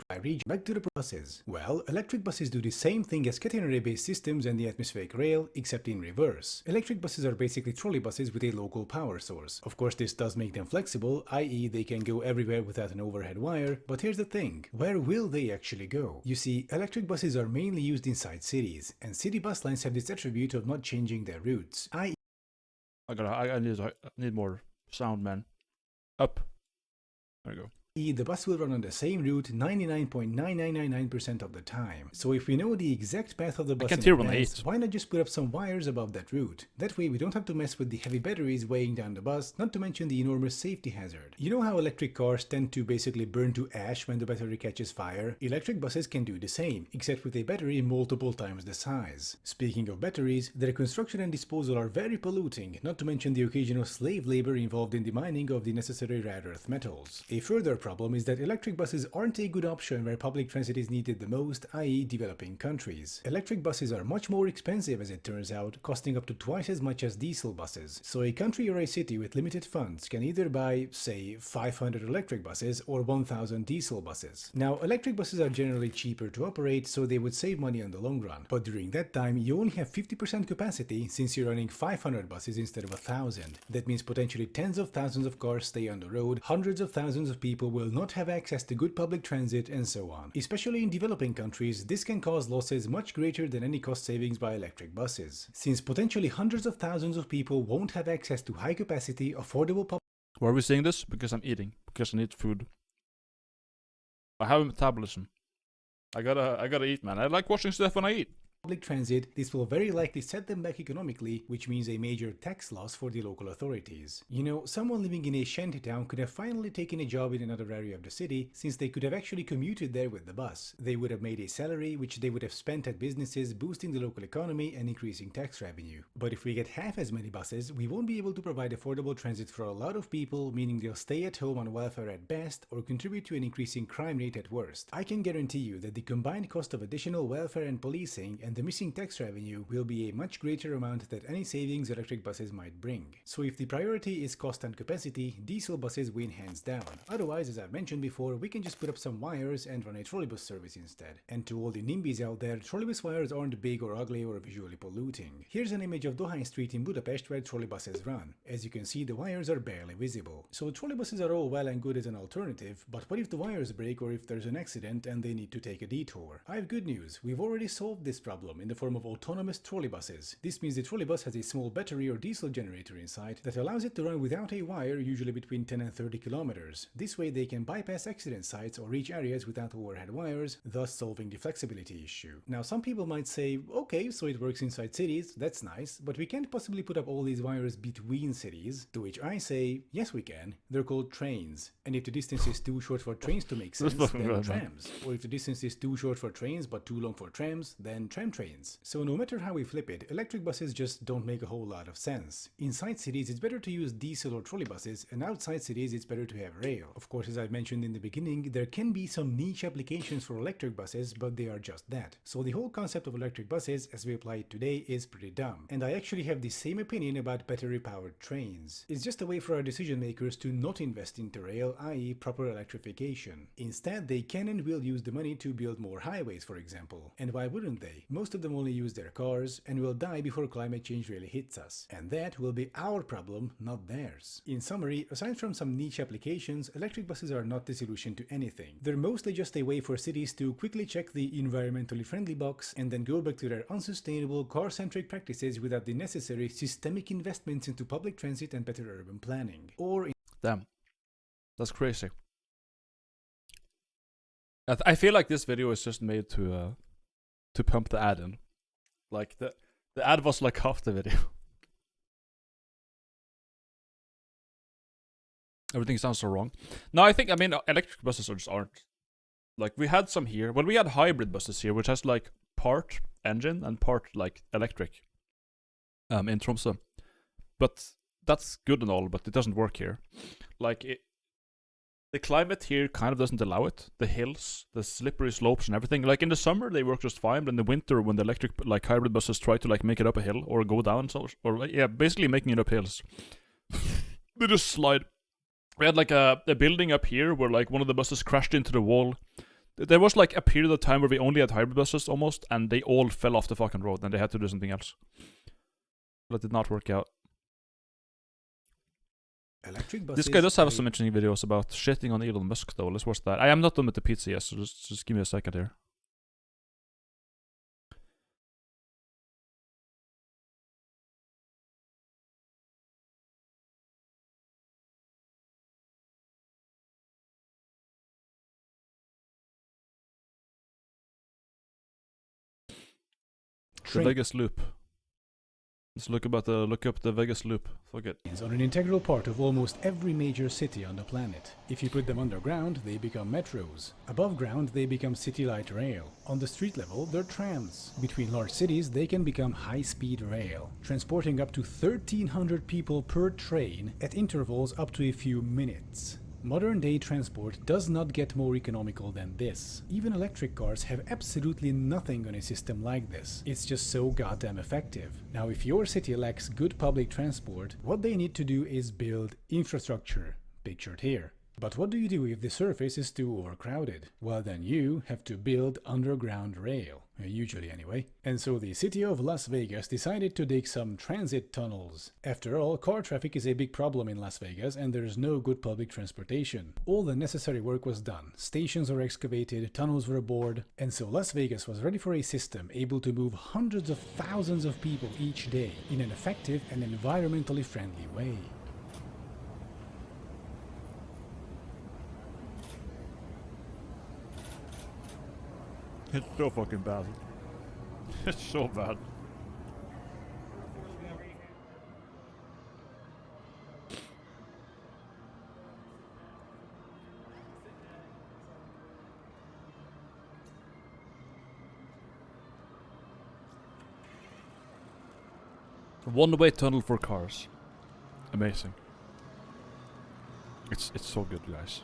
by region. Back to the buses. Well, electric buses do the same thing as catenary-based systems and the atmospheric rail, except in reverse. Electric buses are basically trolley buses with a local power source. Of course, this does make them flexible, i.e. they can go everywhere without an overhead wire, but here's the thing, where will they actually go? You see, electric buses are mainly used inside cities, and city bus lines have this attribute of not changing their routes, i.e. I need more sound, man. Up. There we go. The bus will run on the same route 99.9999% of the time. So if we know the exact path of the bus in advance, why not just put up some wires above that route? That way we don't have to mess with the heavy batteries weighing down the bus, not to mention the enormous safety hazard. You know how electric cars tend to basically burn to ash when the battery catches fire? Electric buses can do the same, except with a battery multiple times the size. Speaking of batteries, their construction and disposal are very polluting, not to mention the occasional slave labor involved in the mining of the necessary rare earth metals. A further problem is that electric buses aren't a good option where public transit is needed the most, i.e. developing countries. Electric buses are much more expensive as it turns out, costing up to twice as much as diesel buses. So a country or a city with limited funds can either buy, say, 500 electric buses or 1000 diesel buses. Now, electric buses are generally cheaper to operate, so they would save money on the long run. But during that time, you only have 50% capacity since you're running 500 buses instead of 1000. That means potentially tens of thousands of cars stay on the road, hundreds of thousands of people will not have access to good public transit, and so on. Especially in developing countries, this can cause losses much greater than any cost savings by electric buses, since potentially hundreds of thousands of people won't have access to high-capacity, affordable public. Why are we saying this? Because I'm eating. Because I need food. I have a metabolism. I gotta eat, man. I like watching stuff when I eat. Public transit, this will very likely set them back economically, which means a major tax loss for the local authorities. You know, someone living in a shanty town could have finally taken a job in another area of the city, since they could have actually commuted there with the bus. They would have made a salary, which they would have spent at businesses, boosting the local economy and increasing tax revenue. But if we get half as many buses, we won't be able to provide affordable transit for a lot of people, meaning they'll stay at home on welfare at best, or contribute to an increasing crime rate at worst. I can guarantee you that the combined cost of additional welfare and policing and the missing tax revenue will be a much greater amount than any savings electric buses might bring. So if the priority is cost and capacity, diesel buses win hands down. Otherwise, as I've mentioned before, we can just put up some wires and run a trolleybus service instead. And to all the NIMBYs out there, trolleybus wires aren't big or ugly or visually polluting. Here's an image of Dohány Street in Budapest where trolleybuses run. As you can see, the wires are barely visible. So trolleybuses are all well and good as an alternative, but what if the wires break or if there's an accident and they need to take a detour? I have good news. We've already solved this problem in the form of autonomous trolleybuses. This means the trolleybus has a small battery or diesel generator inside that allows it to run without a wire, usually between 10 and 30 kilometers. This way they can bypass accident sites or reach areas without overhead wires, thus solving the flexibility issue. Now some people might say, okay, so it works inside cities, that's nice, but we can't possibly put up all these wires between cities, to which I say, yes we can. They're called trains. And if the distance is too short for trains to make sense, then trams. Or if the distance is too short for trains but too long for trams, then tram trains. So no matter how we flip it, electric buses just don't make a whole lot of sense. Inside cities it's better to use diesel or trolleybuses, and outside cities it's better to have rail. Of course, as I mentioned in the beginning, there can be some niche applications for electric buses, but they are just that. So the whole concept of electric buses as we apply it today is pretty dumb. And I actually have the same opinion about battery-powered trains. It's just a way for our decision makers to not invest into rail, i.e. proper electrification. Instead, they can and will use the money to build more highways, for example. And why wouldn't they? Most of them only use their cars and will die before climate change really hits us. And that will be our problem, not theirs. In summary, aside from some niche applications, electric buses are not the solution to anything. They're mostly just a way for cities to quickly check the environmentally friendly box and then go back to their unsustainable, car-centric practices without the necessary systemic investments into public transit and better urban planning. Damn. That's crazy. I feel like this video is just made to pump the ad in. Like the ad was like half the video. Everything sounds so wrong. No, I mean electric buses just aren't. Like we had some here. Well, we had hybrid buses here, which has like part engine and part like electric. In Tromsø, but that's good and all, but it doesn't work here. Like the climate here kind of doesn't allow it. The hills, the slippery slopes and everything. Like in the summer they work just fine, but in the winter when the electric like hybrid buses try to like make it up a hill or go down, basically making it up hills, they just slide. We had like a building up here where like one of the buses crashed into the wall. There was like a period of time where we only had hybrid buses almost, and they all fell off the fucking road and they had to do something else. But it did not work out. Electric buses. This guy does have some interesting videos about shitting on Elon Musk though. Let's watch that. I am not done with the pizza yet, so just give me a second here. The trains Vegas loop. Let's look up the Vegas loop. Fuck it. are an integral part of almost every major city on the planet. If you put them underground, they become metros. Above ground, they become city light rail. On the street level, they're trams. Between large cities, they can become high-speed rail, transporting up to 1,300 people per train at intervals up to a few minutes. Modern-day transport does not get more economical than this. Even electric cars have absolutely nothing on a system like this. It's just so goddamn effective. Now, if your city lacks good public transport, what they need to do is build infrastructure, pictured here. But what do you do if the surface is too overcrowded? Well, then you have to build underground rail, usually anyway. And so the city of Las Vegas decided to dig some transit tunnels. After all, car traffic is a big problem in Las Vegas and there's no good public transportation. All the necessary work was done. Stations were excavated, tunnels were bored, and so Las Vegas was ready for a system able to move hundreds of thousands of people each day in an effective and environmentally friendly way. It's so fucking bad. It's so bad. One-way tunnel for cars. Amazing. It's so good, guys.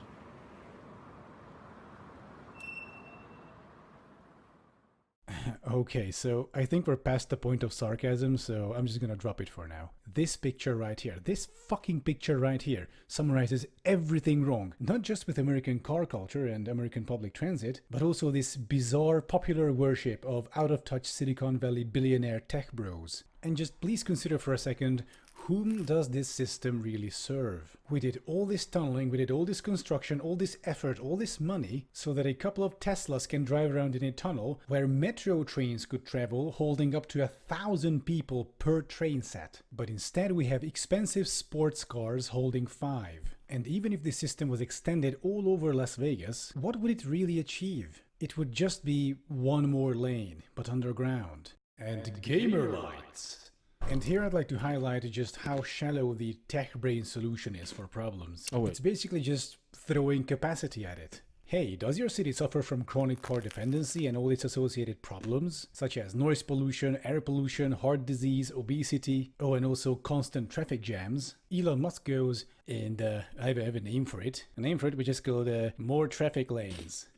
Okay, so I think we're past the point of sarcasm, so I'm just gonna drop it for now. This picture right here, this fucking picture right here, summarizes everything wrong, not just with American car culture and American public transit, but also this bizarre popular worship of out-of-touch Silicon Valley billionaire tech bros. And just please consider for a second, whom does this system really serve? We did all this tunneling, we did all this construction, all this effort, all this money, so that a couple of Teslas can drive around in a tunnel where metro trains could travel, holding up to 1,000 people per train set. But instead we have expensive sports cars holding 5. And even if the system was extended all over Las Vegas, what would it really achieve? It would just be one more lane, but underground. And gamer lights. And here I'd like to highlight just how shallow the tech brain solution is for problems. Oh, wait. It's basically just throwing capacity at it. Hey, does your city suffer from chronic car dependency and all its associated problems, such as noise pollution, air pollution, heart disease, obesity, oh, and also constant traffic jams? Elon Musk goes, and I have a name for it. A name for it which is called more traffic lanes.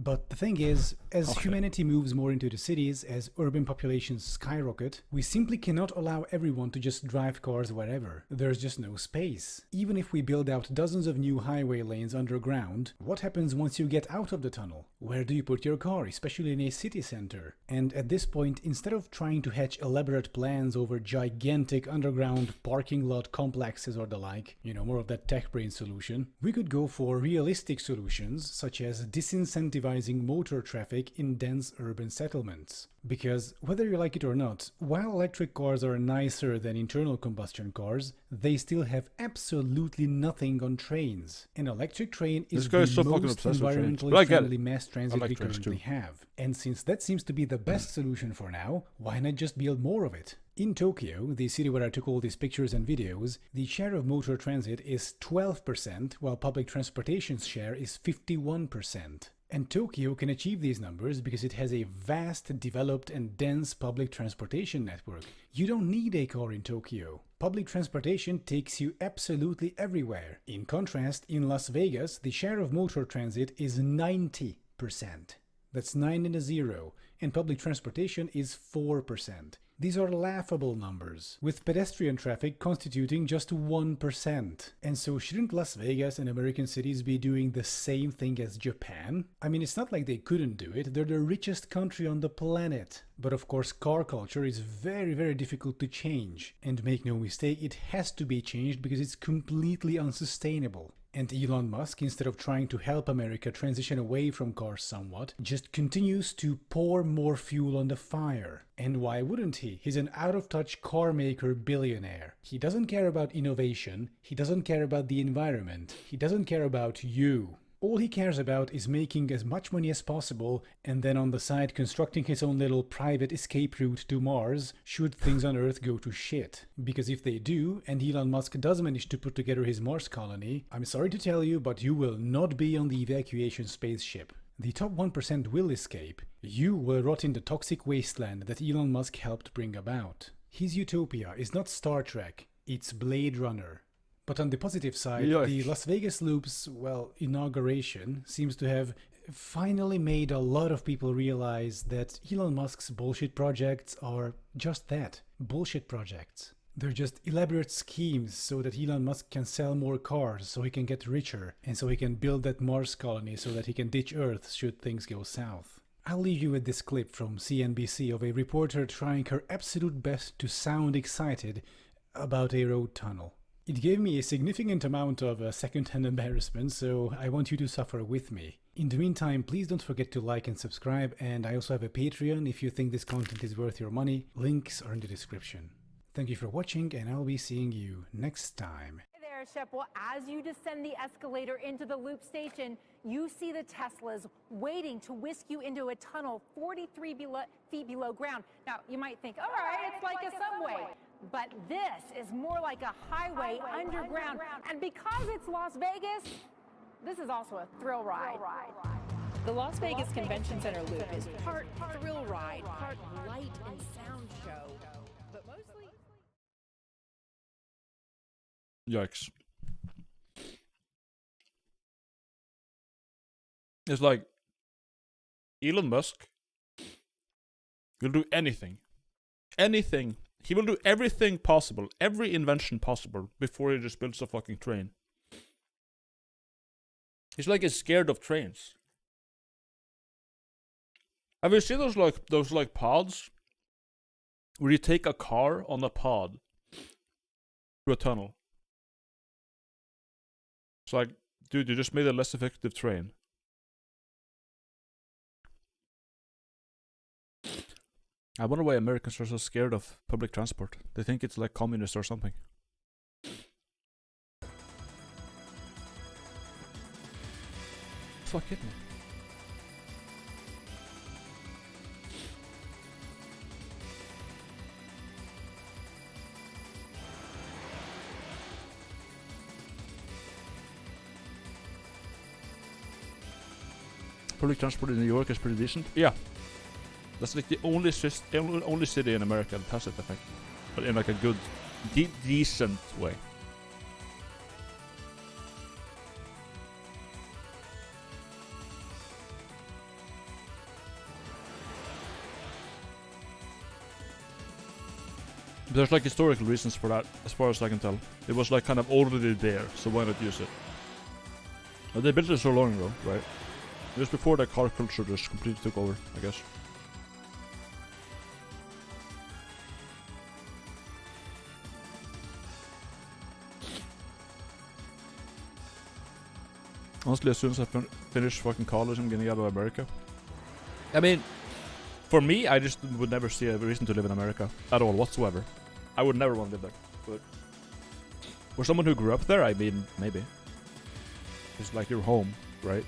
But the thing is, as humanity moves more into the cities, as urban populations skyrocket, we simply cannot allow everyone to just drive cars wherever. There's just no space. Even if we build out dozens of new highway lanes underground, what happens once you get out of the tunnel? Where do you put your car, especially in a city center? And at this point, instead of trying to hatch elaborate plans over gigantic underground parking lot complexes or the like, you know, more of that tech brain solution, we could go for realistic solutions such as disincentivizing motor traffic in dense urban settlements. Because whether you like it or not, while electric cars are nicer than internal combustion cars, they still have absolutely nothing on trains. An electric train is the most environmentally friendly mass transit we currently have. And since that seems to be the best solution for now, why not just build more of it? In Tokyo, the city where I took all these pictures and videos, the share of motor transit is 12%, while public transportation's share is 51%. And Tokyo can achieve these numbers because it has a vast, developed and dense public transportation network. You don't need a car in Tokyo. Public transportation takes you absolutely everywhere. In contrast, in Las Vegas, the share of motor transit is 90%. That's 9 and a 0, and public transportation is 4%. These are laughable numbers, with pedestrian traffic constituting just 1%. And so shouldn't Las Vegas and American cities be doing the same thing as Japan? I mean, it's not like they couldn't do it, they're the richest country on the planet. But of course, car culture is very, very difficult to change. And make no mistake, it has to be changed because it's completely unsustainable. And Elon Musk, instead of trying to help America transition away from cars somewhat, just continues to pour more fuel on the fire. And why wouldn't he? He's an out-of-touch car maker billionaire. He doesn't care about innovation, he doesn't care about the environment, he doesn't care about you. All he cares about is making as much money as possible and then on the side constructing his own little private escape route to Mars should things on Earth go to shit. Because if they do, and Elon Musk does manage to put together his Mars colony, I'm sorry to tell you, but you will not be on the evacuation spaceship. The top 1% will escape. You will rot in the toxic wasteland that Elon Musk helped bring about. His utopia is not Star Trek, it's Blade Runner. But on the positive side, the Las Vegas Loop's, well, inauguration seems to have finally made a lot of people realize that Elon Musk's bullshit projects are just that, bullshit projects. They're just elaborate schemes so that Elon Musk can sell more cars so he can get richer and so he can build that Mars colony so that he can ditch Earth should things go south. I'll leave you with this clip from CNBC of a reporter trying her absolute best to sound excited about a road tunnel. It gave me a significant amount of second-hand embarrassment, so I want you to suffer with me. In the meantime, please don't forget to like and subscribe, and I also have a Patreon if you think this content is worth your money. Links are in the description. Thank you for watching, and I'll be seeing you next time. Hey there, Shep. Well, as you descend the escalator into the loop station, you see the Teslas waiting to whisk you into a tunnel 43 feet below ground. Now, you might think, all right, it's like a subway. But this is more like a highway underground. And because it's Las Vegas, this is also a thrill ride. The Las Vegas Convention Center loop is part thrill ride, part light and sound show, but mostly... Yikes. It's like Elon Musk will do anything. Anything. He will do everything possible, every invention possible, before he just builds a fucking train. He's like, he's scared of trains. Have you seen those pods? Where you take a car on a pod through a tunnel. It's like, dude, you just made a less effective train. I wonder why Americans are so scared of public transport. They think it's like communist or something. Fuck it, man. Public transport in New York is pretty decent. Yeah. That's like the only city in America that has it, I think. But in like a good, decent way. There's like historical reasons for that, as far as I can tell. It was like kind of already there, so why not use it? But they built it so long ago, right? Just before the car culture just completely took over, I guess. Honestly, as soon as I finish fucking college, I'm getting out of America. I mean, for me, I just would never see a reason to live in America at all, whatsoever. I would never want to live there. But for someone who grew up there, I mean, maybe. It's like your home, right?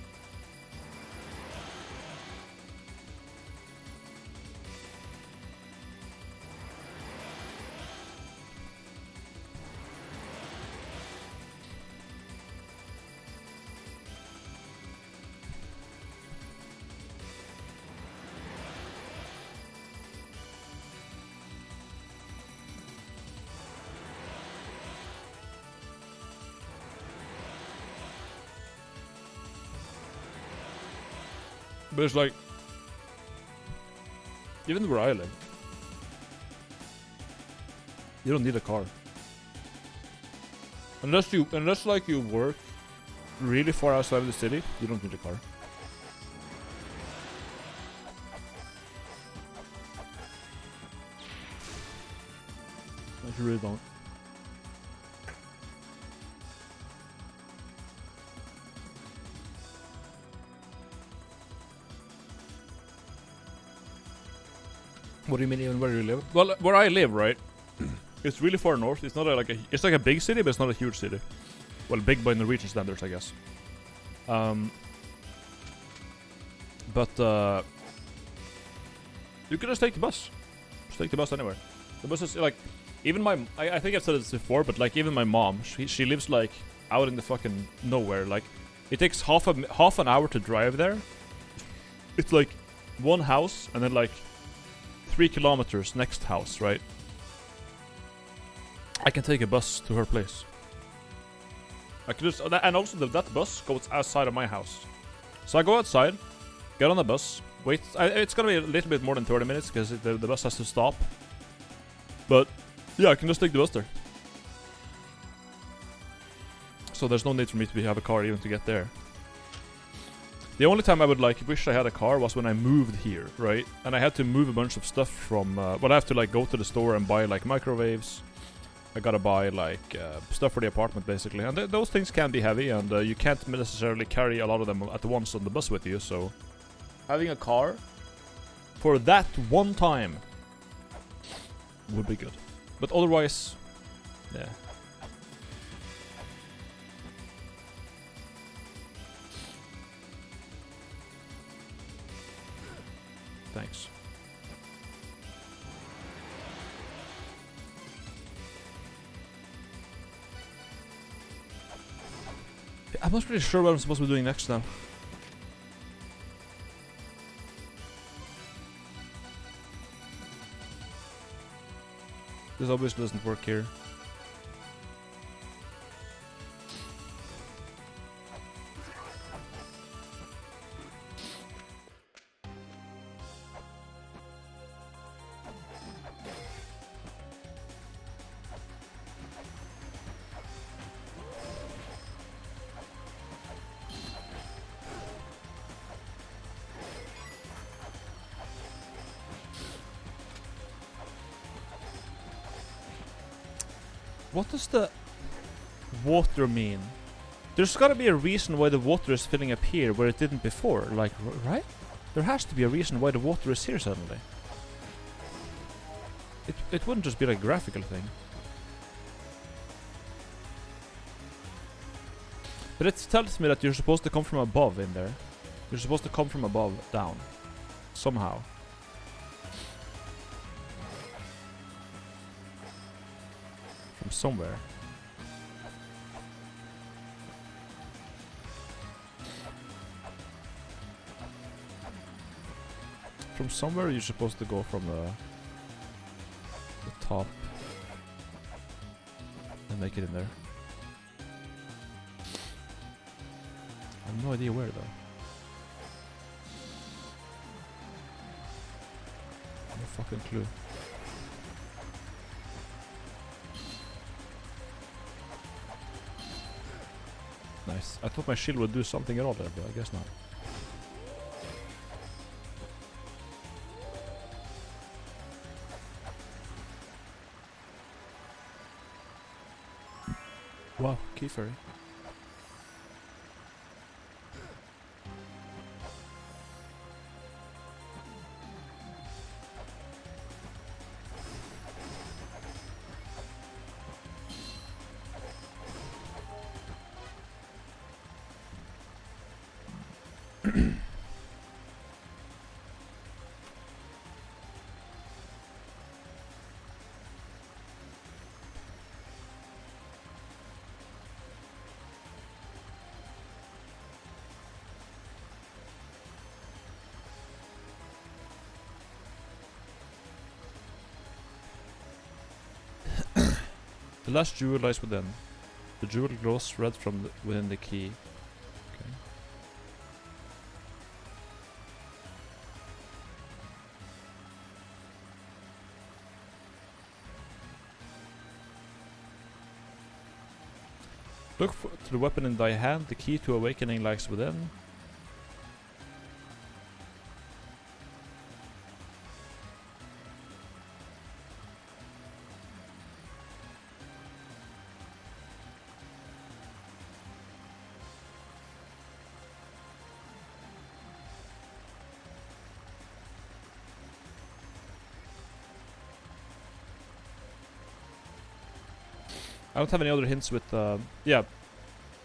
But it's like, even where I live, you don't need a car. Unless like you work really far outside of the city, you don't need a car. You really don't. What do you mean, even where you live? Well, where I live, right? It's really far north. It's not it's like a big city, but it's not a huge city. Well, big by Norwegian standards, I guess. But you can just take the bus. Just take the bus anywhere. The bus is like, even I think I've said this before, but like even my mom, she lives like out in the fucking nowhere. Like it takes half an hour to drive there. It's like one house and then like 3 kilometers next house, right? I can take a bus to her place. I can just, and also that bus goes outside of my house. So I go outside, get on the bus, wait. It's gonna be a little bit more than 30 minutes because the bus has to stop. But yeah, I can just take the bus there. So there's no need for me to have a car even to get there. The only time I would like wish I had a car was when I moved here, right? And I had to move a bunch of stuff from. But I have to like go to the store and buy like microwaves. I gotta buy like stuff for the apartment basically, and those things can be heavy, and you can't necessarily carry a lot of them at once on the bus with you. So having a car for that one time would be good. But otherwise, yeah. Thanks. I'm not really sure what I'm supposed to be doing next now. This obviously doesn't work here. What does the water mean? There's gotta be a reason why the water is filling up here where it didn't before, like, right? There has to be a reason why the water is here suddenly. It wouldn't just be like a graphical thing. But it tells me that you're supposed to come from above in there. You're supposed to come from above down. Somehow. From somewhere. From somewhere you're supposed to go from the top and make it in there. I have no idea where though. No fucking clue. Nice. I thought my shield would do something at all there, but I guess not. Wow, key fairy. The last jewel lies within. The jewel glows red from within the key. Okay. Look to the weapon in thy hand. The key to awakening lies within. I don't have any other hints with, yeah.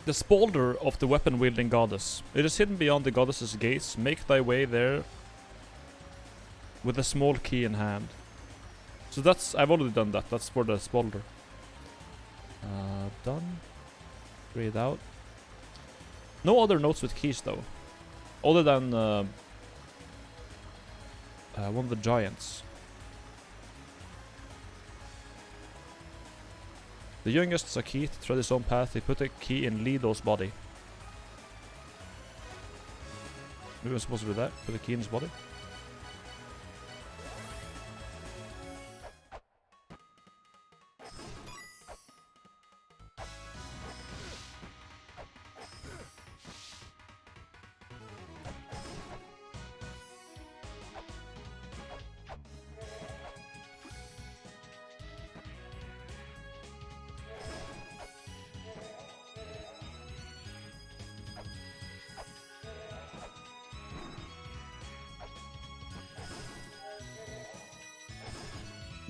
The spolder of the weapon-wielding goddess. It is hidden beyond the goddess's gaze. Make thy way there with a small key in hand. So that's... I've already done that. That's for the spolder. Done. Read out. No other notes with keys, though. Other than one of the giants. The youngest Sakith tread his own path. He put a key in Lido's body. Maybe I'm supposed to do that. Put a key in his body.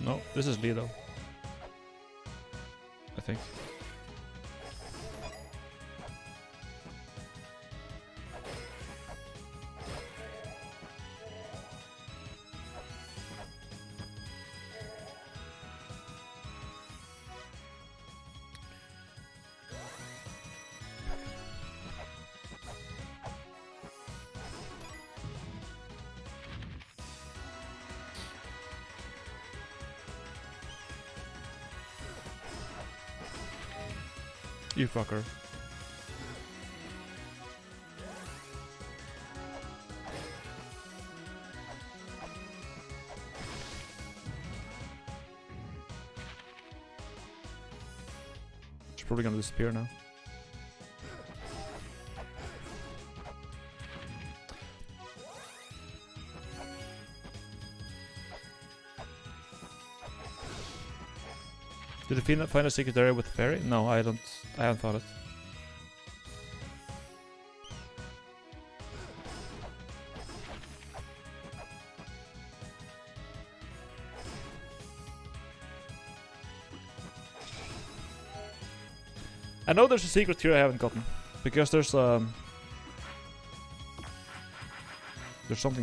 No, this is Lido. I think. You fucker. It's probably gonna disappear now. Did you find a secret area with fairy? No, I haven't thought it. I know there's a secret here I haven't gotten. Because there's something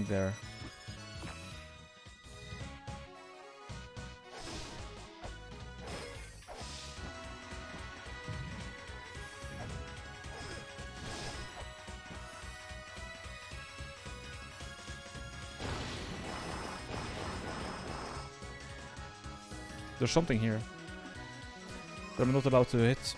there. There's something here that I'm not allowed to hit.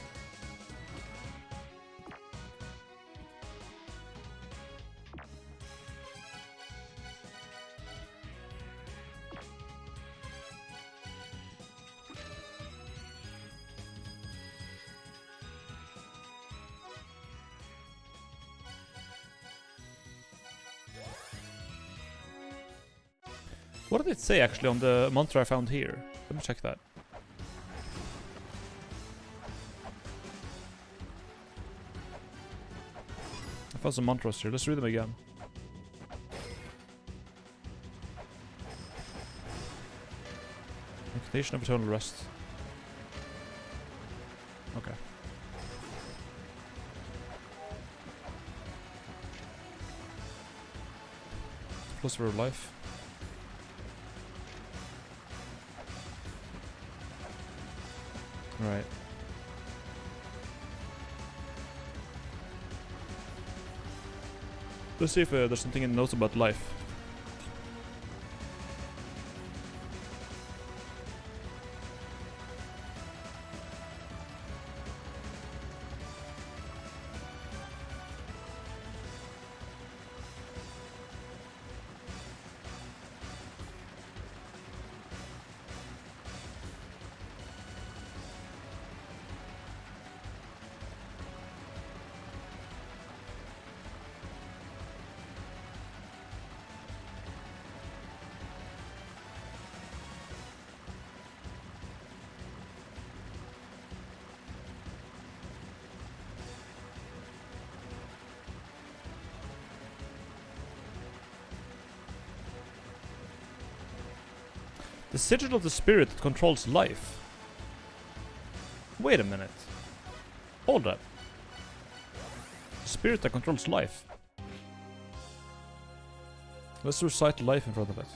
What did it say actually on the mantra I found here? Let me check that. I found some mantras here. Let's read them again. Incantation of eternal rest. Okay. Philosopher of life. Right. Let's see if there's something in the notes about life. The sigil of the spirit that controls life. Wait a minute. Hold up. Spirit that controls life. Let's recite life in front of it.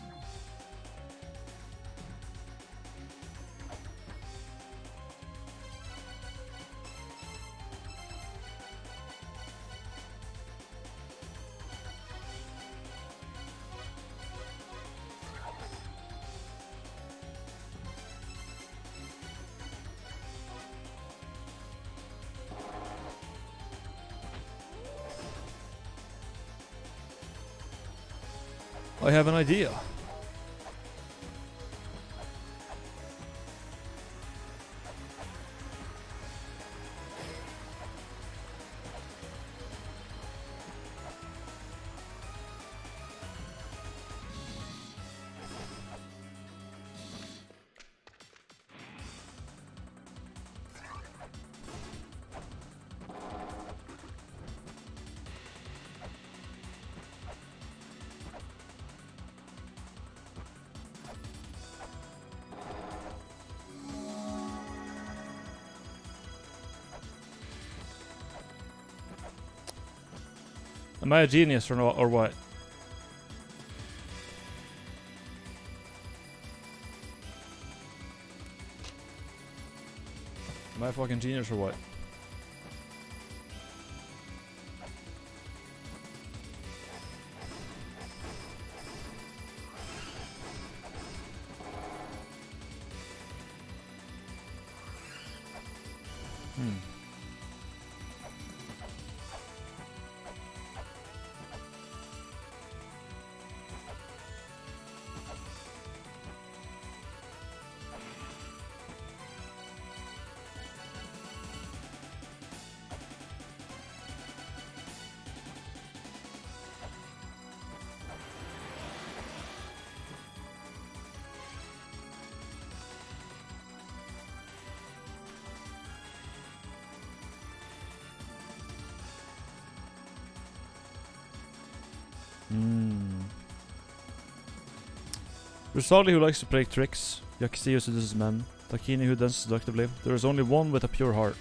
I have an idea. Am I a genius or no, or what? Am I a fucking genius or what? Rosali who likes to play tricks, Yakiseus who does men, Takini who dances seductively. There is only one with a pure heart.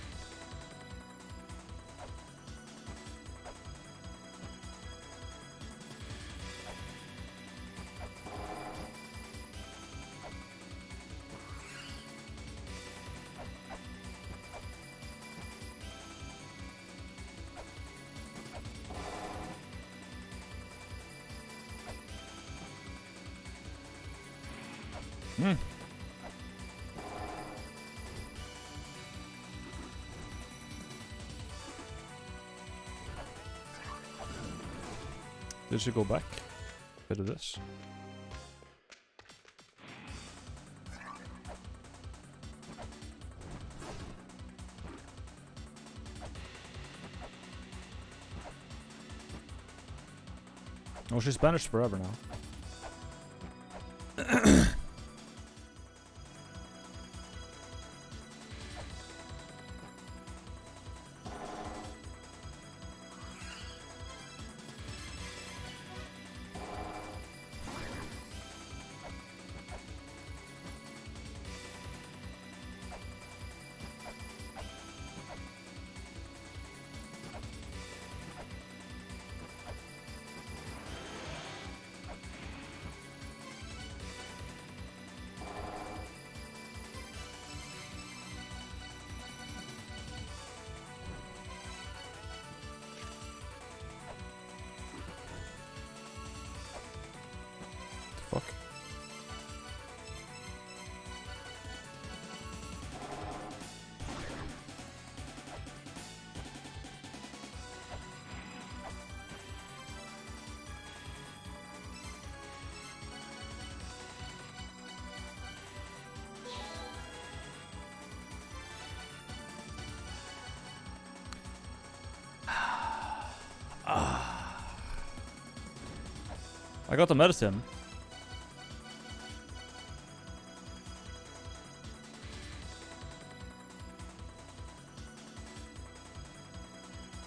Did she go back? Bit of this. Oh, she's banished forever now. Fuck. I got the medicine.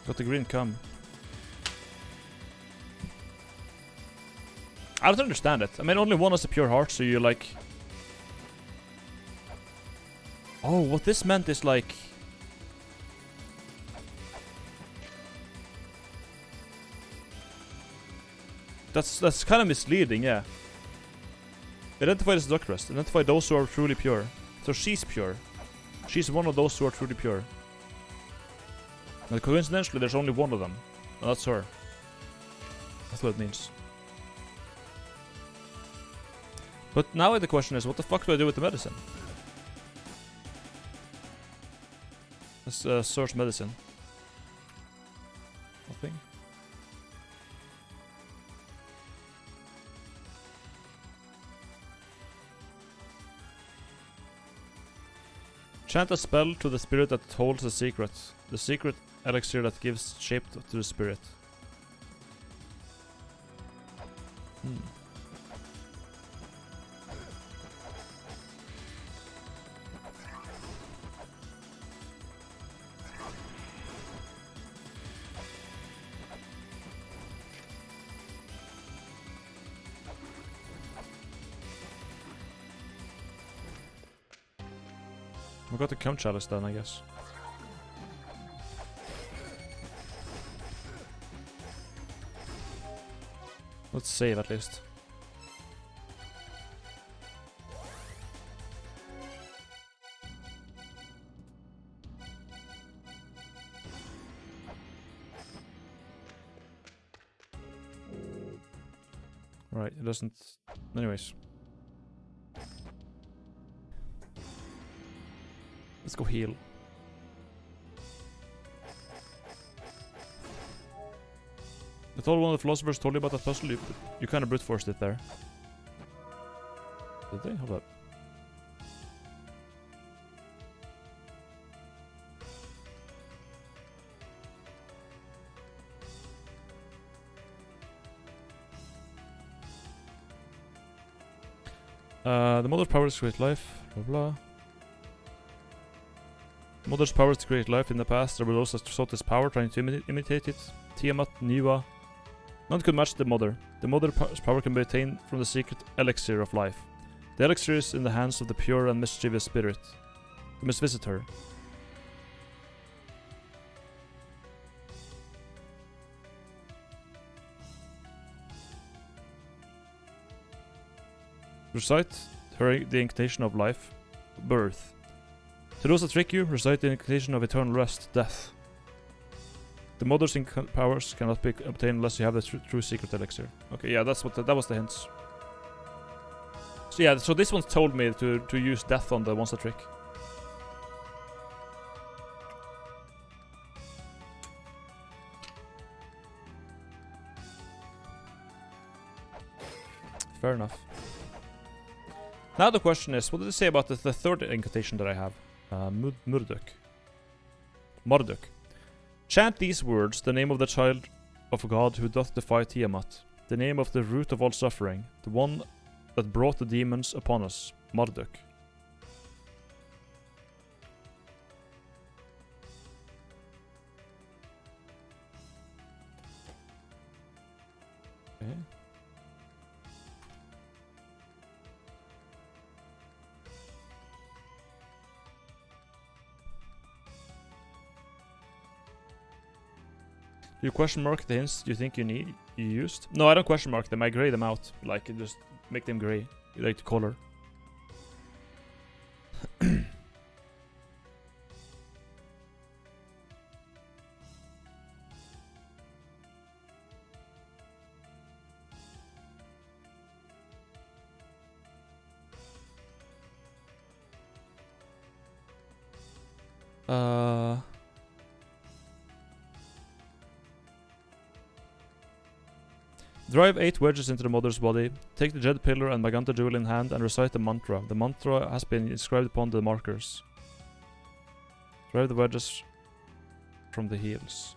Got the green cum. I don't understand it. I mean, only one has a pure heart, so you're like... Oh, what this meant is like... That's kind of misleading, yeah. Identify as duck rest. Identify those who are truly pure. So she's pure. She's one of those who are truly pure. And coincidentally, there's only one of them. And that's her. That's what it means. But now the question is, what the fuck do I do with the medicine? Let's search medicine. Nothing. Chant a spell to the spirit that holds the secret elixir that gives shape to the spirit. We got the Cum Chalice then, I guess. Let's save at least. Right, it doesn't... Anyways. Let's go heal. I thought one of the philosophers told you about that puzzle. You kind of brute forced it there. Did they? Hold up. The mother's power is to create life. Blah blah. Mother's power is to create life. In the past, there were those that sought this power, trying to imitate it. Tiamat, Niwa. None could match the mother. The mother's power can be attained from the secret elixir of life. The elixir is in the hands of the pure and mischievous spirit. You must visit her. Recite her the incantation of life, birth. To those that trick you, recite the incantation of eternal rest, death. The mother's powers cannot be obtained unless you have the true secret elixir. Okay, yeah, that's what that was the hints. So yeah, so this one told me to use death on the ones that trick. Fair enough. Now the question is, what did it say about the third incantation that I have? Marduk. Chant these words, the name of the child of God who doth defy Tiamat, the name of the root of all suffering, the one that brought the demons upon us, Marduk. Okay. Do you question mark the hints you think you used? No, I don't question mark them. I gray them out. Like, just make them gray. Like the color. Drive 8 wedges into the mother's body. Take the Jed pillar and Maganta jewel in hand and recite the mantra. The mantra has been inscribed upon the markers. Drive the wedges from the heels.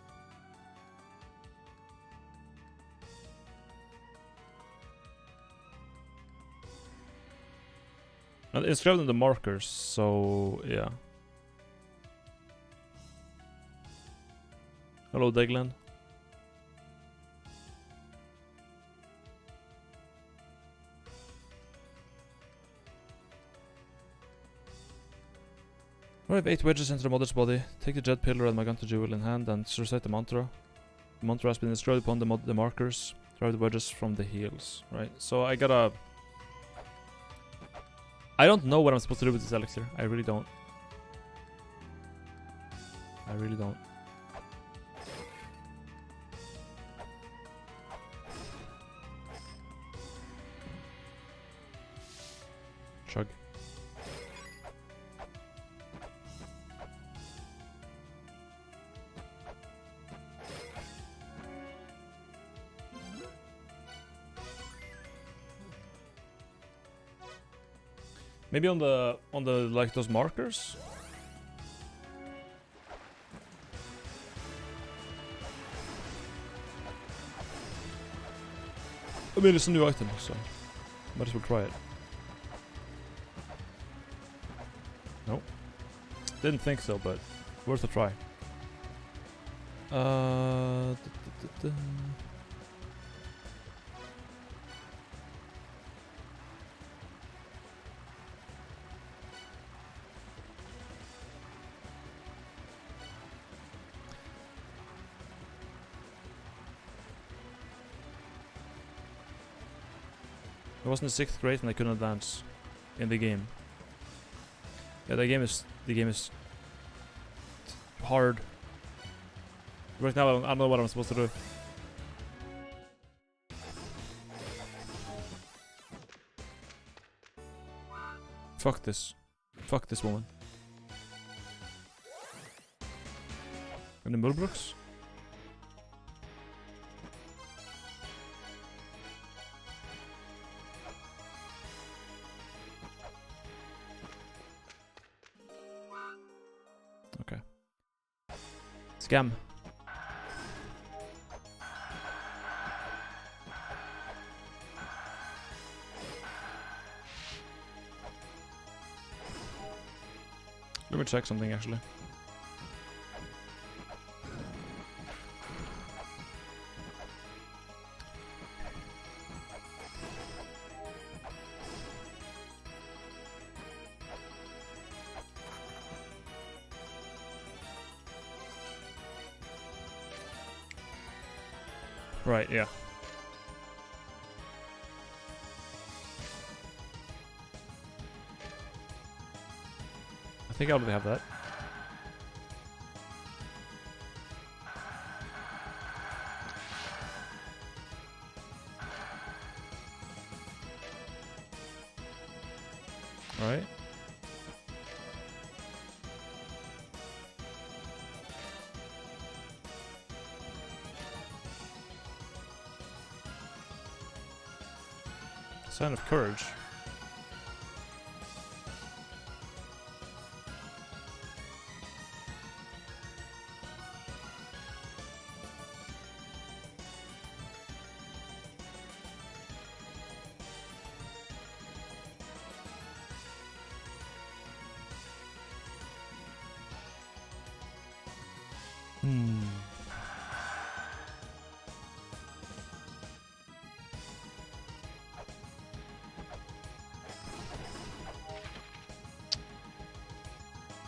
And inscribed on the markers, so yeah. Hello, Deglan. Drive 8 wedges into the mother's body. Take the Jed pillar and Maganta jewel in hand and recite the mantra. The mantra has been inscribed upon the markers. Grab the wedges from the heels, right? So I gotta... I don't know what I'm supposed to do with this elixir. I really don't. I really don't. Chug. Maybe on the like those markers. I mean, it's a new item, so might as well try it. Nope. Didn't think so, but worth a try. I was in the 6th grade and I couldn't advance in the game. Yeah, the game is hard. Right now I don't know what I'm supposed to do. Fuck this. Fuck this woman. Any Mulbrooks? Okay. Scam. Let me check something actually. Right, yeah. I think I already have that. Alright. Sign of courage.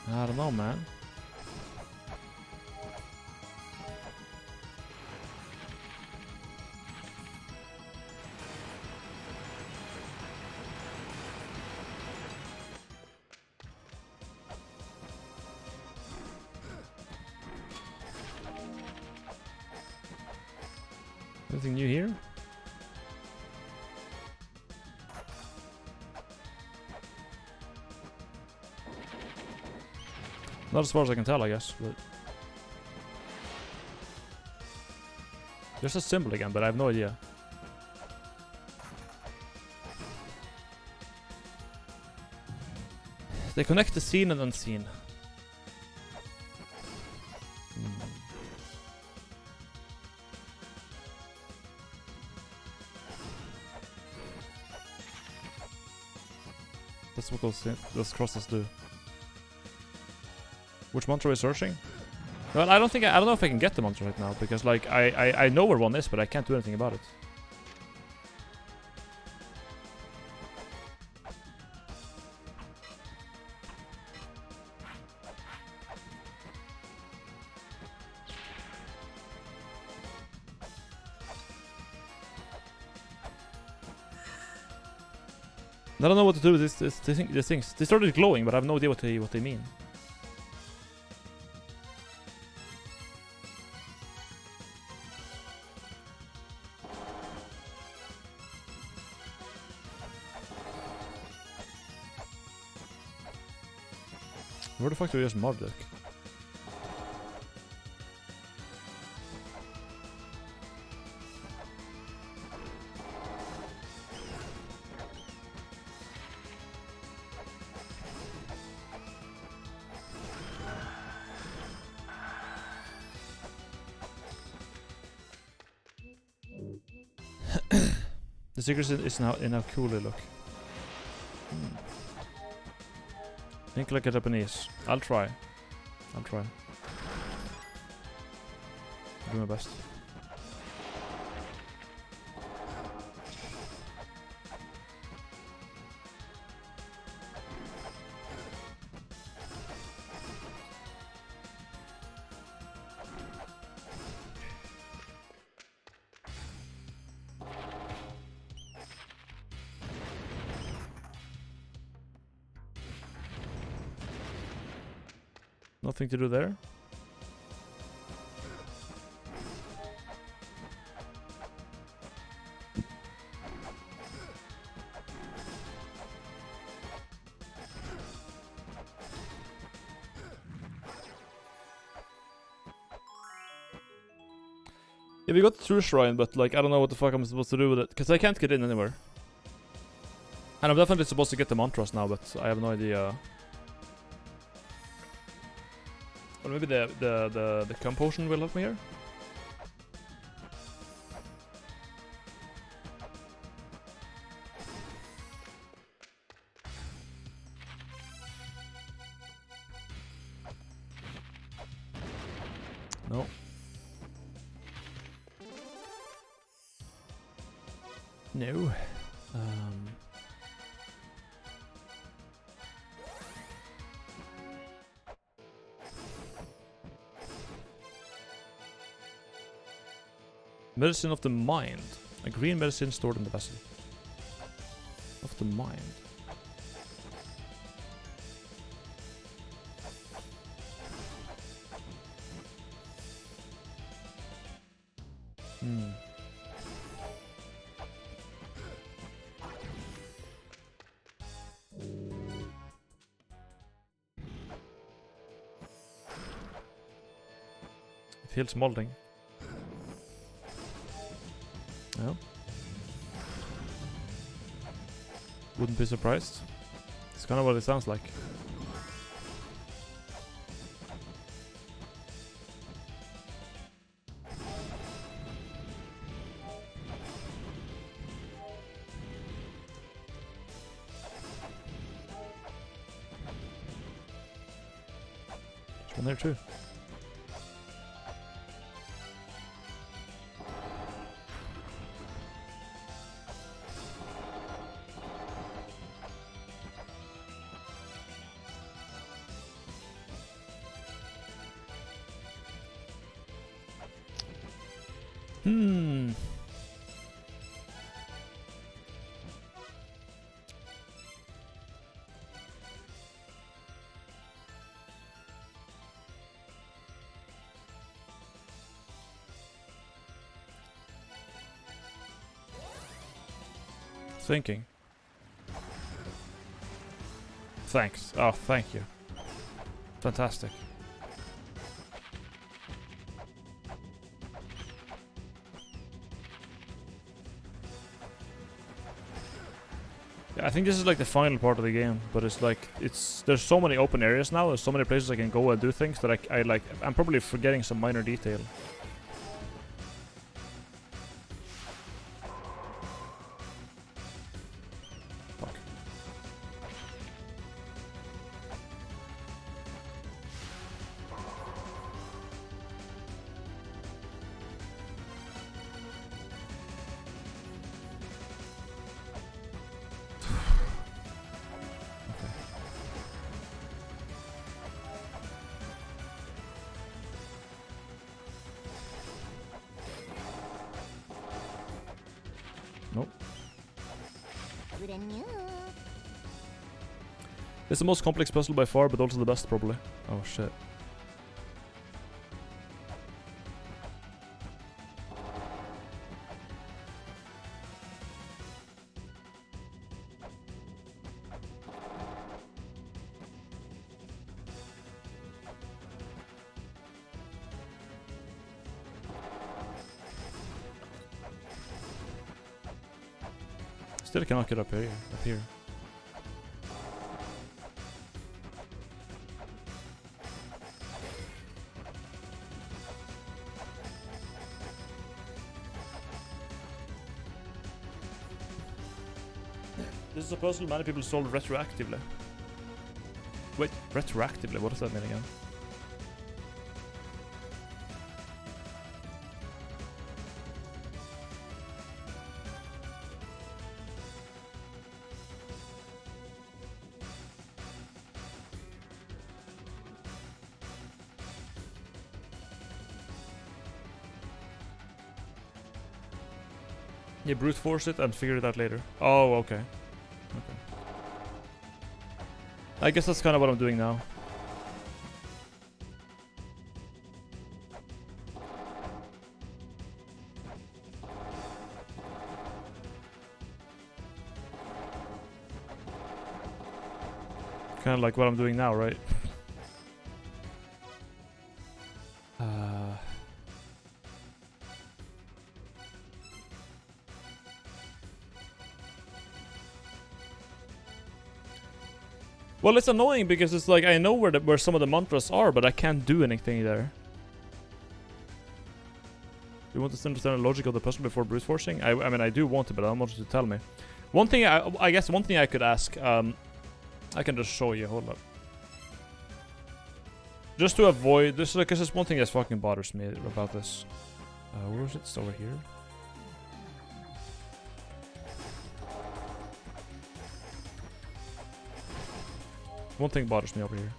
I don't know, man. Anything new here? Not as far as I can tell, I guess, but... There's a symbol again, but I have no idea. They connect the seen and unseen. That's what those crosses do. Which mantra are we searching? Well, I don't know if I can get the mantra right now, because like I know where one is, but I can't do anything about it. I don't know what to do with these things. They started glowing, but I have no idea what they mean. Where the fuck do we use Marduk? The secret is now in how cool they look. Think like a Japanese. I'll try. Do my best. Nothing to do there. Yeah, we got the true shrine, but like I don't know what the fuck I'm supposed to do with it, because I can't get in anywhere. And I'm definitely supposed to get the mantras now, but I have no idea. Or maybe the cum potion will help me here? No. No. Medicine of the mind. A green medicine stored in the vessel. Of the mind. It heals molding. Yeah. Wouldn't be surprised. It's kind of what it sounds like. There's one there too. Thinking. Thanks. Oh, thank you. Fantastic. Yeah, I think this is like the final part of the game, but it's like there's so many open areas now. There's so many places I can go and do things that I'm probably forgetting some minor detail. Nope. It's the most complex puzzle by far, but also the best, probably. Oh, shit. Still cannot get up here. Up here. This is a puzzle many people solve retroactively. Wait, retroactively? What does that mean again? Yeah, brute force it and figure it out later. Oh, okay. Okay. I guess that's kind of what I'm doing now. Kind of like what I'm doing now, right? Well, it's annoying because it's like I know where some of the mantras are, but I can't do anything there. Do you want to understand the logic of the puzzle before brute forcing? I mean, I do want to, but I don't want you to tell me. One thing, I guess one thing I could ask, I can just show you, hold up. Just to avoid this, because there's one thing that fucking bothers me about this. Where is it? It's over here. One thing bothers me over here.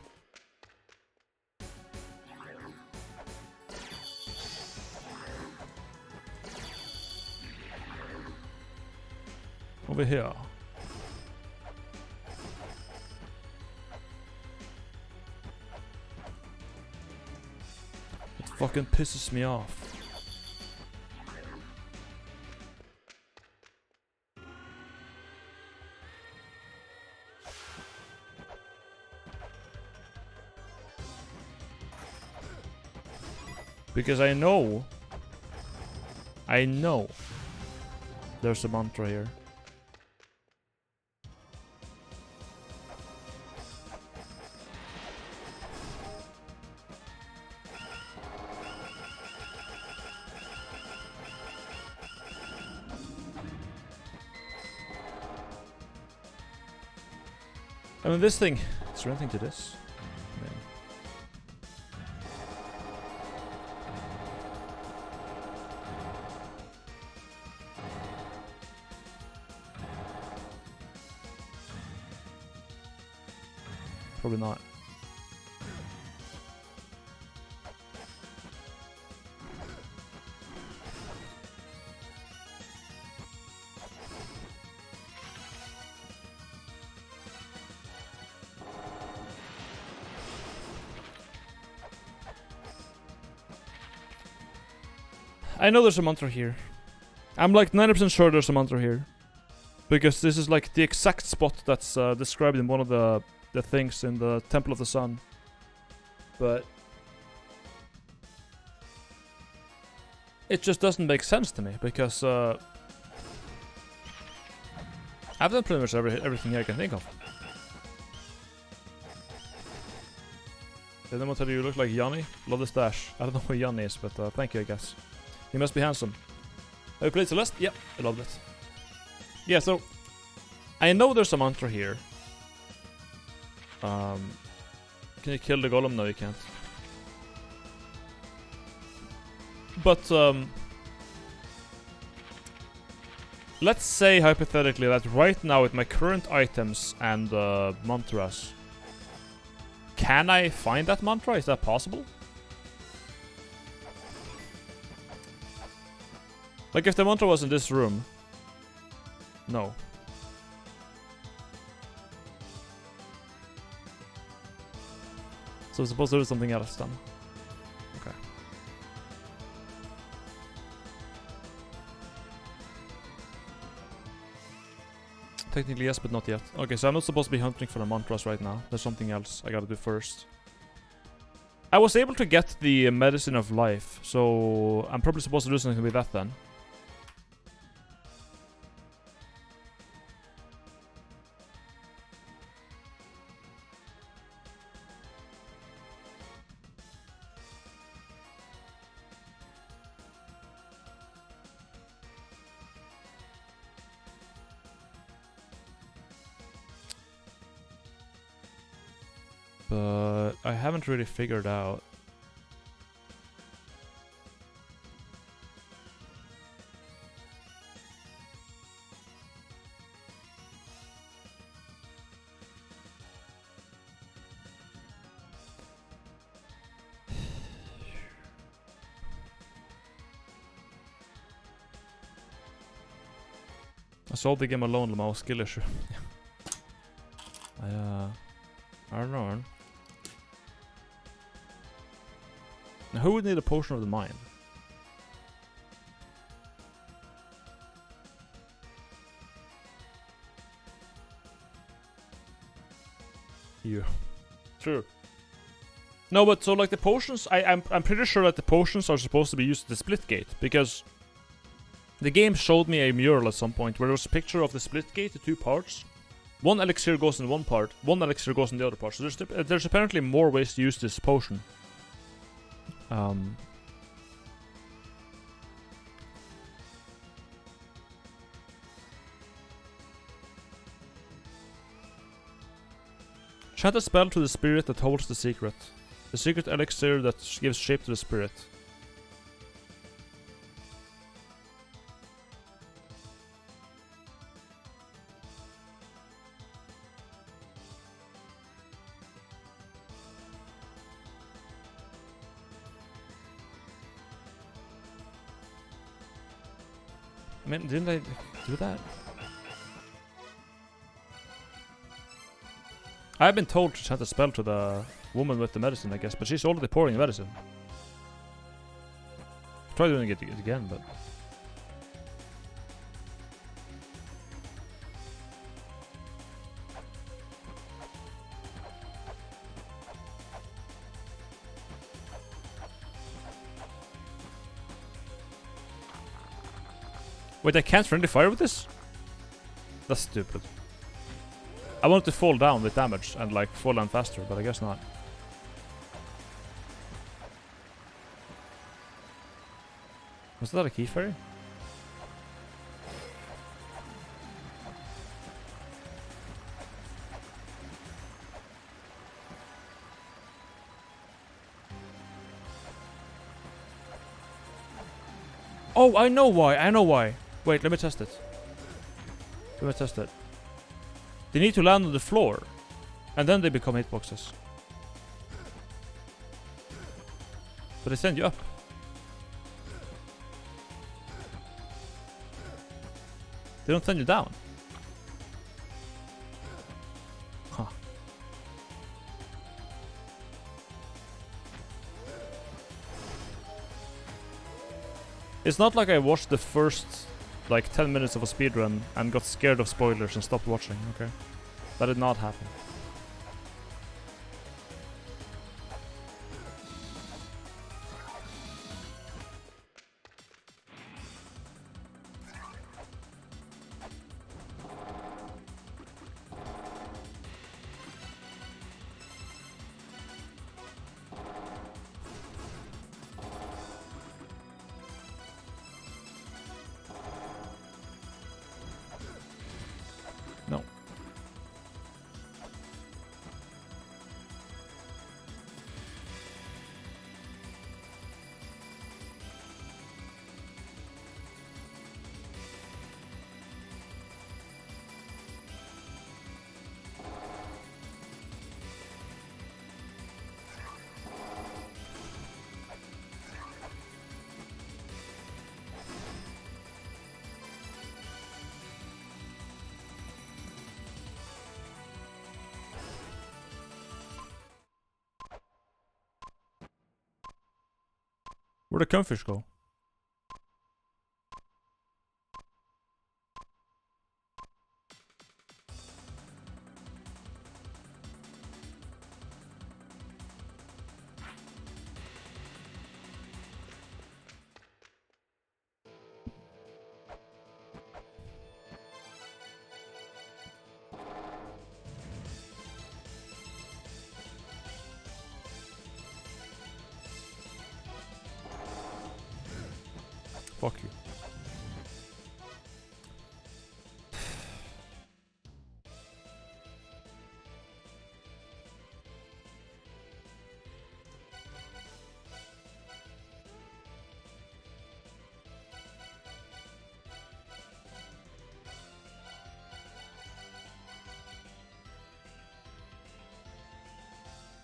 Over here. It fucking pisses me off. Because I know there's a mantra here. I mean, this thing, is there anything to this? I mean, probably not. I know there's a mantra here. I'm like 90% sure there's a mantra here. Because this is like the exact spot that's described in one of the things in the Temple of the Sun. But it just doesn't make sense to me because I've done pretty much everything I can think of. Did anyone tell you look like Yanni? Love the stash. I don't know who Yanni is, but thank you, I guess. He must be handsome. Have you played Celeste? Yep, I loved it. Yeah, so I know there's a mantra here. Can you kill the golem? No, you can't. But let's say hypothetically that right now with my current items and mantras, can I find that mantra? Is that possible? Like if the mantra was in this room. No. So we're supposed to do something else then. Okay. Technically yes, but not yet. Okay, so I'm not supposed to be hunting for the mantras right now. There's something else I gotta do first. I was able to get the medicine of life, so I'm probably supposed to do something with that then. But I haven't really figured out. I solved the game alone med mouse skill issue. I don't know. Now, who would need a potion of the mind? You. True. No, but so like the potions, I'm pretty sure that the potions are supposed to be used at the split gate, because the game showed me a mural at some point where there was a picture of the split gate, the two parts. One elixir goes in one part, one elixir goes in the other part. So there's apparently more ways to use this potion. Chant a spell to the spirit that holds the secret. The secret elixir that gives shape to the spirit. I mean, didn't I do that? I've been told to chant a spell to the woman with the medicine, I guess, but she's already pouring the medicine. Try doing it again, but... Wait, I can't friendly fire with this? That's stupid. I want it to fall down with damage and like fall down faster, but I guess not. Was that a key fairy? Oh, I know why, I know why. Wait, let me test it. Let me test it. They need to land on the floor, and then they become hitboxes. But they send you up. They don't send you down. Huh. It's not like I watched the first like 10 minutes of a speedrun and got scared of spoilers and stopped watching, okay? That did not happen. Where'd the cumfish go? Fuck you.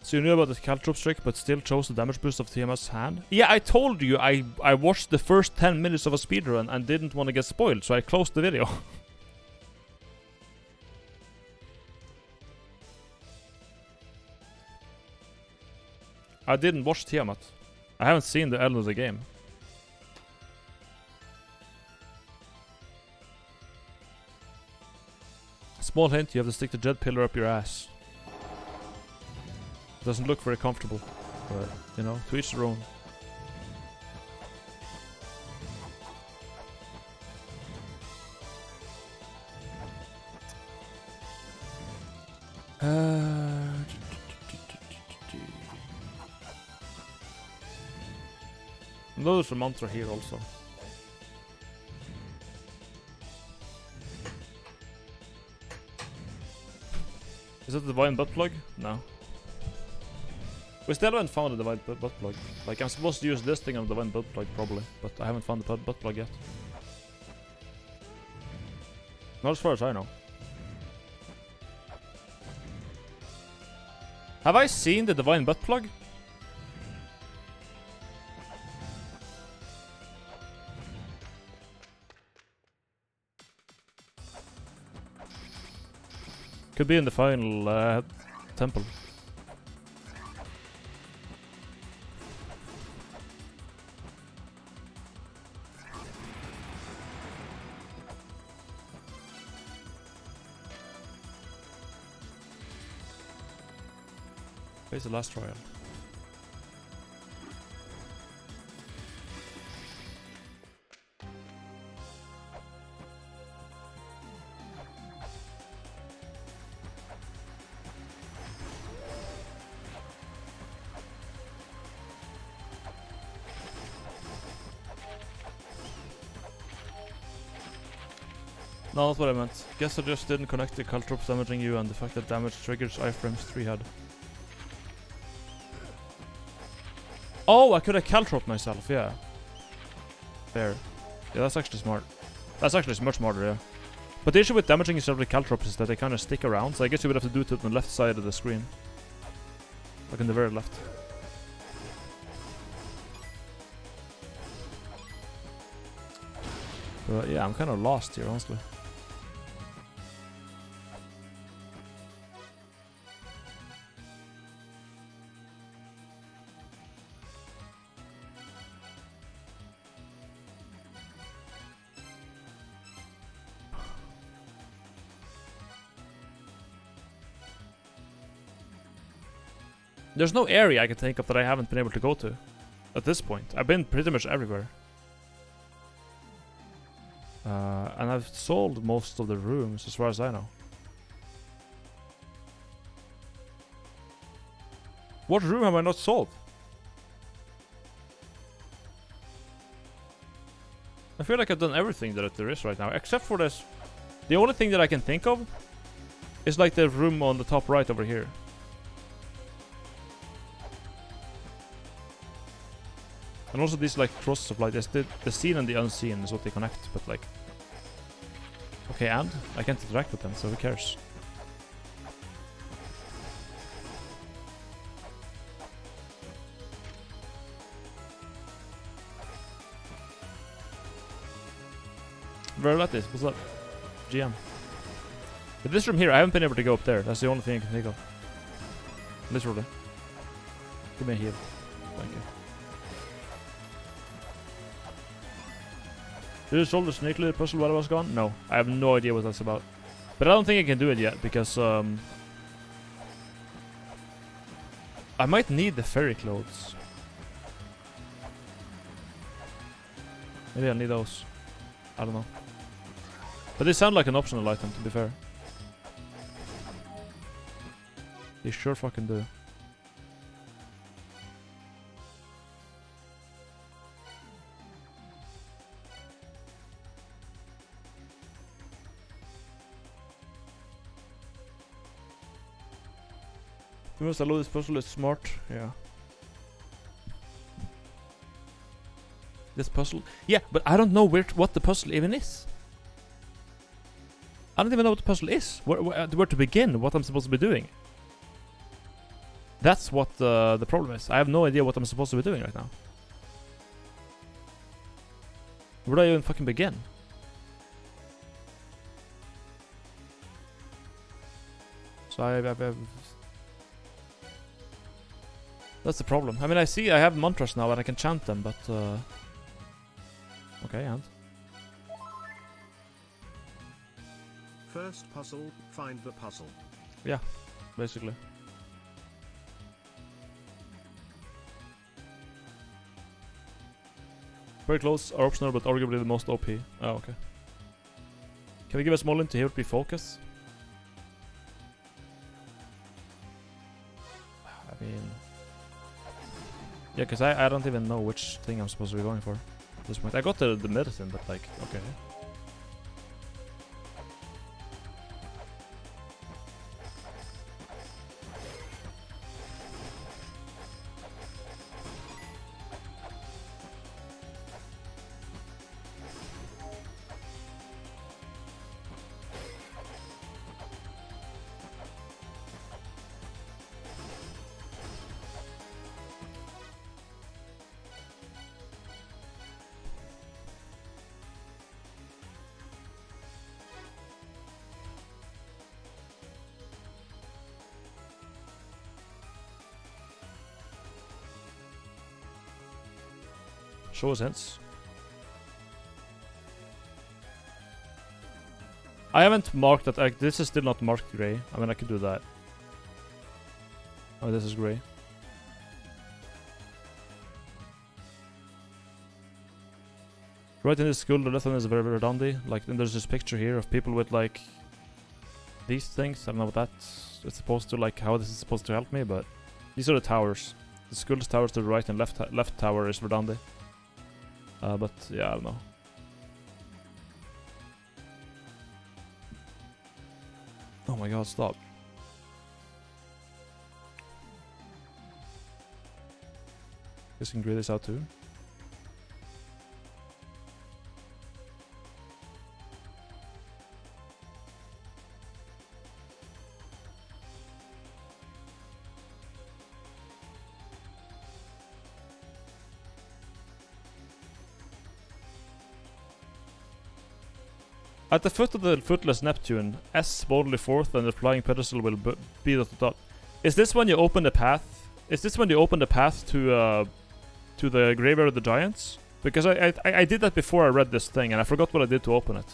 So you knew about the caltrop trick, but still chose the damage boost of Tiamat's hand? Yeah, I told you I watched the first 10 minutes of a speedrun and didn't want to get spoiled, so I closed the video. I didn't watch Tiamat. I haven't seen the end of the game. Small hint, you have to stick the jet pillar up your ass. Doesn't look very comfortable, but you know, to each their own. Those months are here also. Is that the divine butt plug? No. We still haven't found the divine butt plug. Like, I'm supposed to use this thing on the divine butt plug probably, but I haven't found the butt plug yet. Not as far as I know. Have I seen the divine butt plug? Could be in the final temple. Where's the last trial? No, that's what I meant. Guess I just didn't connect the caltrops damaging you and the fact that damage triggers iframes 3 head. Oh, I could have caltropped myself, yeah. Fair. Yeah, that's actually smart. That's actually much smarter, yeah. But the issue with damaging yourself with caltrops is that they kind of stick around, so I guess you would have to do it on the left side of the screen. Like on the very left. But yeah, I'm kind of lost here, honestly. There's no area I can think of that I haven't been able to go to at this point. I've been pretty much everywhere. And I've sold most of the rooms as far as I know. What room have I not sold? I feel like I've done everything that there is right now, except for this. The only thing that I can think of is like the room on the top right over here. And also these like crosses of light. The seen and the unseen is what they connect, but like... Okay, and? I can't interact with them, so who cares? Verlatis, what's up? GM. But this room here, I haven't been able to go up there. That's the only thing I can think of. Literally. Give me a heal. Thank you. Did you solve the snake lady puzzle while I was gone? No, I have no idea what that's about. But I don't think I can do it yet, because, I might need the fairy clothes. Maybe I'll need those. I don't know. But they sound like an optional item, to be fair. They sure fucking do. You must allow this puzzle is smart. Yeah. This puzzle? Yeah, but I don't know what the puzzle even is. I don't even know what the puzzle is. Where to begin? What I'm supposed to be doing? That's what the problem is. I have no idea what I'm supposed to be doing right now. Where do I even fucking begin? So that's the problem. I mean, I see I have mantras now and I can chant them, but okay, and First puzzle, find the puzzle. yeah, basically. Very close, are optional, but arguably the most OP. Oh, okay. Can we give a small hint to here be focus? I mean, yeah, because I don't even know which thing I'm supposed to be going for at this point. I got the medicine, but like, okay. Show us hints. I haven't marked that. This is still not marked grey. I mean, I could do that. Oh, this is grey. Right in this school, the left one is very, very dandy. Like, and there's this picture here of people with like these things. I don't know what that's supposed to, like, how this is supposed to help me, but these are the towers. The school's towers to the right and left tower is Verdandi. But yeah, I don't know. Oh my god, stop. Guess I can grid this out too. At the foot of the footless Neptune, S boldly forth and the flying pedestal will be at the top. Is this when you open the path? Is this when you open the path to the graveyard of the giants? Because I did that before I read this thing and I forgot what I did to open it.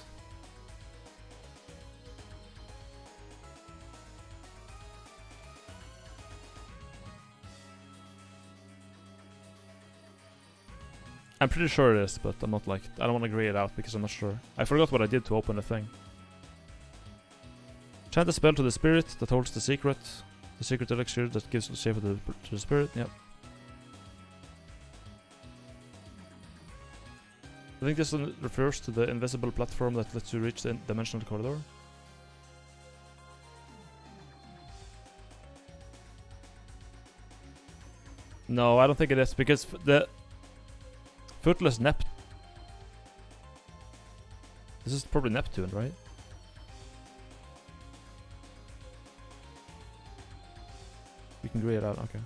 I'm pretty sure it is, but I'm not like... I don't want to grey it out because I'm not sure. I forgot what I did to open the thing. Chant a spell to the spirit that holds the secret. The secret elixir that gives the shape to the spirit, yep. I think this one refers to the invisible platform that lets you reach the dimensional corridor. No, I don't think it is, because the... Footless This is probably Neptune, right? We can grey it out, okay.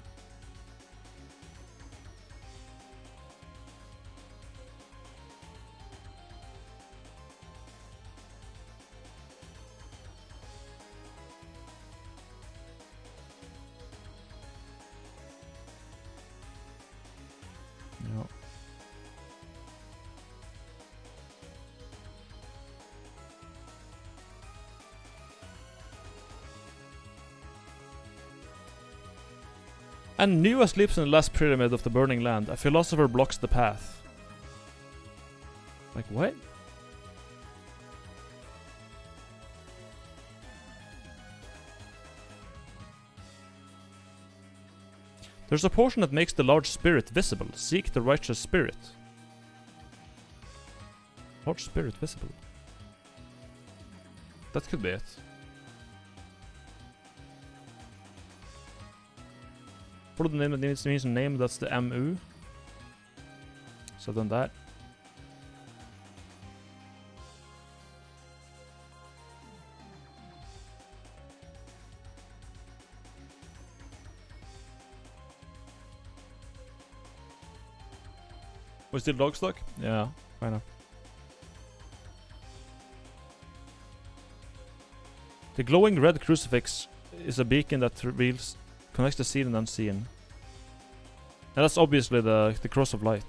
And Nua sleeps in the last pyramid of the burning land. A philosopher blocks the path. Like what? There's a portion that makes the large spirit visible. Seek the righteous spirit. Large spirit visible. That could be it. Follow the name that means a name, that's the MU. So I've done that. Was the dog stuck? Yeah, I know. The glowing red crucifix is a beacon that reveals, connects the seen and unseen. And that's obviously the cross of light.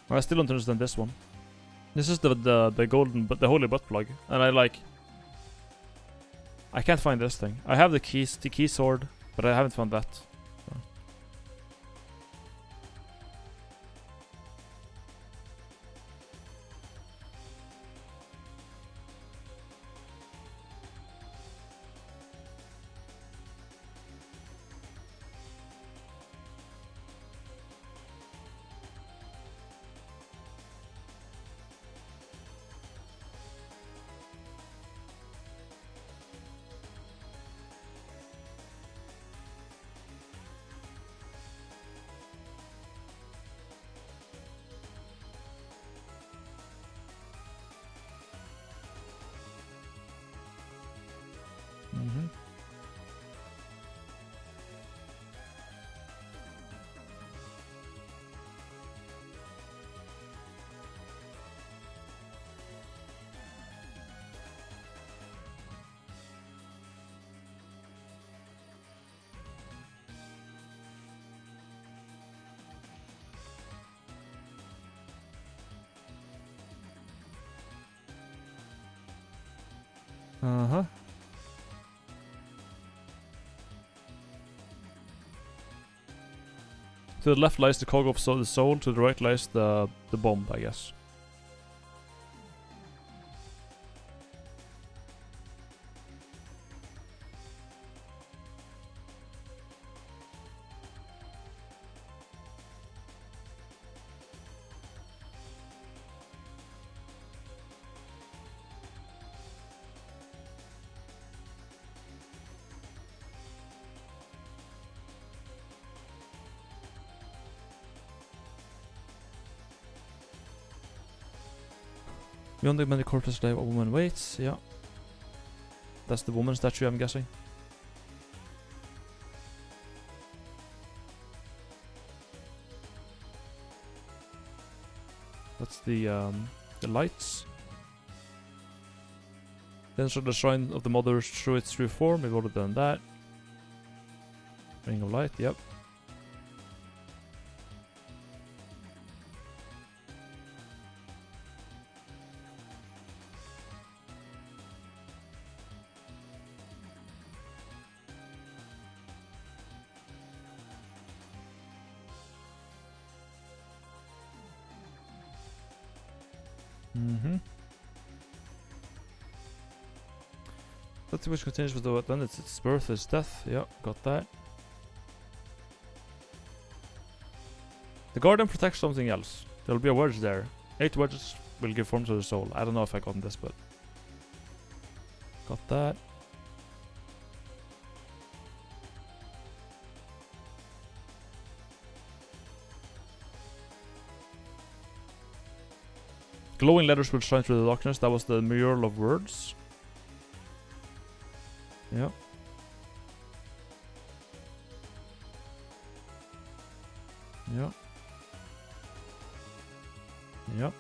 I still don't understand this one. This is the golden, but the holy butt plug, and I can't find this thing. I have the key sword, but I haven't found that. So. Uh-huh. To the left lies the cog of the soul, to the right lies the bomb, I guess. Beyond the many corpses lay a woman waits, yeah. That's the woman statue, I'm guessing. That's the lights. Then show the shrine of the mother through its true form. We've already done that. Ring of light, yep. That which continues with the then its birth is death. Yeah, got that. The garden protects something else. There'll be a wedge there. 8 wedges will give form to the soul. I don't know if I got this, but got that. Glowing letters will shine through the darkness. That was the mural of words. Yeah. Yeah. Yeah.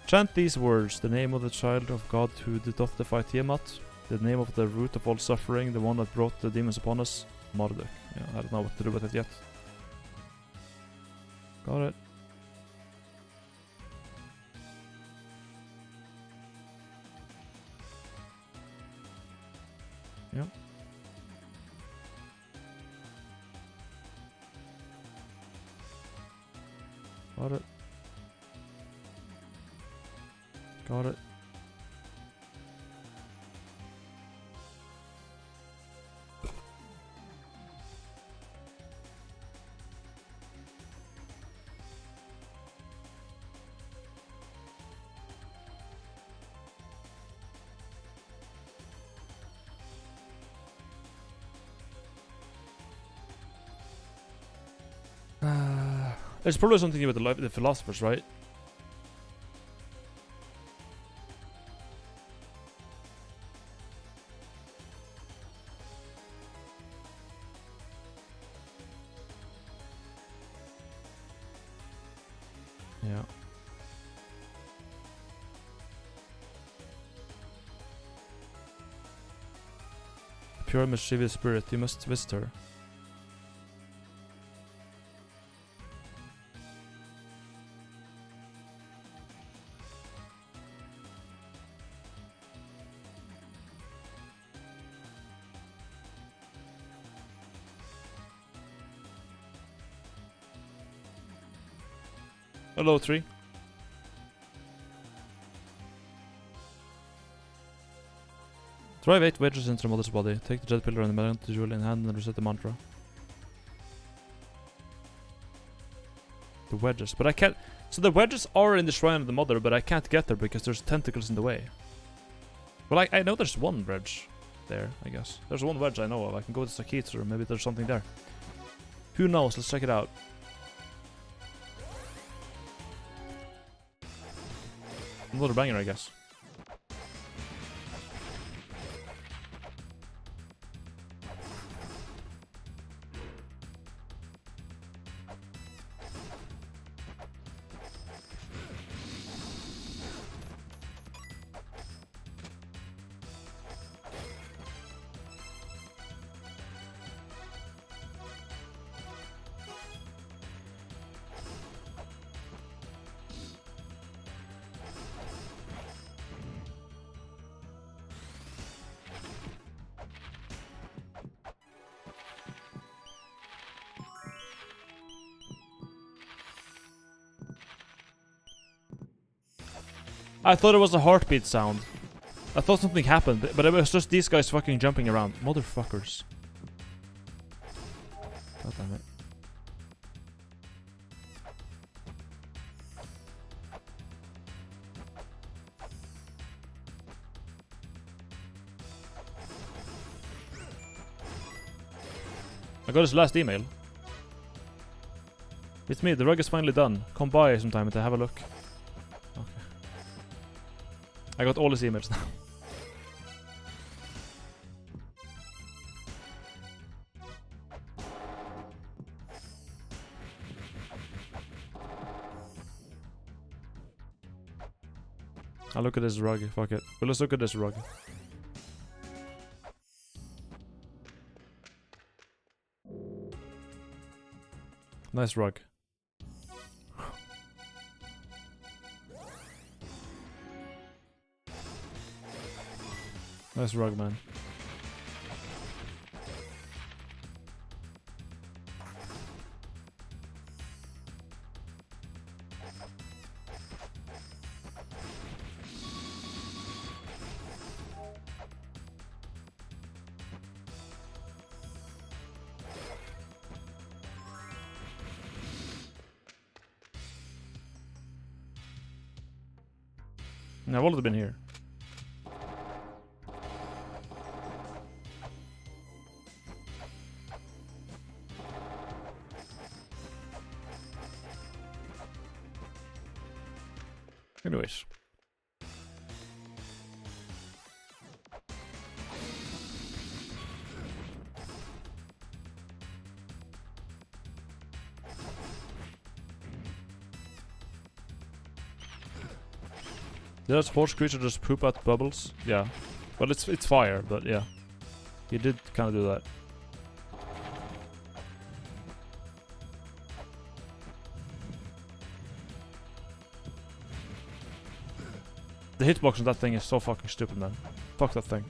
Chant these words, the name of the child of God who doth defy Tiamat, the name of the root of all suffering, the one that brought the demons upon us, Marduk. Yeah, I don't know what to do with it yet. Got it. Yeah. Got it. Got it. There's probably something about the philosophers, right? Yeah. Pure mischievous spirit, you must visit her. Hello, 3. Drive 8 wedges into the mother's body. Take the jet pillar and the magnetic jewel in hand and reset the mantra. The wedges. But I can't... So the wedges are in the shrine of the mother, but I can't get there because there's tentacles in the way. Well, I know there's one wedge there, I guess. There's one wedge I know of. I can go to Sakit, or maybe there's something there. Who knows? Let's check it out. Another banger, I guess. I thought it was a heartbeat sound. I thought something happened, but it was just these guys fucking jumping around. Motherfuckers. God damn it. I got his last email. It's me, the rug is finally done. Come by sometime to have a look. Okay. I got all his emails now. I'll look at this rug, fuck it. Well, let's look at this rug. Nice rug. Nice rug, man. I've already been here. Anyways. Did that horse creature just poop out bubbles? Yeah. Well, it's fire, but yeah. He did kind of do that. The hitbox on that thing is so fucking stupid, man. Fuck that thing.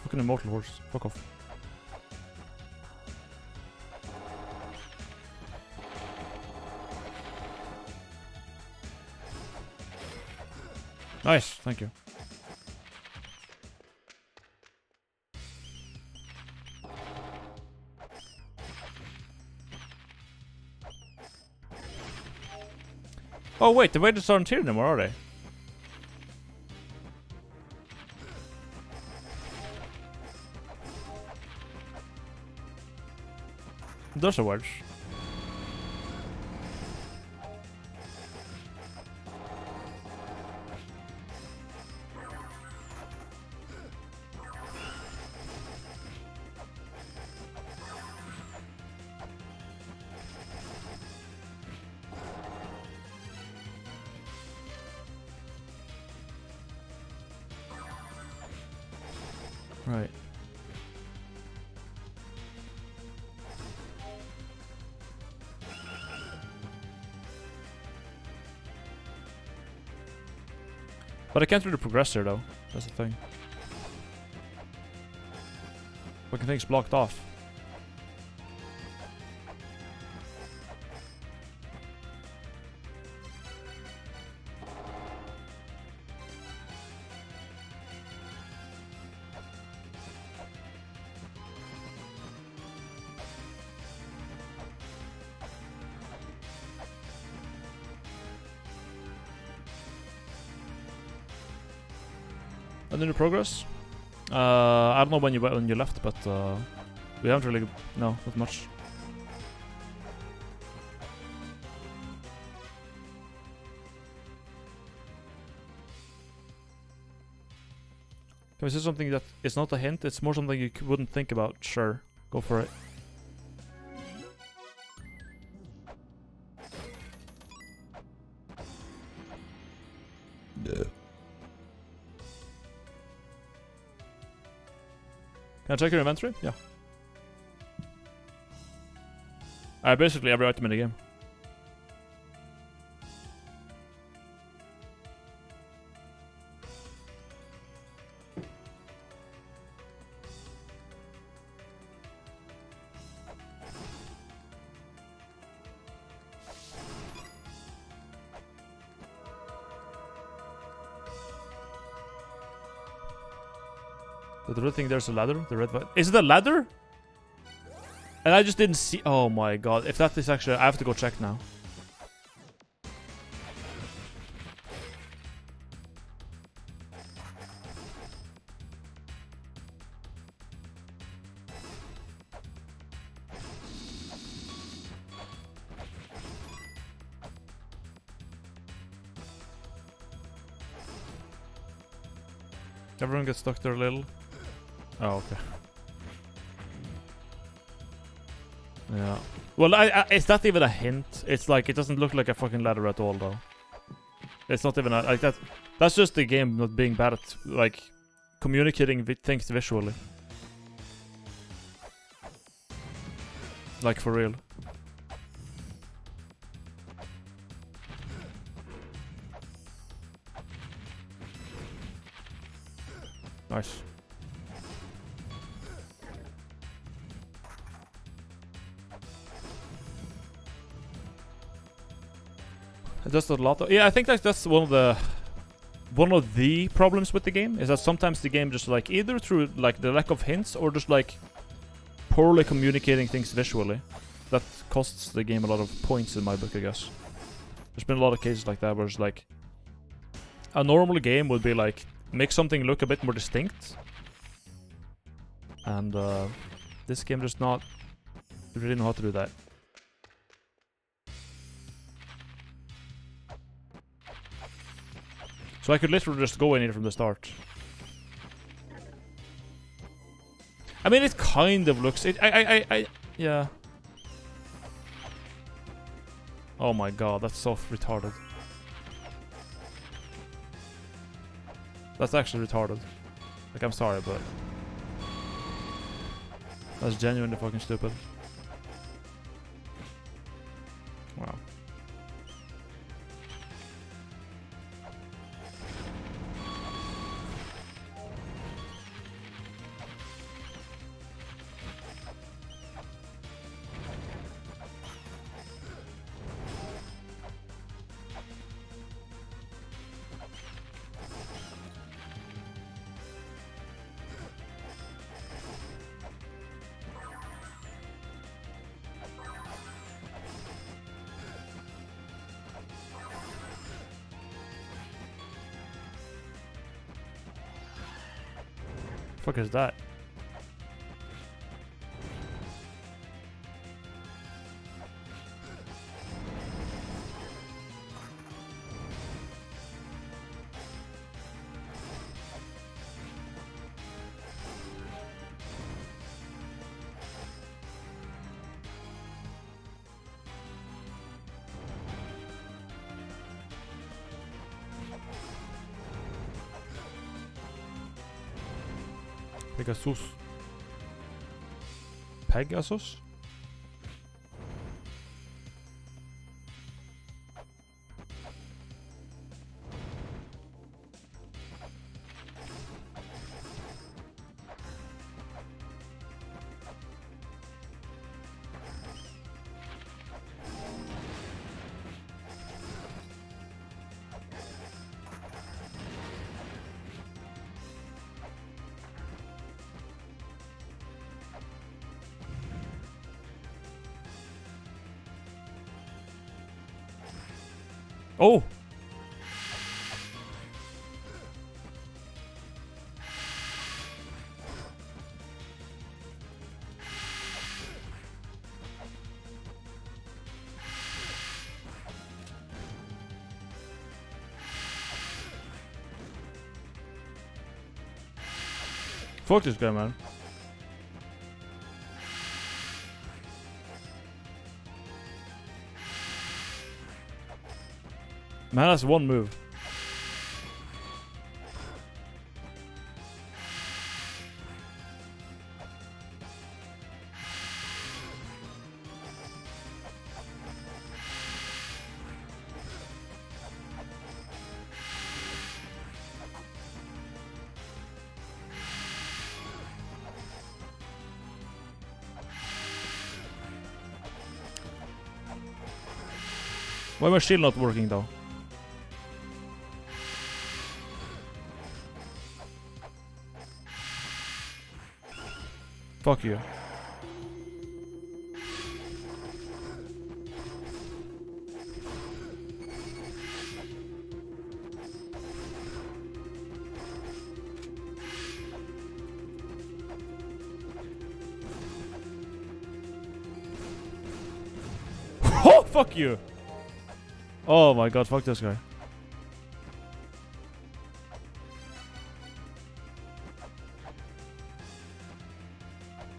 Fucking immortal horse. Fuck off. Nice, thank you. Oh wait, the waiters aren't here anymore, are they? Those are words. Right. But I can't really progress here though. That's the thing. Fucking thing's blocked off. And then the progress? I don't know when you left, but we haven't really not much. Can we say something that is not a hint? It's more something you wouldn't think about. Sure, go for it. Can I check your inventory? Yeah. Basically every item in the game. The red thing, there's a ladder. The red. Is it a ladder? And I just didn't see. Oh my god! If that is actually, I have to go check now. Everyone gets stuck there a little. Oh, okay. Yeah. Well, is that even a hint? It's like, it doesn't look like a fucking ladder at all, though. It's not even like that. That's just the game not being bad at, like, communicating things visually. Like, for real. Nice. Just a lot of, yeah, I think that's one of the problems with the game, is that sometimes the game just like either through like the lack of hints or just like poorly communicating things visually, that costs the game a lot of points in my book, I guess. There's been a lot of cases like that where it's like a normal game would be like make something look a bit more distinct, and this game does not really know how to do that. So I could literally just go in here from the start. I mean, it kind of looks... yeah. Oh my god, that's so retarded. That's actually retarded. Like, I'm sorry, but... that's genuinely fucking stupid. Wow. Fuck is that? Pegasus. Pegasus? Oh! Fuck this guy, man. Man, that's one move. Why was shield not working though? Fuck you. Oh, fuck you! Oh my god, fuck this guy.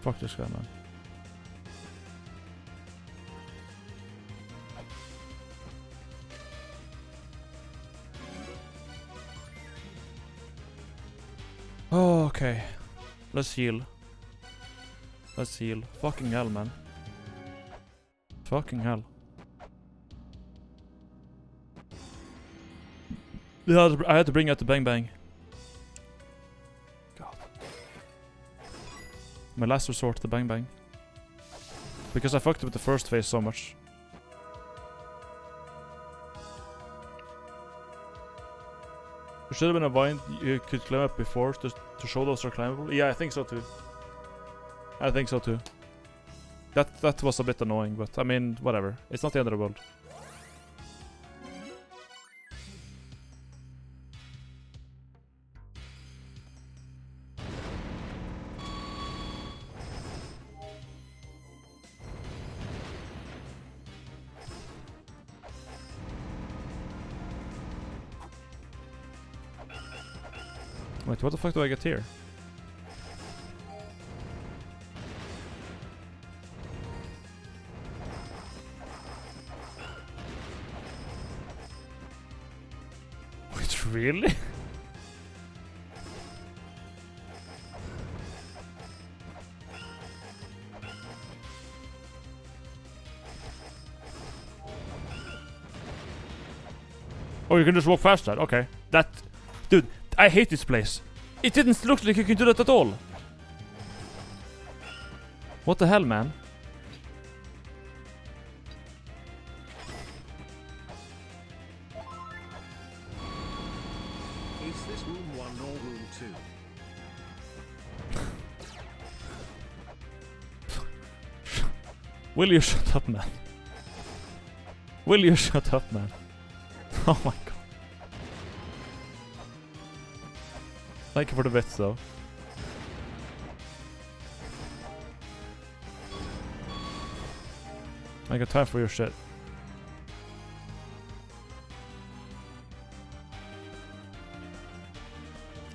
Fuck this guy, man. Oh, okay. Let's heal. Let's heal. Fucking hell, man. Fucking hell. Yeah, I had to bring out the bang bang. God. My last resort, the bang bang. Because I fucked with the first phase so much. should have been a vine you could climb up before to show those are climbable. Yeah, I think so too. I think so too. That was a bit annoying, but I mean, whatever. It's not the end of the world. Wait, what the fuck do I get here? Wait, really? Oh, you can just walk past that? Okay. Dude, I hate this place. It didn't look like you could do that at all. What the hell, man? Is this room 1 or room 2? Will you shut up, man? Will you shut up, man? Oh my god. Thank you for the bits, though. I got time for your shit.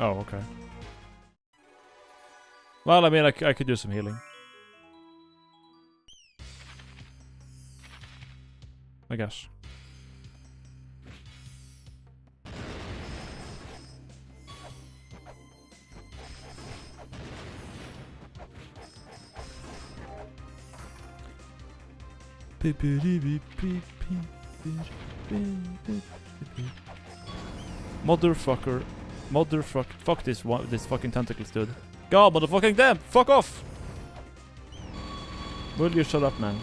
Oh, okay. Well, I mean, I could do some healing. I guess. Motherfucker. Fuck this fucking tentacles, dude. God, motherfucking damn! Fuck off! Will you shut up, man?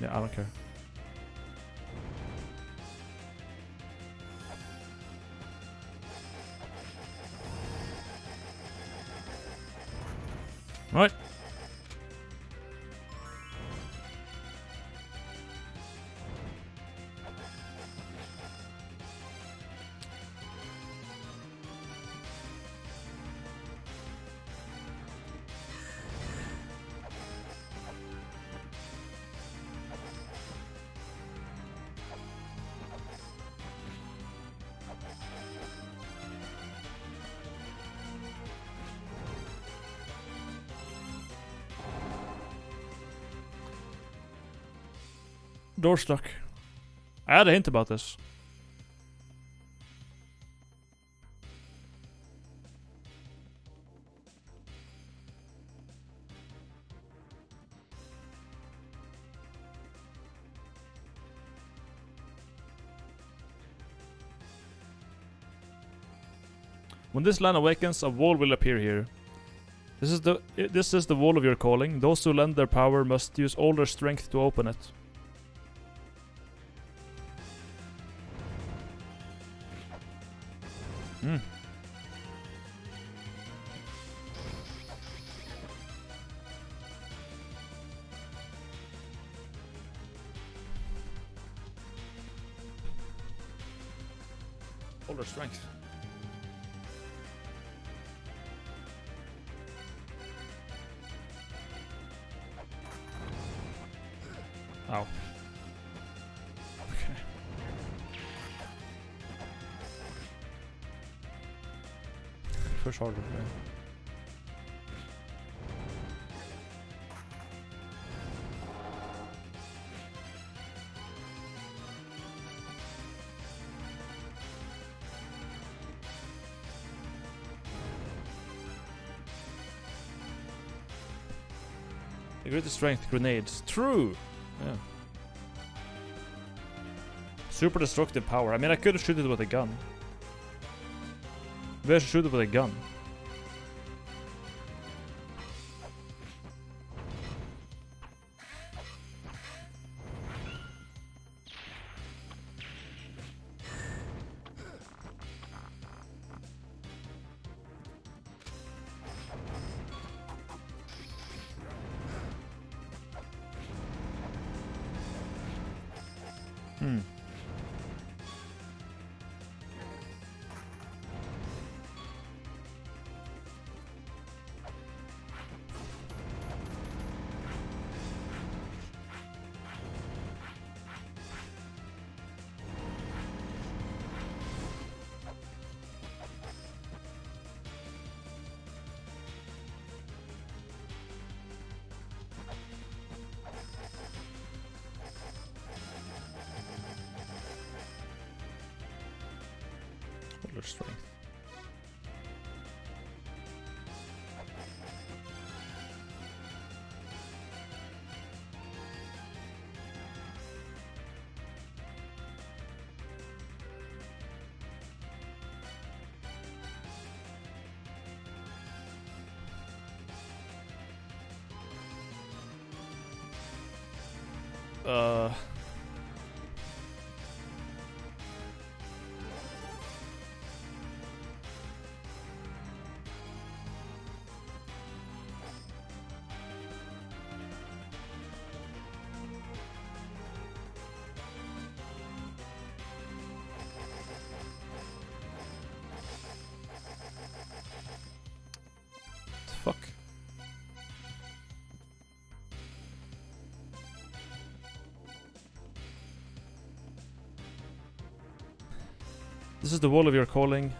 Yeah, I don't care. Right. Door stuck. I had a hint about this. When this land awakens, a wall will appear here. This is the wall of your calling. Those who lend their power must use all their strength to open it. Hmm. All their strength. Ow. Okay. Push harder, man. The greatest strength, grenades. True! Yeah. Super destructive power. I mean, I could shoot it with a gun. Maybe I should shoot it with a gun. Older strength. Fuck. This is the wall of your calling.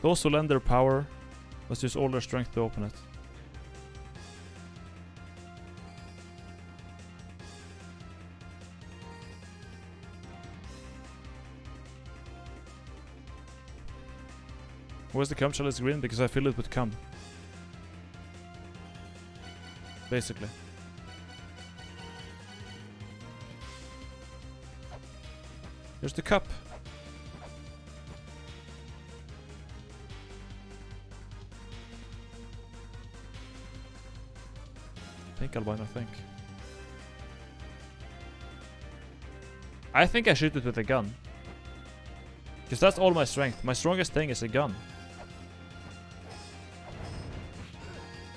Those who lend their power must use all their strength to open it. Where's the cum chalice green? Because I fill it with cum. Basically. Here's the cup. Albino, I think I shoot it with a gun. Because that's all my strength. My strongest thing is a gun.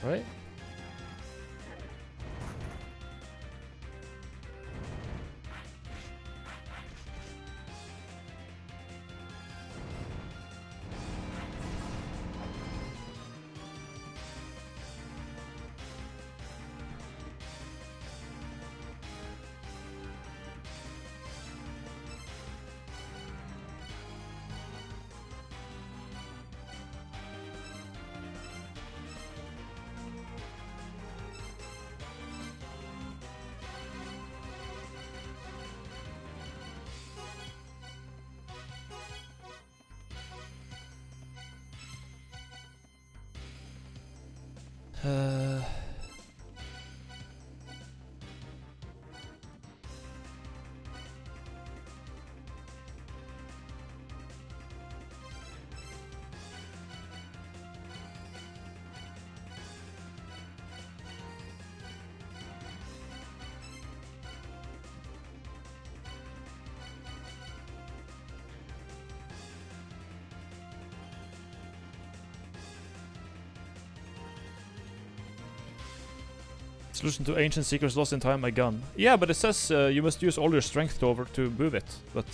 Right? Solution to ancient secrets lost in time, my gun. Yeah, but it says you must use all your strength to move it, but...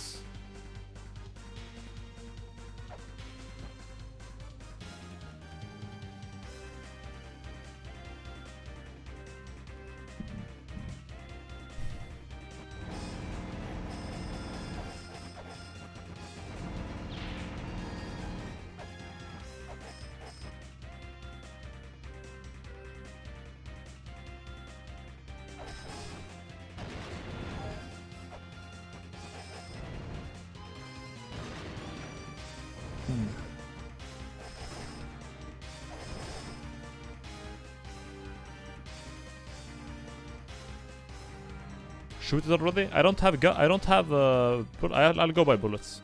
shoot it already? I don't have gun. I don't have. I'll go by bullets.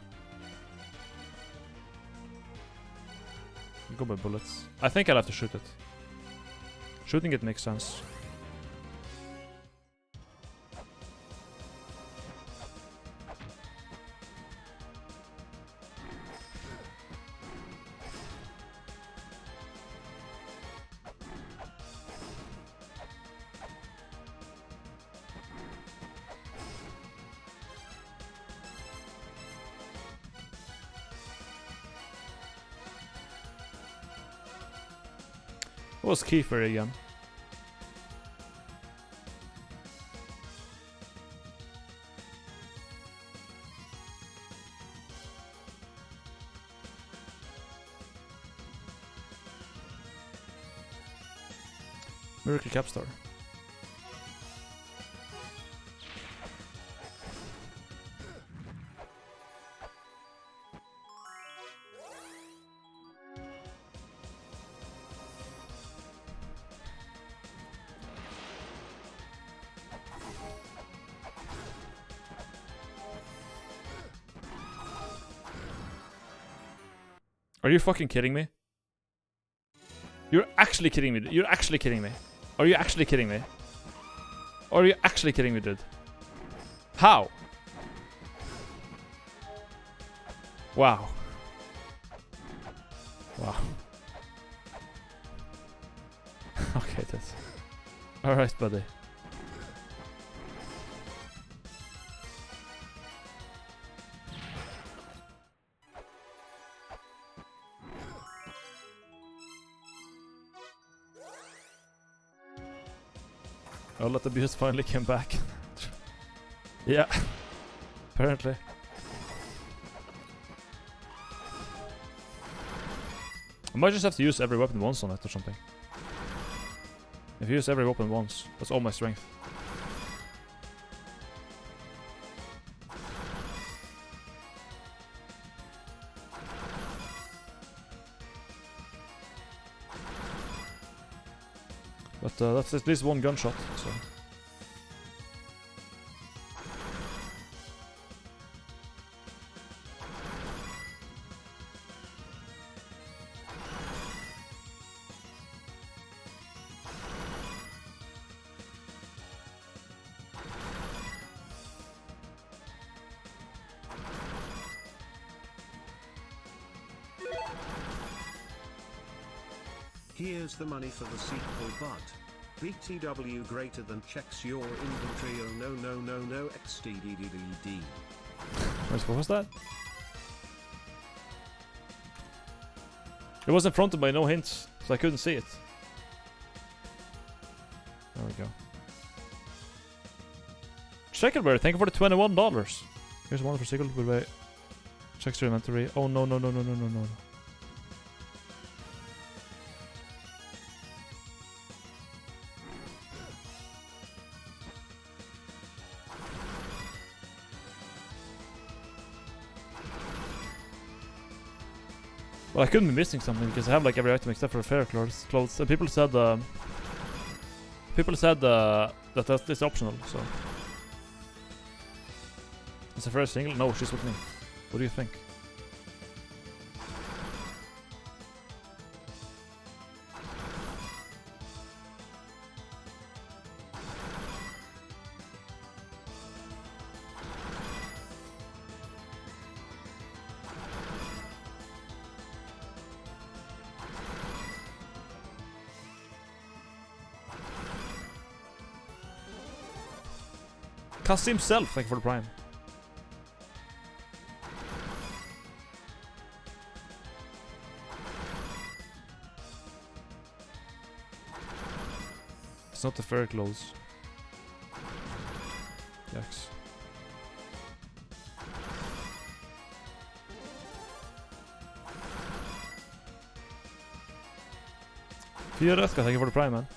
I'll go by bullets. I think I'll have to shoot it. Shooting it makes sense. What was Kiefer again? Miracle Capstar. Are you fucking kidding me? You're actually kidding me. You're actually kidding me. Are you actually kidding me? Are you actually kidding me, dude? How? Wow. Wow. Okay, that's... Alright, buddy. Oh, let the abuse finally came back. Yeah. Apparently. I might just have to use every weapon once on it or something. If you use every weapon once, that's all my strength. But that's at least one gunshot, so... Here's the money for the sequel, but BTW greater than checks your inventory. Oh no no no no XDDDD. What was that? It was in front of me, no hints, so I couldn't see it. There we go. Checkerberry, thank you for the $21. Here's one for sequel. Goodbye. Checks your inventory. Oh no no no no no no no. Well, I couldn't be missing something because I have like every item except for fair clothes. And people said that that's optional. So it's the first single. No, she's with me. What do you think? Cast himself, thank you for the prime. It's not the fair clothes. Yikes. Fioreska, thank you for the prime, man.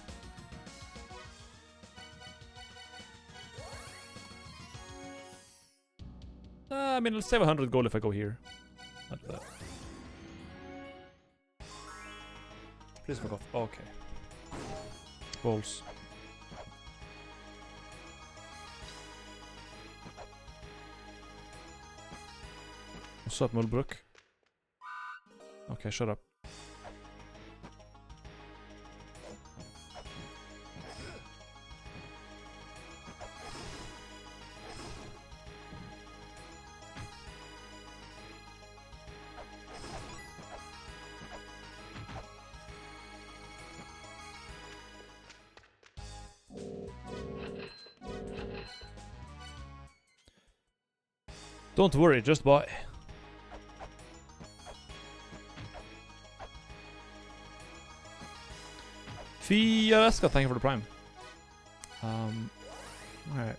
I mean, I'll save 100 gold if I go here. Not bad. Please fuck off. Okay. Balls. What's up, Mulbrook? Okay, shut up. Don't worry, just buy. Fiasco, thank you for the prime. Alright.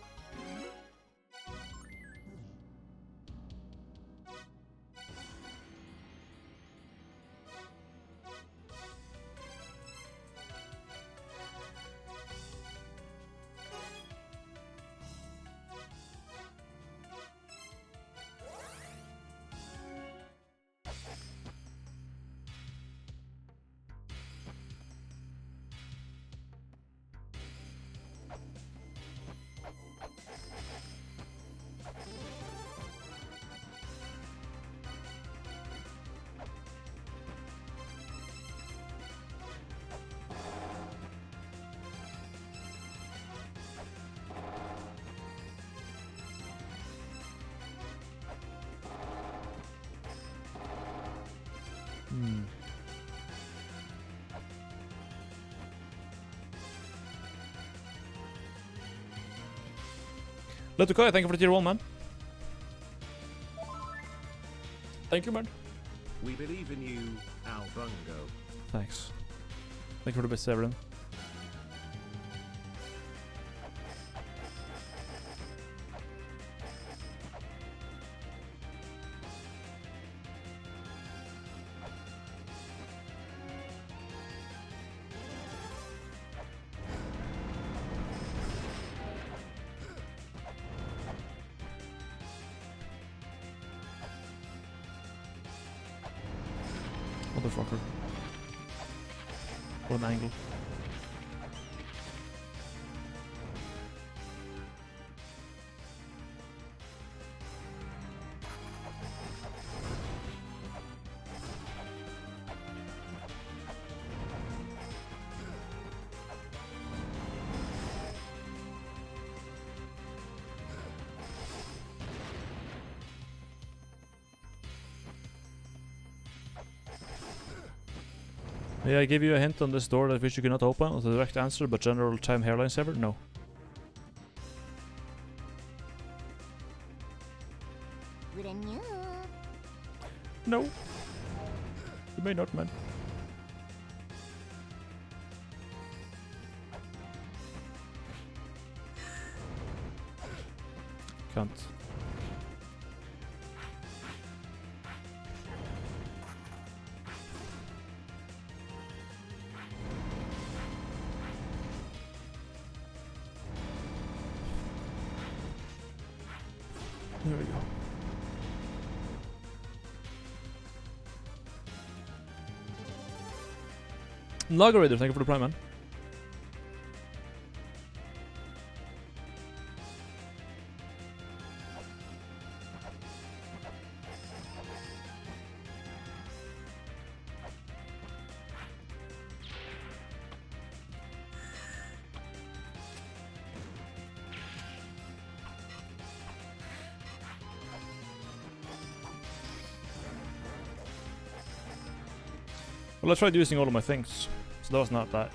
Letukai, thank you for the tier 1, man. Thank you, man. We believe in you, Albungo. Thanks. Thank you for the best, Severin. Motherfucker. What an angle. May I give you a hint on this door that which you cannot open? The direct answer, but general time hairline saver? No. No. You may not, man. Can't. There we go. Logorider, thank you for the prime, man. Well, I tried using all of my things, so that was not that.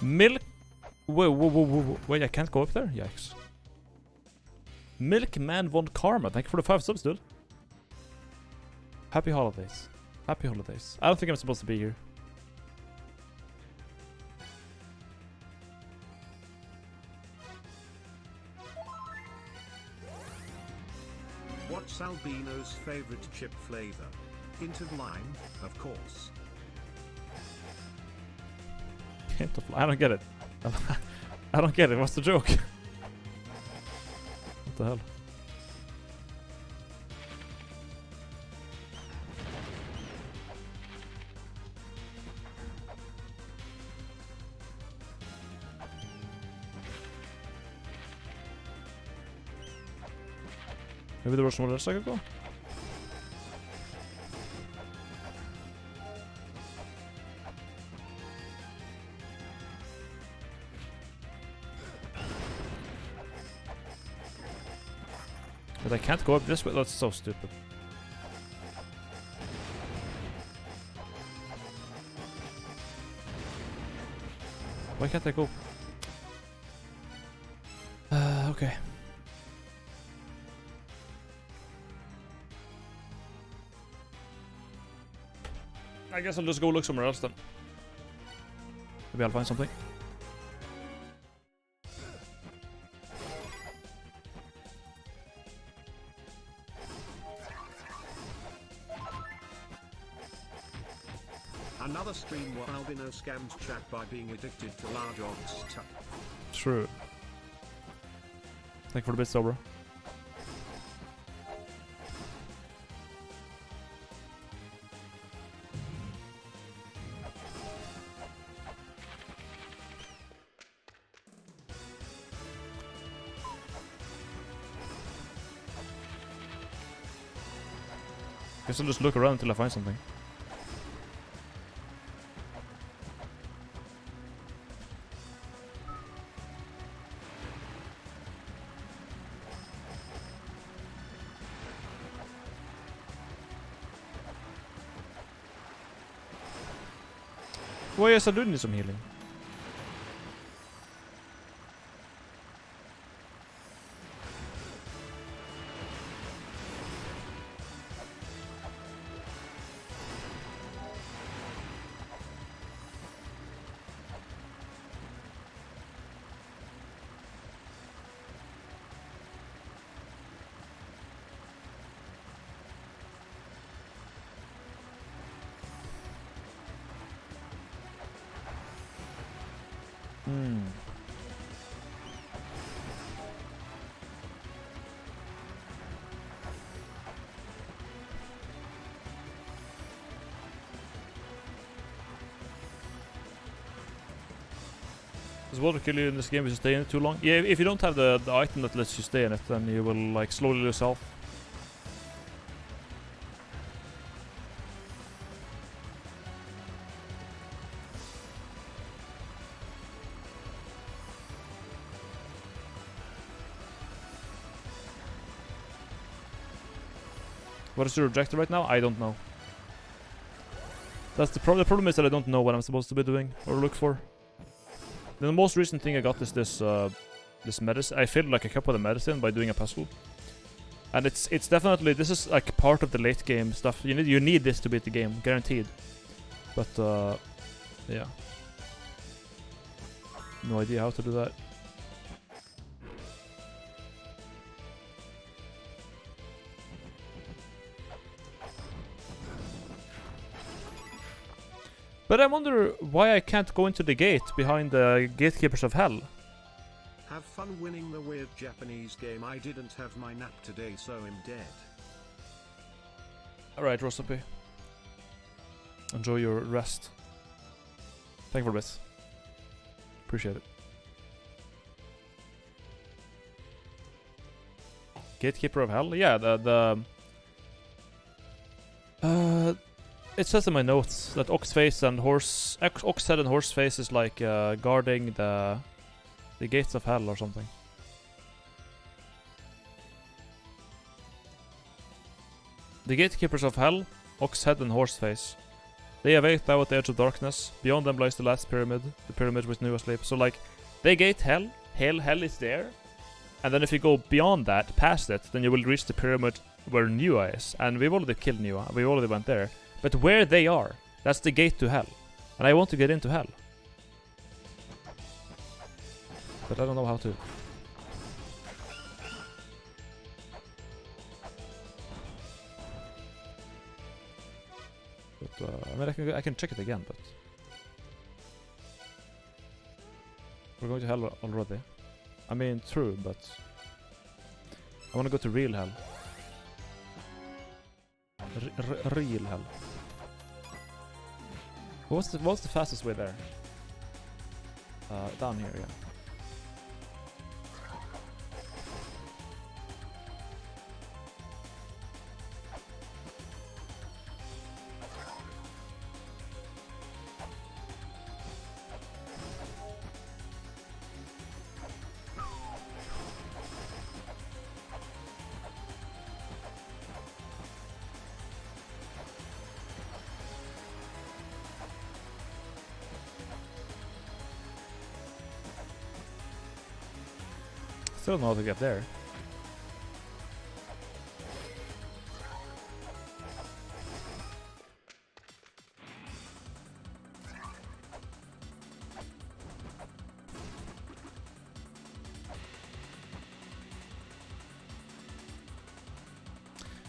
Milk. Whoa. Wait, I can't go up there? Yikes. Milkman von Karma, thank you for the 5 subs, dude. Happy holidays. Happy holidays. I don't think I'm supposed to be here. What's Albino's favorite chip flavor? Hint of lime, of course. Hint of I don't get it. I don't get it. What's the joke? What the hell? Maybe there was somewhere else I could go? But I can't go up this way. That's so stupid. Why can't I go? Okay. I guess I'll just go look somewhere else then. Maybe I'll find something. Another stream where Albino scams chat by being addicted to large odds. True. Thank you for the bits, bro. Guess I'll just look around until I find something. Well, yes, I do need some healing. Does water kill you in this game if you stay in it too long? Yeah, if you don't have the item that lets you stay in it, then you will like slowly lose health. What is your objective right now? I don't know. That's the problem. The problem is that I don't know what I'm supposed to be doing or look for. The most recent thing I got is this this medicine. I filled like a cup of the medicine by doing a puzzle, and it's definitely, this is like part of the late game stuff. You need this to beat the game, guaranteed. But yeah, no idea how to do that. But I wonder why I can't go into the gate behind the gatekeepers of hell. Have fun winning the weird Japanese game. I didn't have my nap today, so I'm dead. Alright, Rosapi. Enjoy your rest. Thank you for this. Appreciate it. Gatekeeper of hell? Yeah, it says in my notes that Oxface and Oxhead and Horseface is like guarding the gates of hell or something. The gatekeepers of hell, Oxhead and Horseface. They await thou at the edge of darkness. Beyond them lies the last pyramid, the pyramid with New asleep. So like, they gate hell. Hell is there. And then if you go beyond that, past it, then you will reach the pyramid where Nua is. And we've already killed Nua. We already went there. But where they are, that's the gate to hell. And I want to get into hell. But I don't know how to. But, I mean, I can check it again, but... We're going to hell already. I mean, true, but I want to go to real hell. Real hell. What's the fastest way there? Down here, yeah. Still don't know how to get there.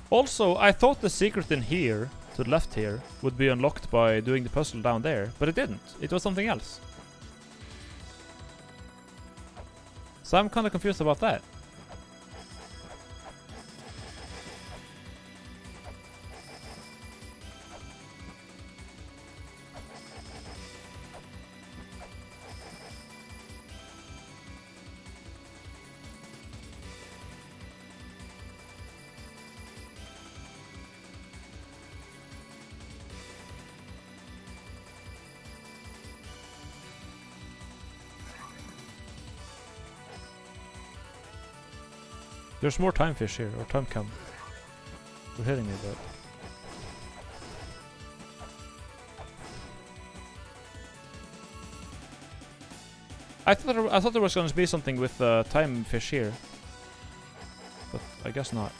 Also, I thought the secret in here, to the left here, would be unlocked by doing the puzzle down there, but it didn't. It was something else. So I'm kind of confused about that. There's more time fish here, or time cam. They're hitting me, but I thought there was going to be something with time fish here, but I guess not.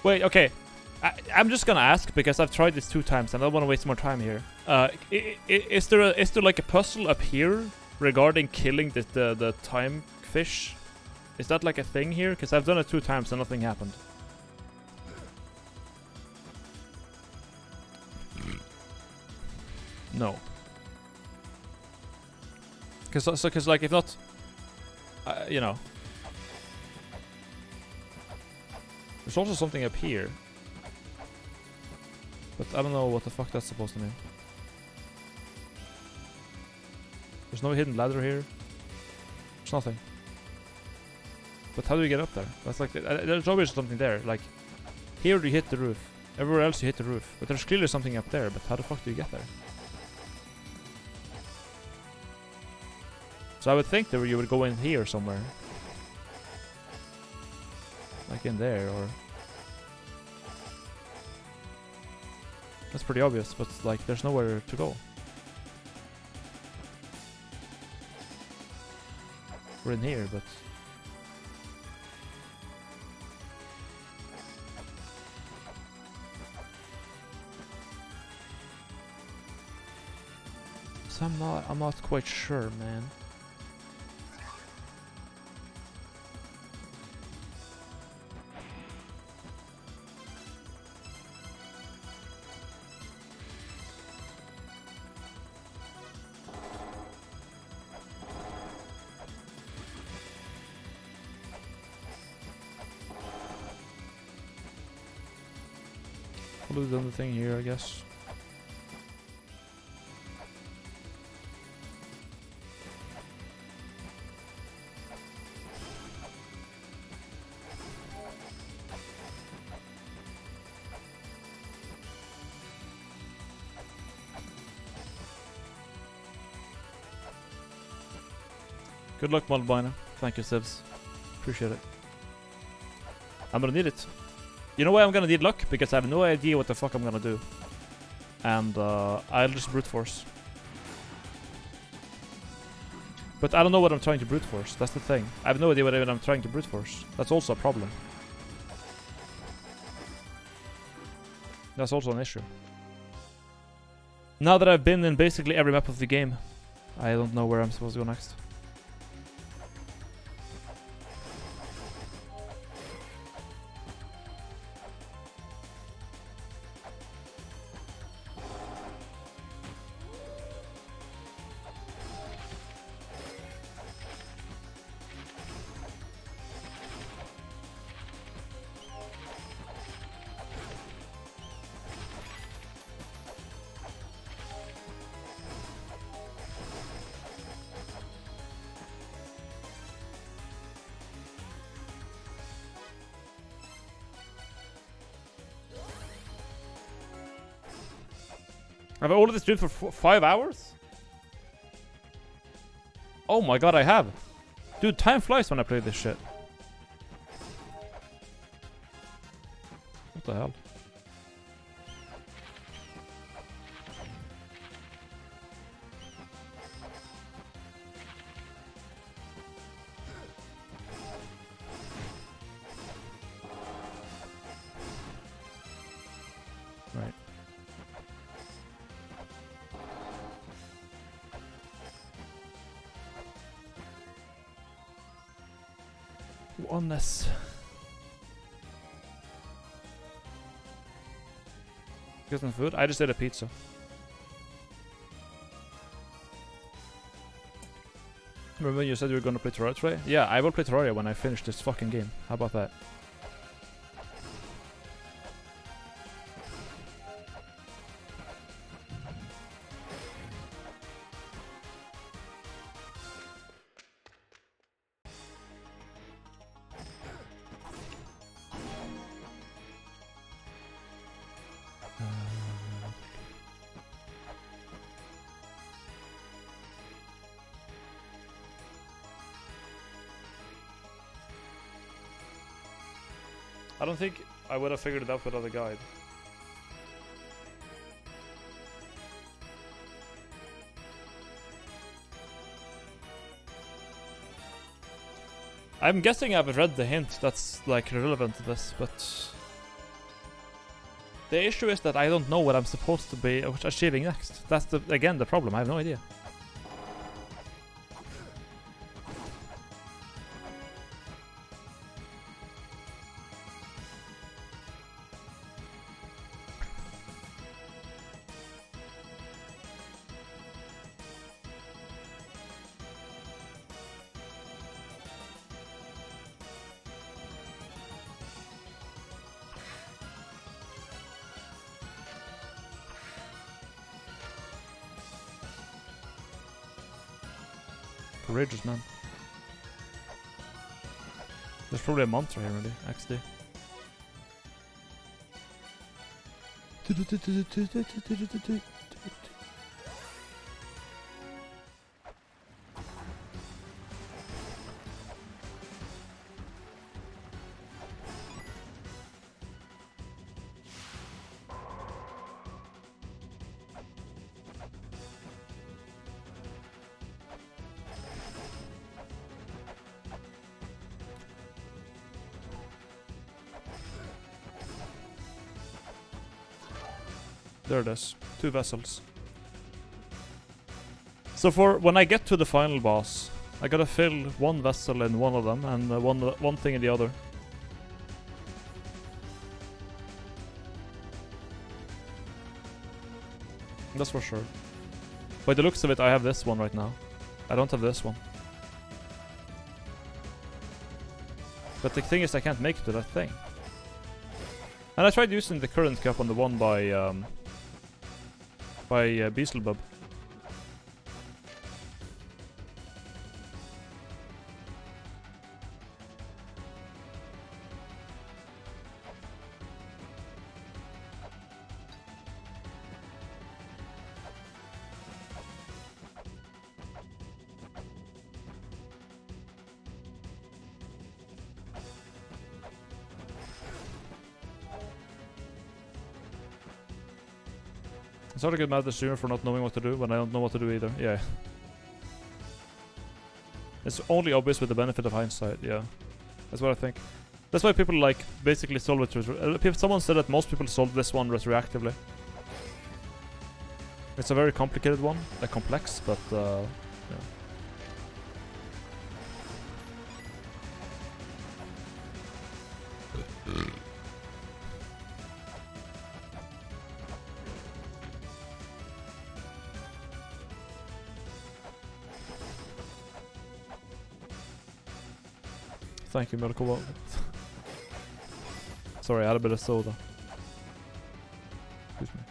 Wait, okay. I'm just gonna ask because I've tried this 2 times and I don't want to waste more time here. Is there like a puzzle up here regarding killing the time fish? Is that like a thing here? Because I've done it 2 times and nothing happened. No. Because like if not, you know. There's also something up here. But I don't know what the fuck that's supposed to mean. There's no hidden ladder here. There's nothing. But how do you get up there? That's like there's always something there. Like here you hit the roof. Everywhere else you hit the roof. But there's clearly something up there. But how the fuck do you get there? So I would think that you would go in here somewhere. Like in there or... That's pretty obvious, but like there's nowhere to go. We're in here, but... So I'm not quite sure, man. Probably done the thing here, I guess. Good luck, Mulana. Thank you, Sibs. Appreciate it. I'm gonna need it. You know why I'm gonna need luck? Because I have no idea what the fuck I'm gonna do. And I'll just brute force. But I don't know what I'm trying to brute force. That's the thing. I have no idea what I'm trying to brute force. That's also a problem. That's also an issue. Now that I've been in basically every map of the game, I don't know where I'm supposed to go next. Have I already streamed for 5 hours? Oh my god, I have. Dude, time flies when I play this shit. What the hell? Right. Oneness. Get some food? I just ate a pizza. Remember you said you were gonna play Terraria today? Yeah, I will play Terraria when I finish this fucking game. How about that? I don't think I would have figured it out without a guide. I'm guessing I've read the hint that's like relevant to this, but the issue is that I don't know what I'm supposed to be achieving next. That's again the problem. I have no idea. Courageous man. There's probably a monster here maybe, XD. There it is. 2 vessels. So for when I get to the final boss, I gotta fill 1 vessel in one of them and one thing in the other. That's for sure. By the looks of it, I have this one right now. I don't have this one. But the thing is, I can't make it to that thing. And I tried using the current cup on the one by Beelzebub. It's hard to get mad at the streamer for not knowing what to do when I don't know what to do either. Yeah. It's only obvious with the benefit of hindsight, yeah. That's what I think. That's why people like basically solve it. Someone said that most people solve this one retroactively. It's a very complicated one, like complex, but yeah. Thank you, Medical. Sorry, I had a bit of soda. Excuse me.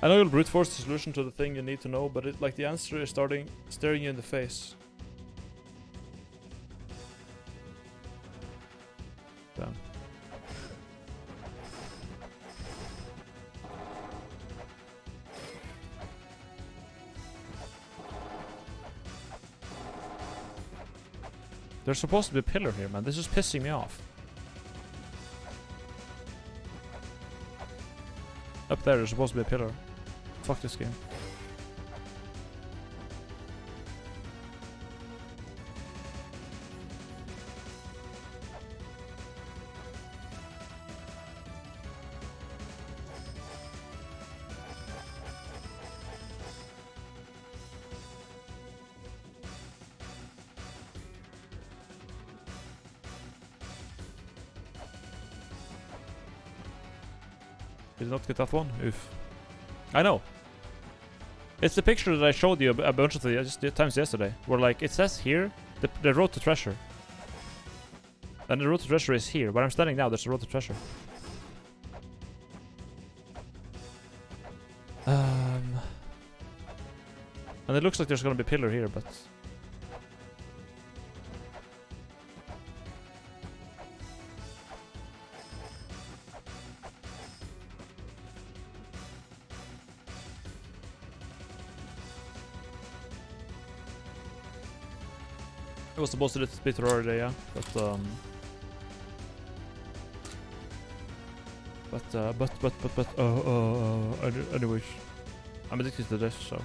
I know you'll brute force the solution to the thing you need to know, but like the answer is staring you in the face. Damn. There's supposed to be a pillar here, man. This is pissing me off. Up there's supposed to be a pillar. Fuck this game. Did not get that one? Oof. I know. It's the picture that I showed you a bunch of times yesterday. Where like, it says here, the road to treasure. And the road to treasure is here. Where I'm standing now, there's the road to treasure. And it looks like there's gonna be a pillar here, but... It was supposed to be a bit already, yeah, but anyways, I'm addicted to this, so.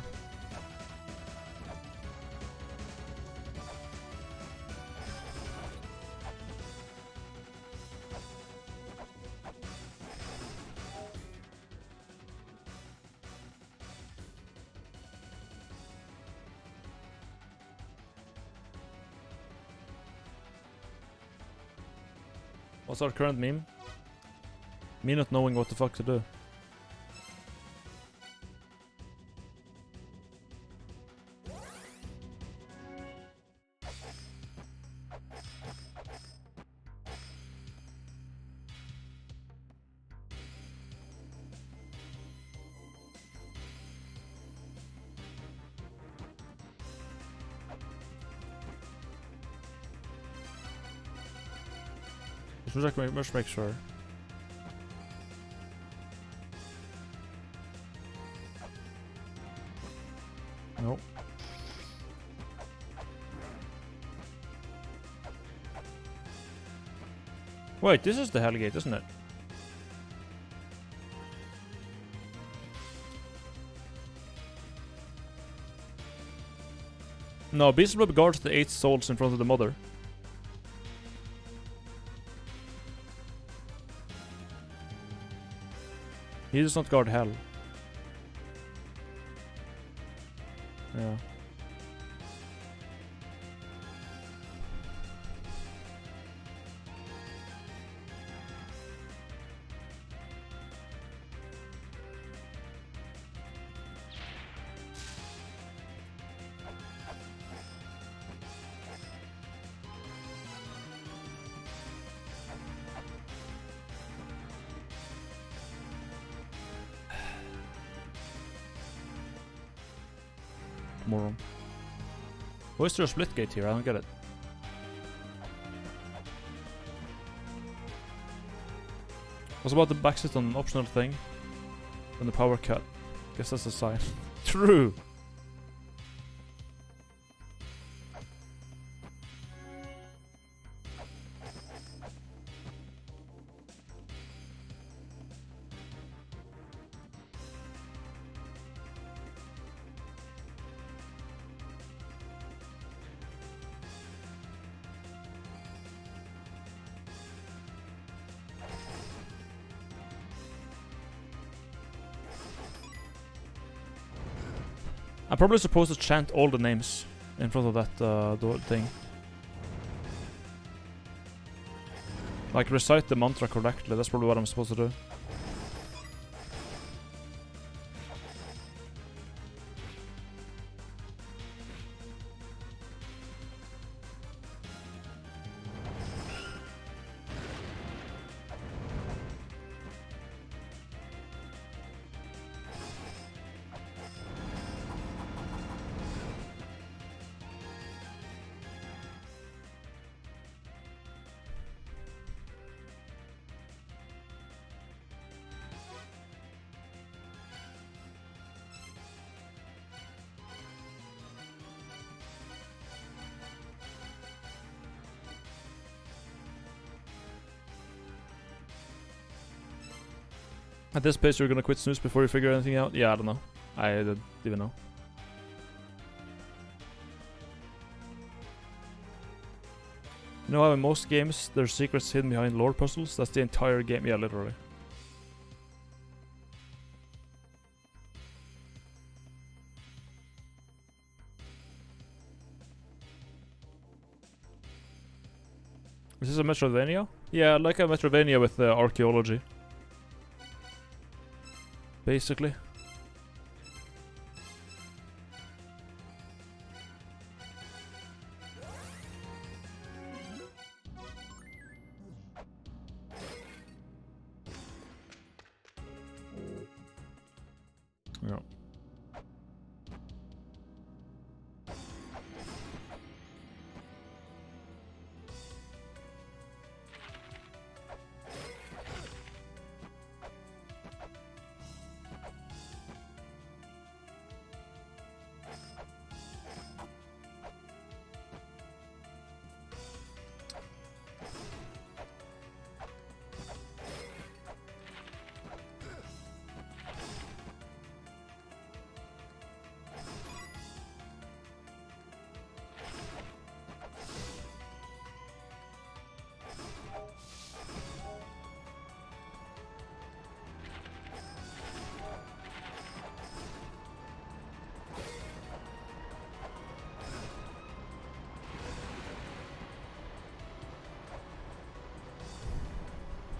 What's our current meme? Me not knowing what the fuck to do. Let's make sure. Nope. Wait, this is the hell gate, isn't it? No, Beelzebub guards the 8 souls in front of the mother. He does not guard hell. Yeah. Moron. Why is there a split gate here? I don't get it. What's about the backseat on an optional thing? And the power cut. Guess that's a sign. True! I'm probably supposed to chant all the names in front of that door thing. Like recite the mantra correctly, that's probably what I'm supposed to do. At this pace, you're gonna quit snooze before you figure anything out? Yeah, I don't know. I don't even know. You know how in most games, there's secrets hidden behind lore puzzles? That's the entire game. Yeah, literally. Is this a Metroidvania? Yeah, like a Metroidvania with archaeology. Basically. Yeah.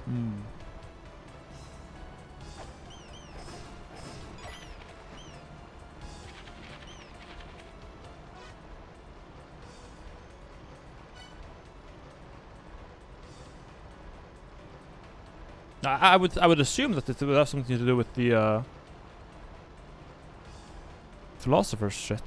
Hmm. I would assume that it would have something to do with the philosopher's shit.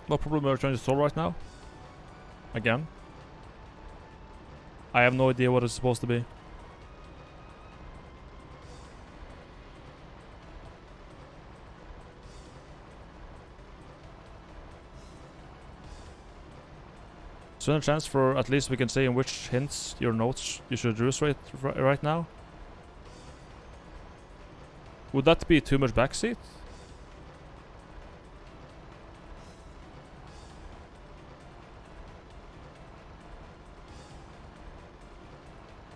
What problem are you trying to solve right now? Again? I have no idea what it's supposed to be. Is there a chance for at least we can say in which hints your notes you should use right now? Would that be too much backseat?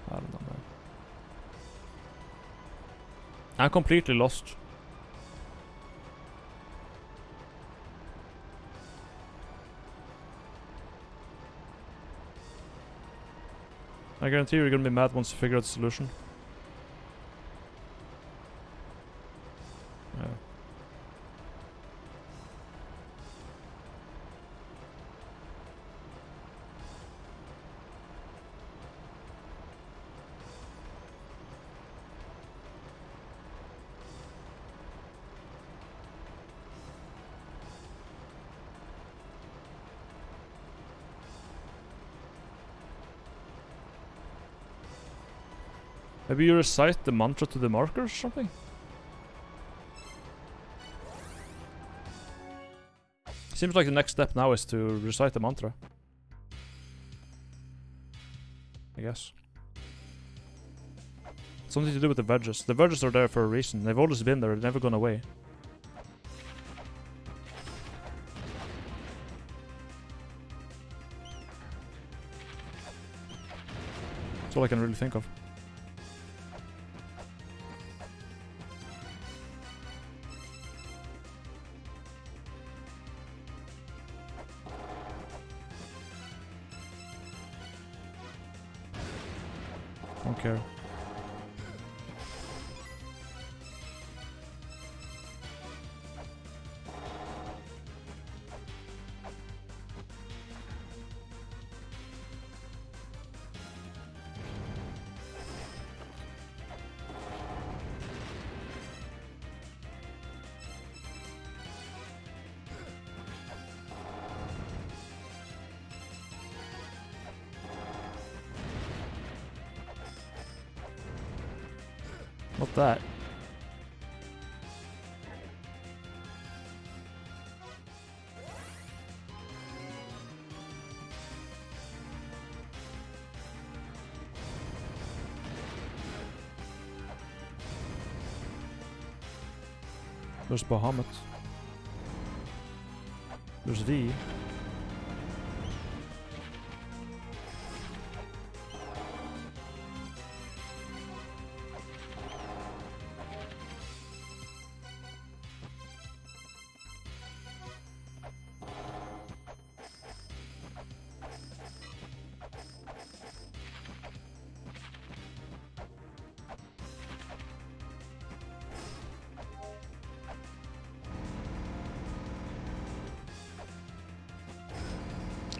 I don't know, man. I'm completely lost. I guarantee you're gonna be mad once you figure out the solution. Yeah. Maybe you recite the mantra to the marker or something? Seems like the next step now is to recite the mantra. I guess. Something to do with the wedges. The wedges are there for a reason. They've always been there, they've never gone away. That's all I can really think of. don't care. Not that. There's Bahamut. There's V.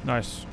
Nice.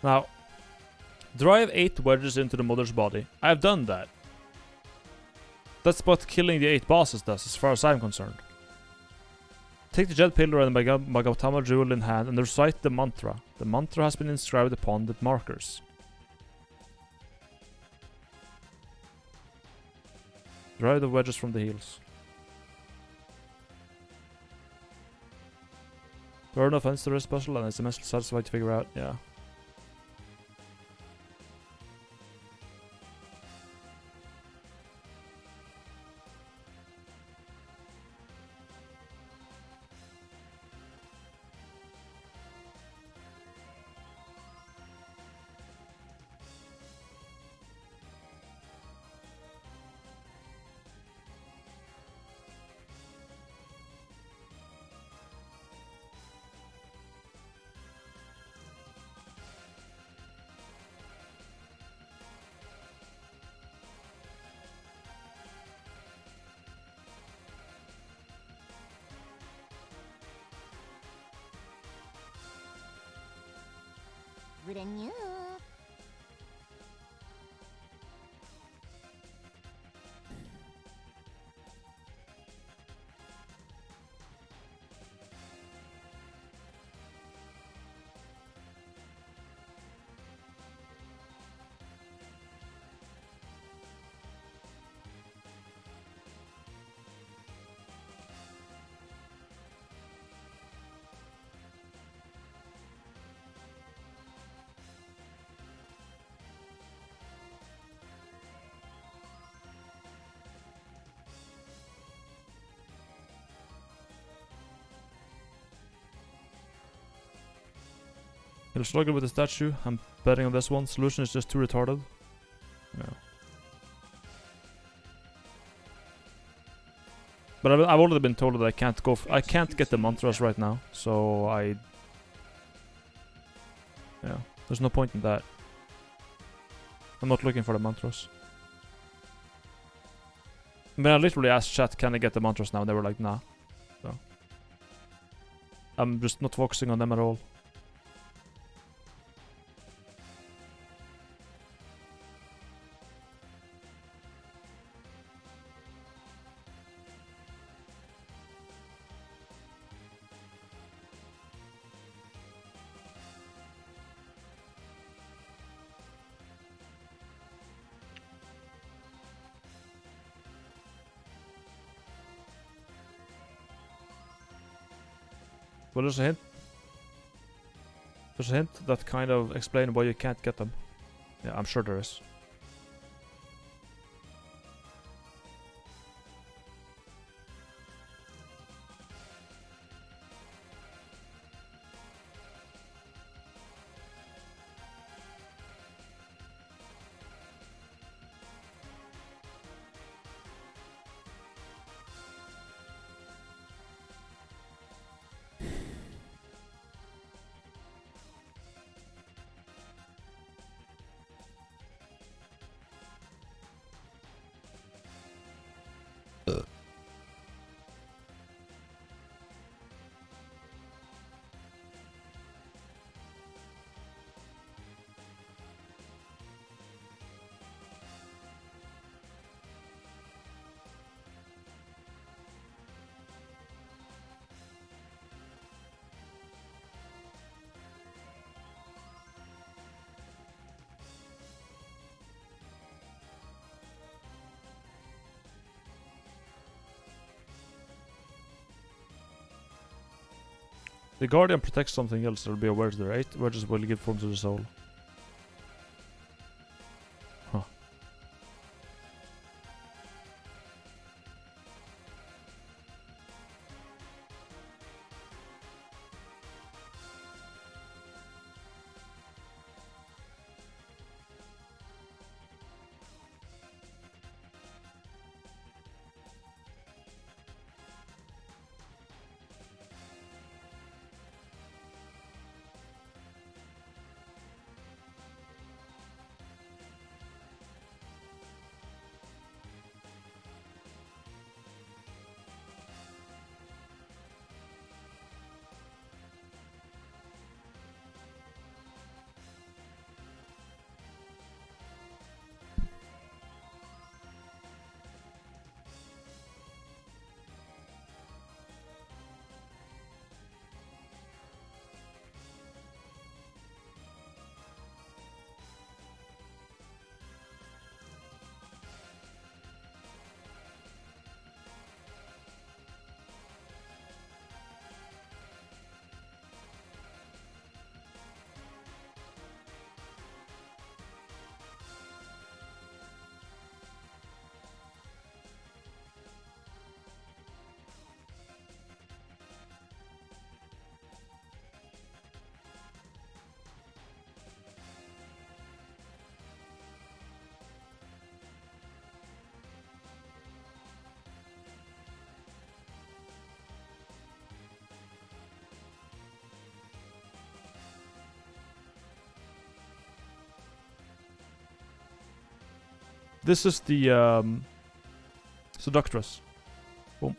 Now, drive 8 wedges into the mother's body. I've done that. That's what killing the 8 bosses does, as far as I'm concerned. Take the Jet Pillar and the Magautama Jewel in hand and recite the mantra. The mantra has been inscribed upon the markers. Drive the wedges from the heels. There are no offense to this puzzle and it's immensely satisfying to figure out, yeah. Gonna struggle with the statue. I'm betting on this one. Solution is just too retarded. Yeah. But I've already been told that I can't go. I can't get the mantras right now, so yeah, there's no point in that. I'm not looking for the mantras. I mean, I literally asked chat, can I get the mantras now? And they were like, nah. So I'm just not focusing on them at all. Well, there's a hint. There's a hint that kind of explains why you can't get them. Yeah, I'm sure there is. The Guardian protects something else. There'll be a word there, right? Words will give form to the soul. Huh. This is the Seductress. Boom.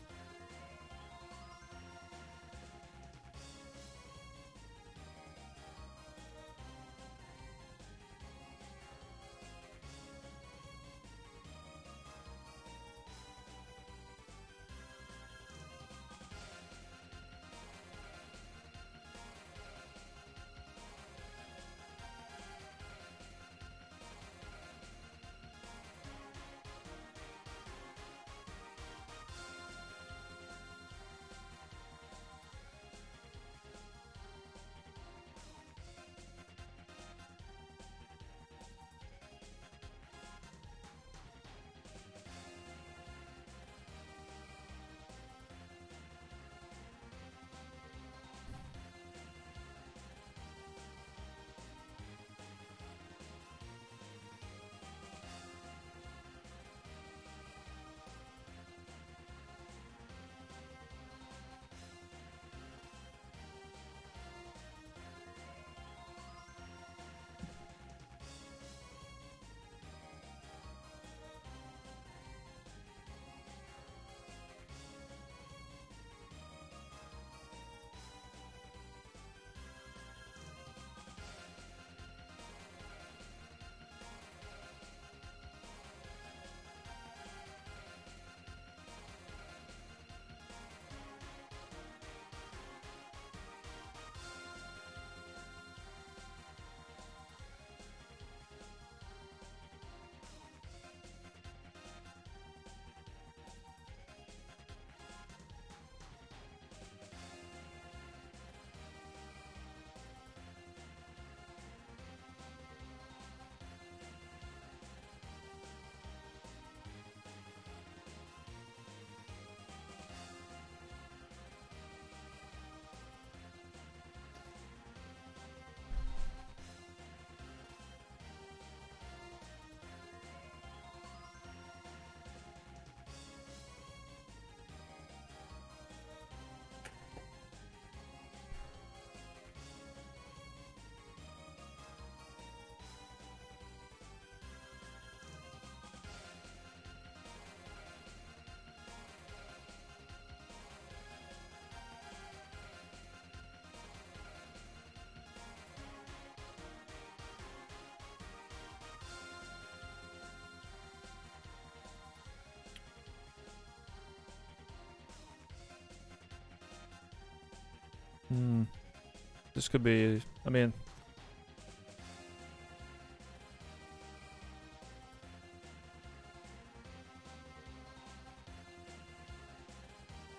This could be... I mean...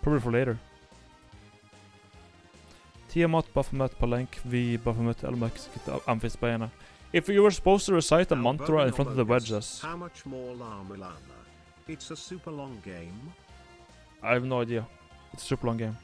Probably for later. Tiamat, Baphomet, Palenque, V, Baphomet, Elmex, Amphisbaena. If you were supposed to recite a mantra in front of the wedges... How much more La Mulana? It's a super long game. I have no idea. It's a super long game.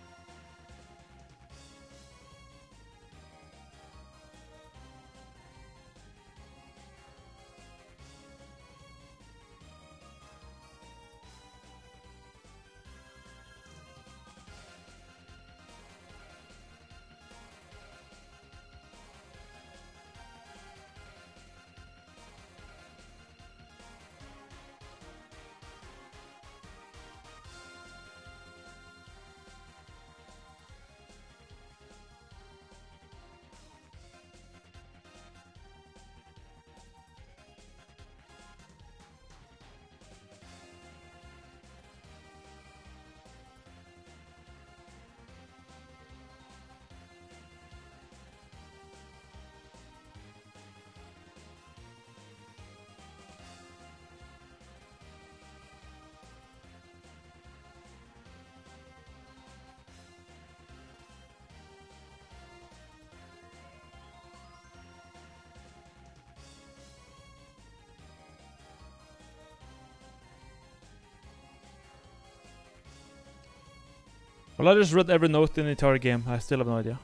Well, I just read every note in the entire game. I still have no idea.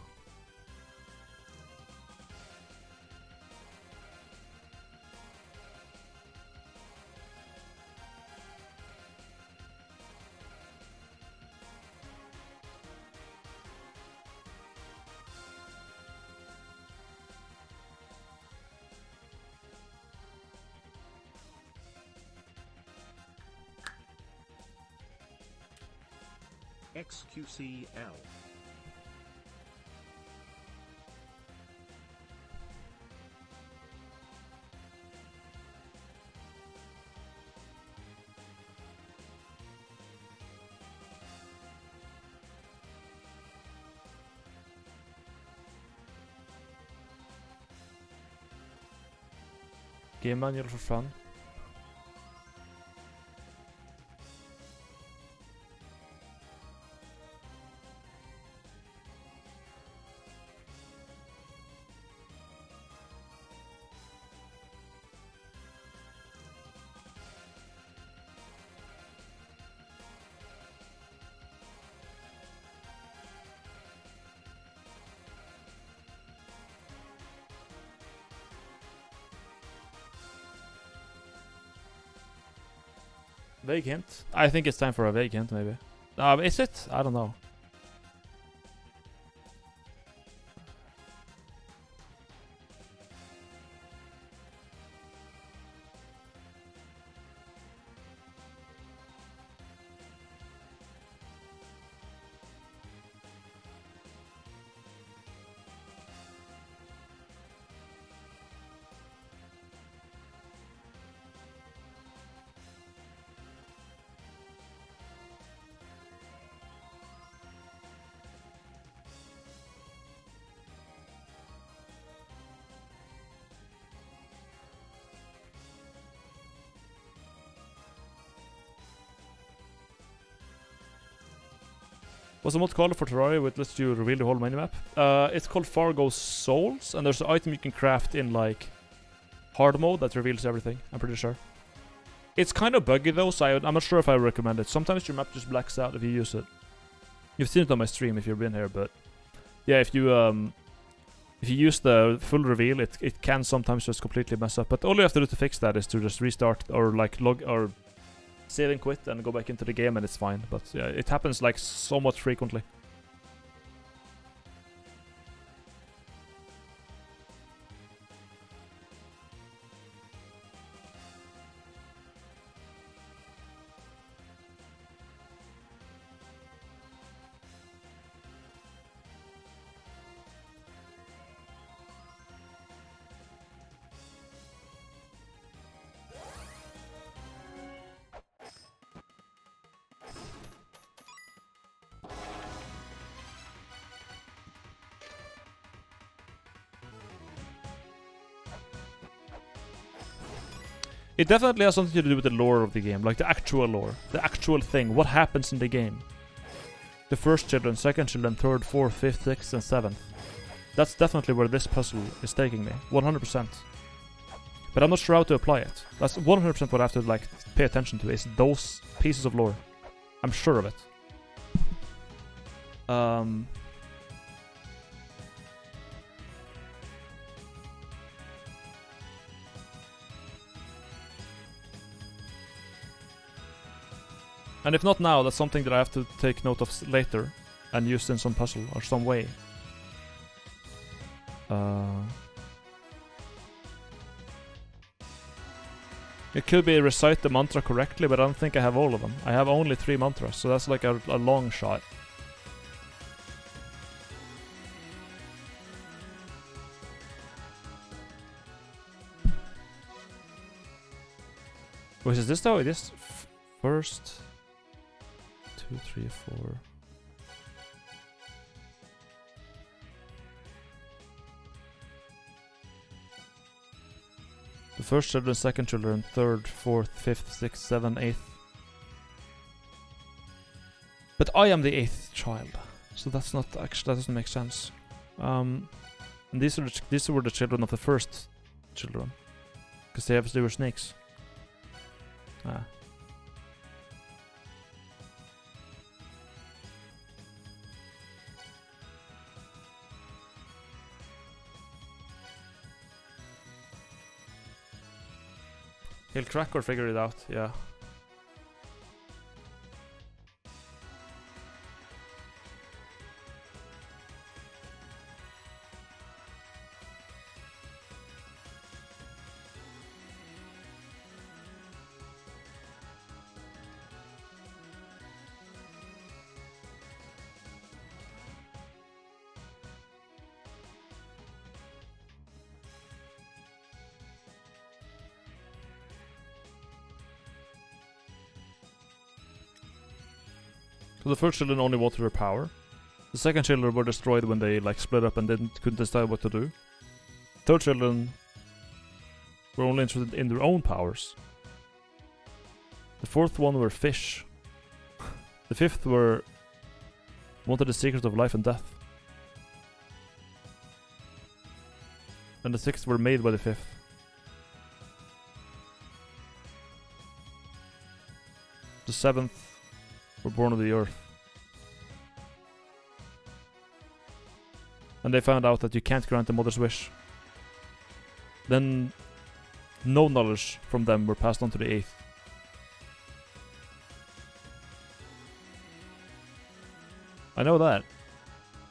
XQCL. Game manual for fun. Vague hint. I think it's time for a vague hint, maybe. Is it? I don't know. What's the mod called for Terraria which lets you reveal the whole minimap? It's called Fargo Souls, and there's an item you can craft in like hard mode that reveals everything, I'm pretty sure. It's kind of buggy though, so I'm not sure if I recommend it. Sometimes your map just blacks out if you use it. You've seen it on my stream if you've been here, but yeah, if you use the full reveal, it can sometimes just completely mess up. But all you have to do to fix that is to just restart or like log or save and quit and go back into the game and it's fine. But yeah, it happens like so much frequently. It definitely has something to do with the lore of the game, like the actual lore, the actual thing, what happens in the game. The first children, second children, third, fourth, fifth, sixth, and seventh. That's definitely where this puzzle is taking me, 100%. But I'm not sure how to apply it. That's 100% what I have to like pay attention to, is those pieces of lore. I'm sure of it. And if not now, that's something that I have to take note of later and use in some puzzle or some way. It could be recite the mantra correctly, but I don't think I have all of them. I have only 3 mantras, so that's like a long shot. Wait, is this though? It is first 2, 3, 4. The first children, second children, third, fourth, fifth, sixth, seventh, eighth. But I am the 8th child, so that's not actually, that doesn't make sense. And these were the children of the first children, because they were snakes. Ah. He'll crack or figure it out, yeah. So the first children only wanted their power. The second children were destroyed when they like split up and couldn't decide what to do. Third children were only interested in their own powers. The fourth one were fish. The fifth wanted the secret of life and death. And the sixth were made by the fifth. The seventh were born of the earth. And they found out that you can't grant the mother's wish. Then no knowledge from them were passed on to the 8th. I know that.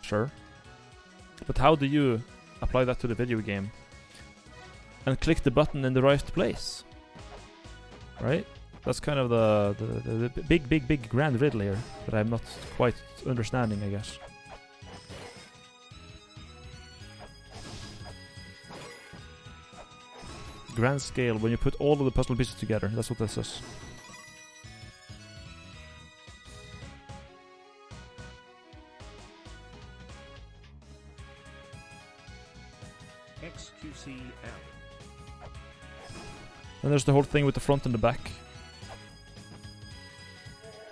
Sure. But how do you apply that to the video game? And click the button in the right place? Right? That's kind of the big grand riddle here that I'm not quite understanding, I guess. Grand scale, when you put all of the puzzle pieces together, that's what this is. XQCL. And there's the whole thing with the front and the back.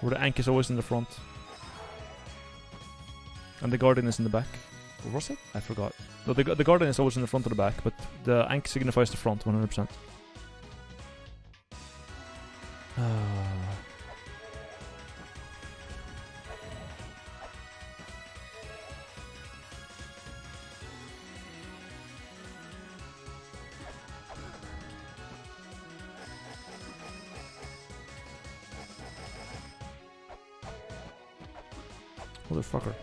Where the Ankh is always in the front. And the Guardian is in the back. Or was it? I forgot. No, the Guardian is always in the front or the back, but the Ankh signifies the front 100%. Motherfucker.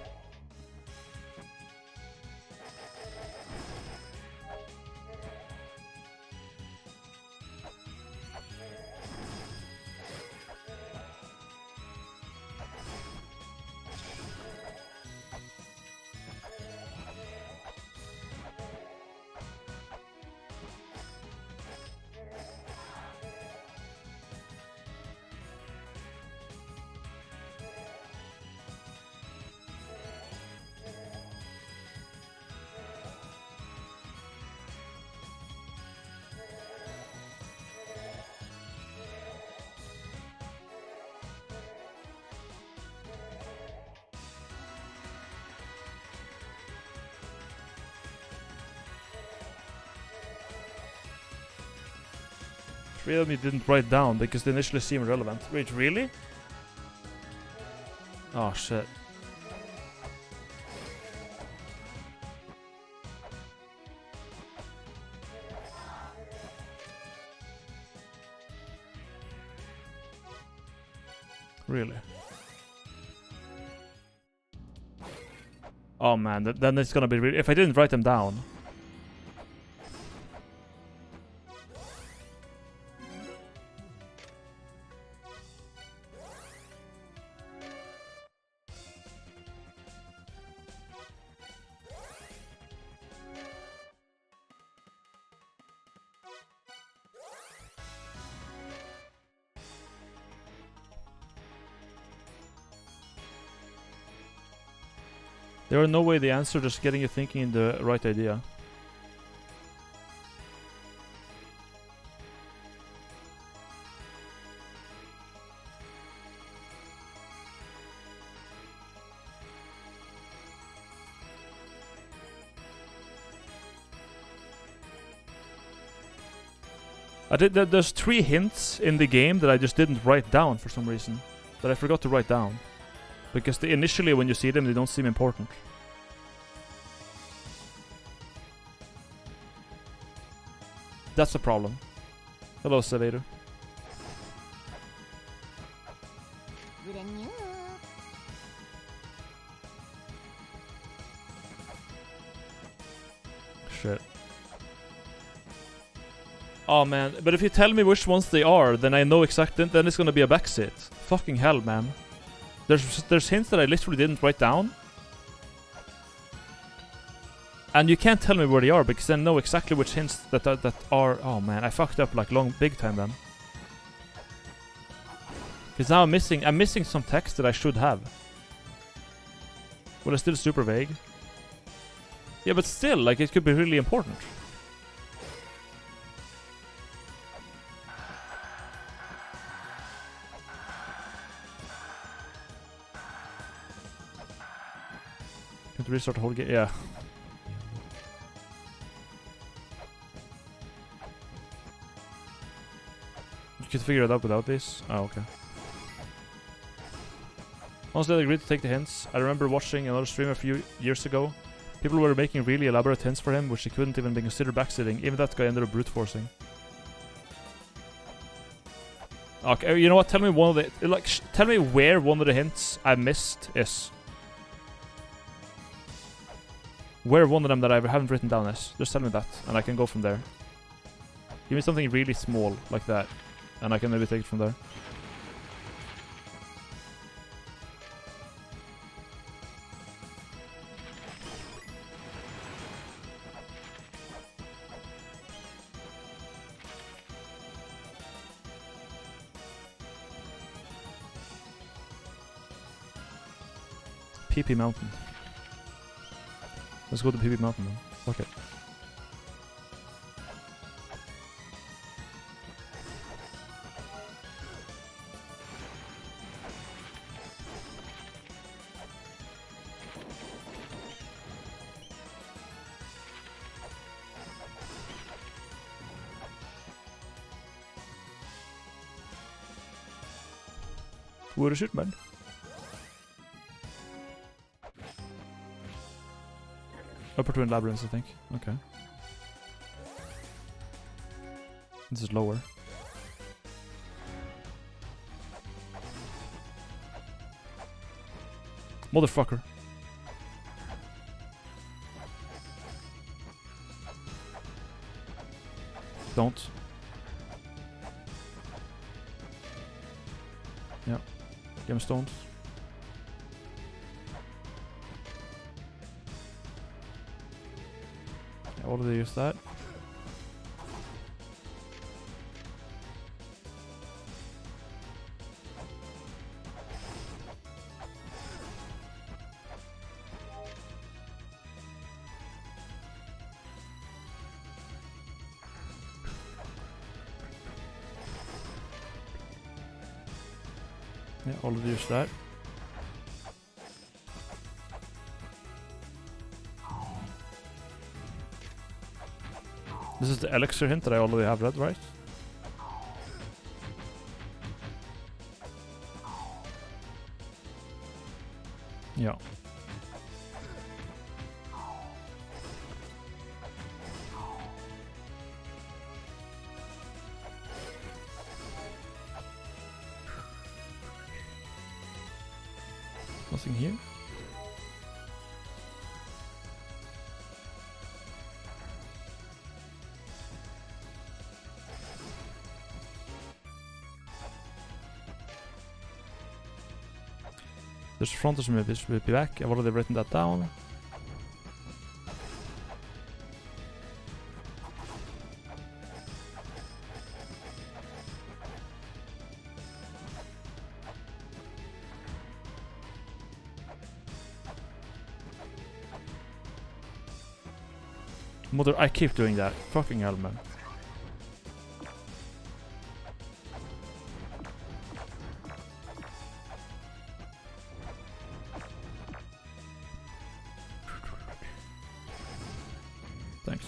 3 of them you didn't write down because they initially seem relevant. Wait, really? Oh shit. Really? Oh man, then it's gonna be really... If I didn't write them down... There are no way the answer, just getting you thinking in the right idea. There's 3 hints in the game that I just didn't write down for some reason. That I forgot to write down. Because initially when you see them, they don't seem important. That's the problem. Hello, Sevader. Shit. Oh man, but if you tell me which ones they are, then I know exactly. Then it's gonna be a backseat. Fucking hell, man. There's hints that I literally didn't write down. And you can't tell me where they are because I know exactly which hints that are... Oh man, I fucked up like big time then. Because now I'm missing some text that I should have. Well, it's still super vague. Yeah, but still, like, it could be really important. Can't restart the whole game. Yeah. You could figure it out without this. Oh, okay. Honestly, I agreed to take the hints. I remember watching another stream a few years ago. People were making really elaborate hints for him, which he couldn't even be considered backsitting. Even that guy ended up brute forcing. Okay, you know what? Tell me one of the... Like, tell me where one of the hints I missed is. Where one of them that I haven't written down is. Just tell me that, and I can go from there. Give me something really small, like that, and I can maybe take it from there. PP Mountain. Let's go to PP Mountain then. Fuck it. Where is it, man? Upper Twin Labyrinths, I think. Okay. This is lower. Motherfucker. Don't. Yeah. Gemstones. I already used that. Yeah, already used that. This is the elixir hint that I already have read, right? Yeah. Nothing here. There's front of me, this will be back. I've already written that down. Mother, I keep doing that. Fucking hell, man. Thanks.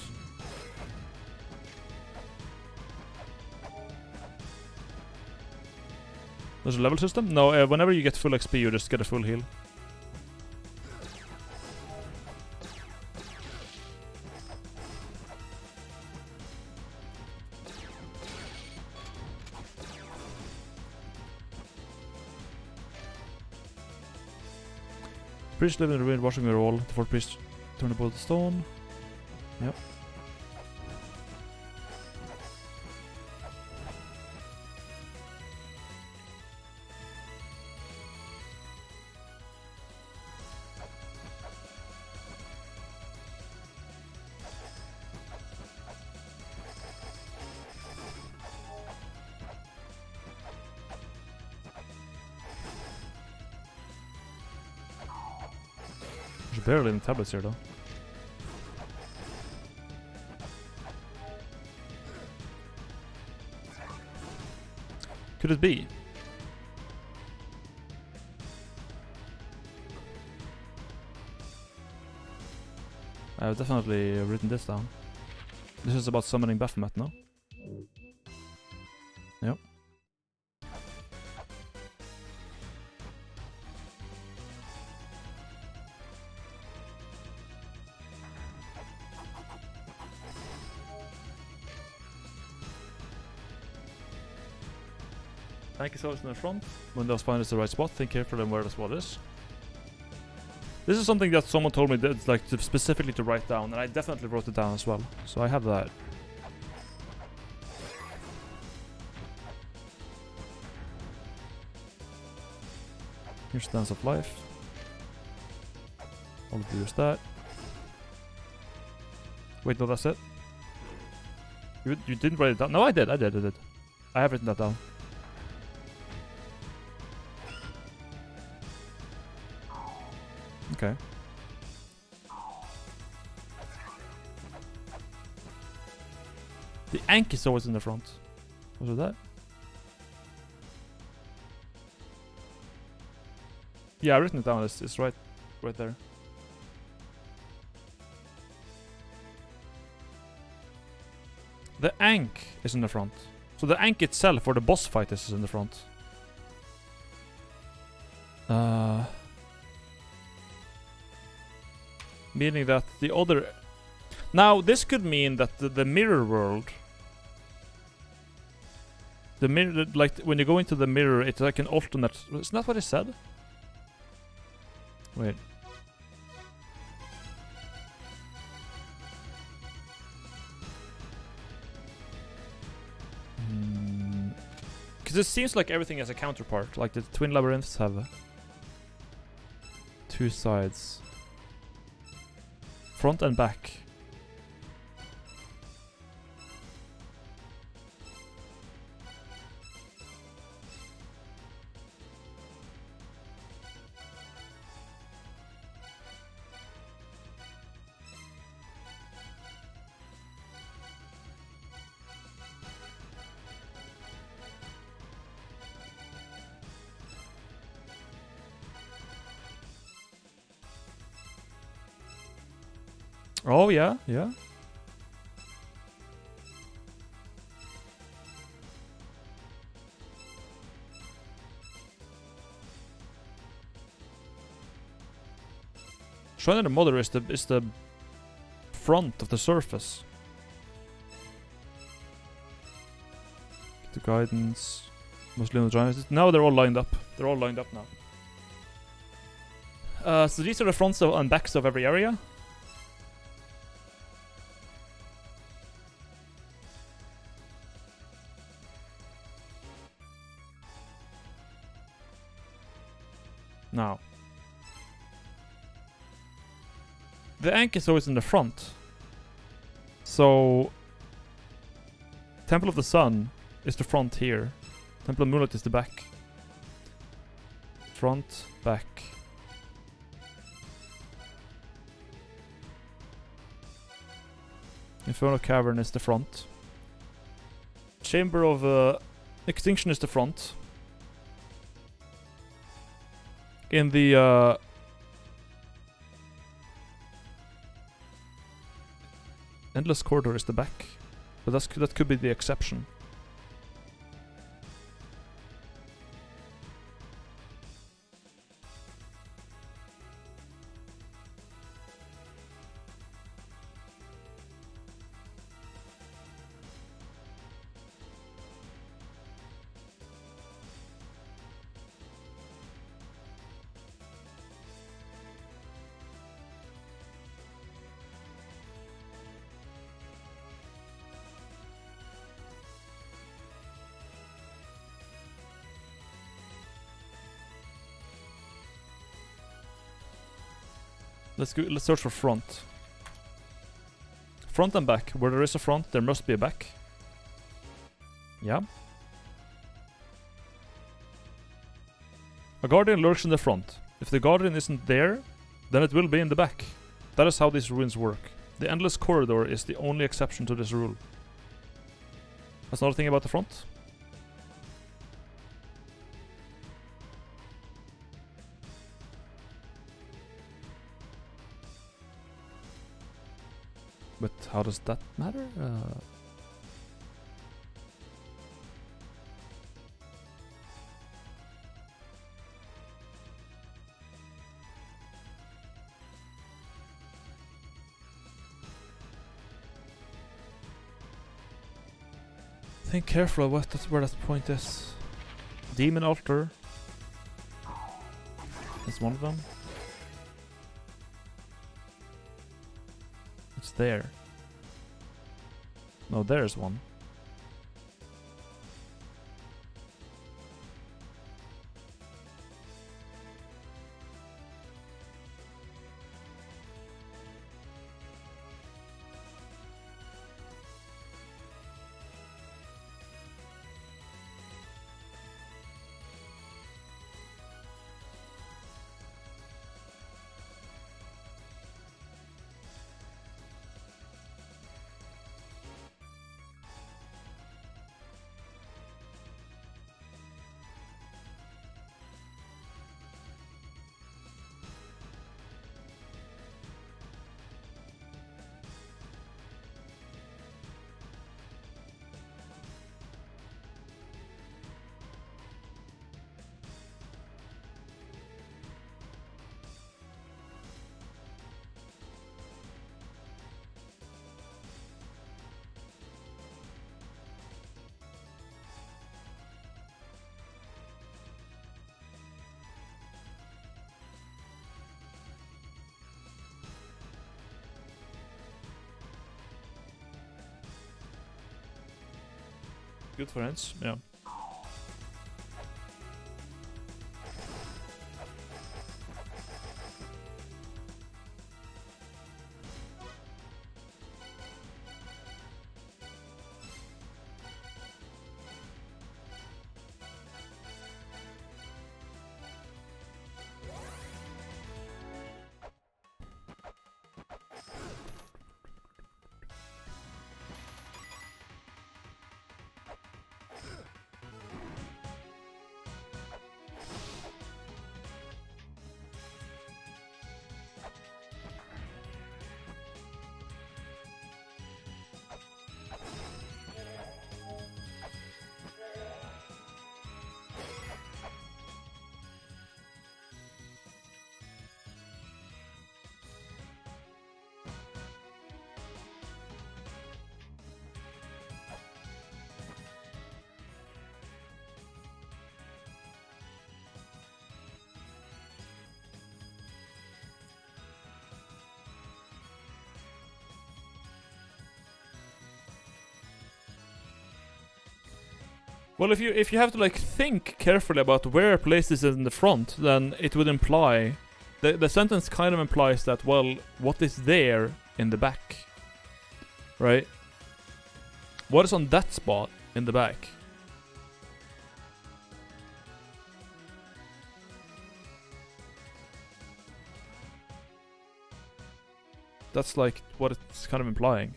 There's a level system? No, whenever you get full XP, you just get a full heal. Priest lived in the ruin, washing their wall. The fourth priest turned about the stone. Yep. There's barely any tablets here though. Could it be? I've definitely written this down. This is about summoning Baphomet, no? Yep. Thank you so much in the front. When those find is the right spot, think carefully on where the spot is. This is something that someone told me that's like specifically to write down, and I definitely wrote it down as well. So I have that. Here's Dance of Life. All of you use that. Wait, no, that's it. You didn't write it down. No, I did. I have written that down. Okay. The Ankh is always in the front. Was it that? Yeah, I've written it down. It's right there. The Ankh is in the front. So the Ankh itself, or the boss fight, is in the front. Meaning that the other... Now, this could mean that the mirror world... The mirror, like, when you go into the mirror, it's like an alternate... Isn't that what it said? Wait. Because it seems like everything has a counterpart. Like, the twin labyrinths have... two sides. Front and back. Oh, yeah, yeah. Shrine of the Mother is the front of the surface. The guidance. Mostly on the giants. Now they're all lined up. They're all lined up now. So these are the fronts and backs of every area. Now, the Ankh is always in the front. So, Temple of the Sun is the front here. Temple of Mulat is the back. Front, back. Inferno Cavern is the front. Chamber of Extinction is the front. In the Endless Corridor is the back, but that could be the exception. Let's search for front. Front and back. Where there is a front, there must be a back. Yeah. A guardian lurks in the front. If the guardian isn't there, then it will be in the back. That is how these ruins work. The Endless Corridor is the only exception to this rule. That's another thing about the front. But how does that matter? Think carefully where that point is. Demon altar. That's one of them. It's there. No, there's one. Good friends, yeah. Well, if you have to like think carefully about where a place is in the front, then it would imply the sentence kind of implies that, well, what is there in the back, right? What is on that spot in the back? That's like what it's kind of implying.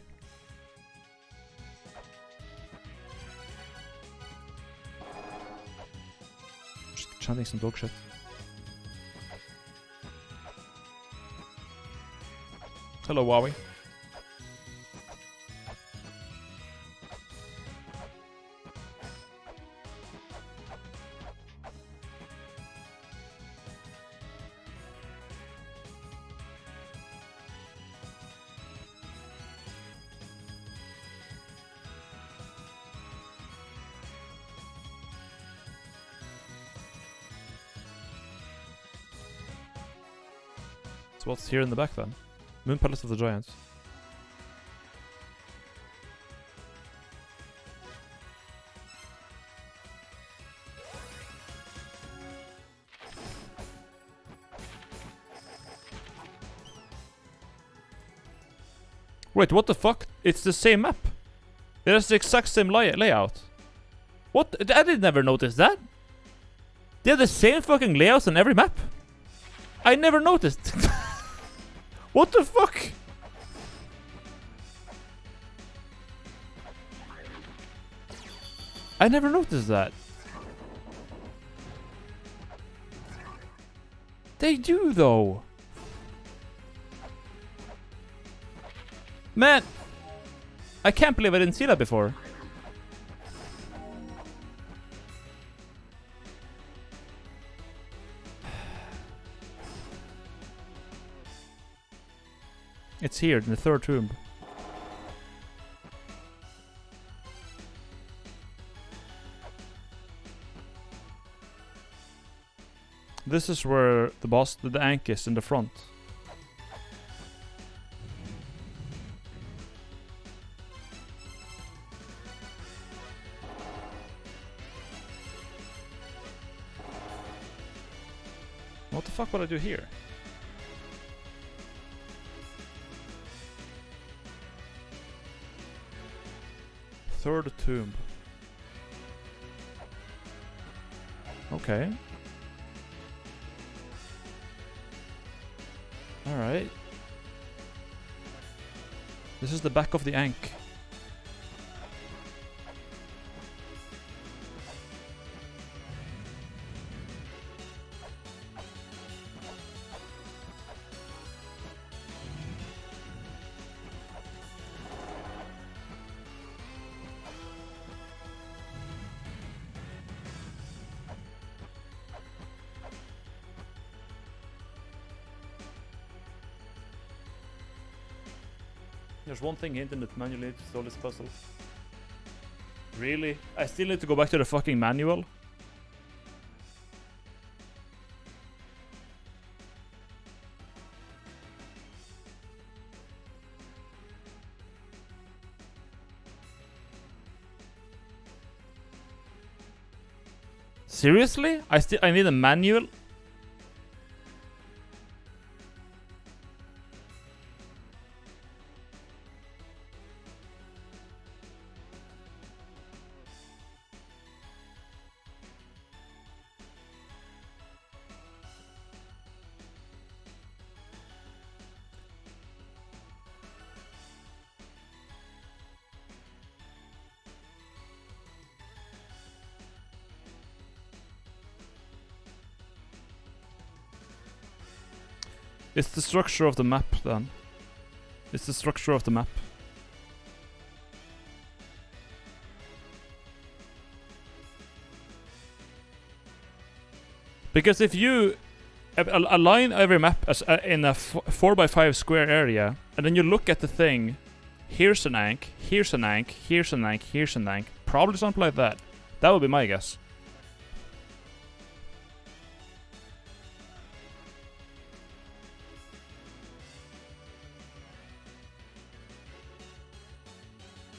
Just chanting some dog shit. Hello, Wowie. So what's here in the back then? Moon Palace of the Giants. Wait, what the fuck? It's the same map. It has the exact same layout. What? I did never notice that. They have the same fucking layouts on every map. I never noticed. What the fuck? I never noticed that. They do though. Man, I can't believe I didn't see that before. It's here in the third tomb. This is where the boss, the Ankh, is in the front. What the fuck would I do here? Third tomb. Okay. Alright. This is the back of the Ankh. There's one thing hidden that manually to solve this puzzle. Really? I still need to go back to the fucking manual? Seriously? I need a manual? It's the structure of the map then. It's the structure of the map. Because if you align every map as in a 4x5 square area, and then you look at the thing, here's an Ankh, here's an Ankh, here's an Ankh, here's an Ankh, probably something like that. That would be my guess.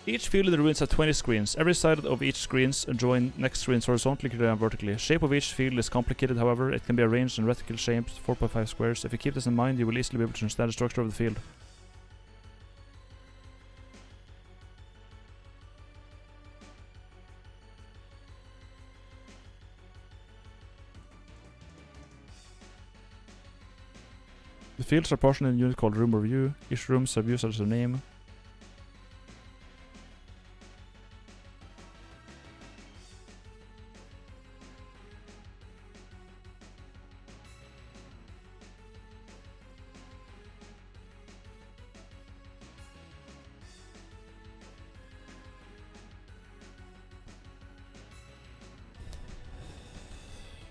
Each field in the ruins has 20 screens. Every side of each screens join next screens horizontally and vertically. Shape of each field is complicated, however. It can be arranged in reticle shapes, 4x5 squares. If you keep this in mind, you will easily be able to understand the structure of the field. The fields are partitioned in a unit called room or view. Each room serves views as their name.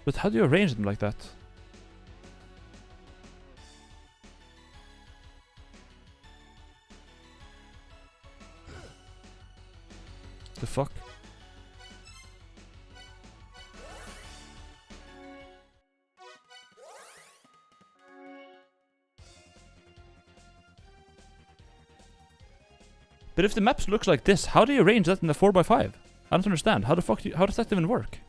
But how do you arrange them like that? The fuck? But if the maps looks like this, how do you arrange that in the 4x5? I don't understand. How the fuck how does that even work?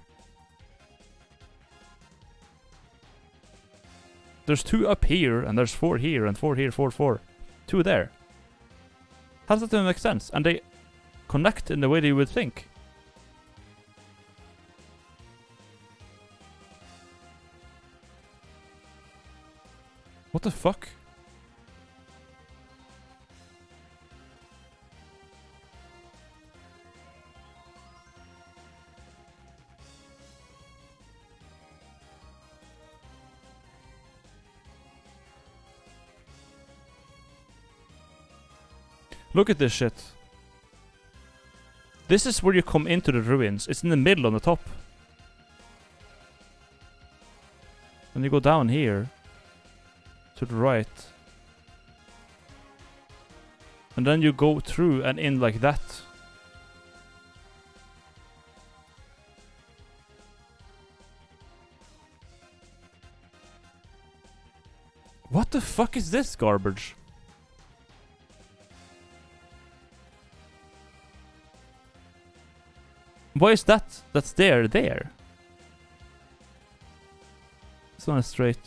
There's 2 up here, and there's 4 here, and 4 here, 4, 4. 2 there. How does that even make sense? And they connect in the way that you would think. What the fuck? Look at this shit. This is where you come into the ruins. It's in the middle on the top. And you go down here. To the right. And then you go through and in like that. What the fuck is this garbage? Why is that? That's there. It's not straight.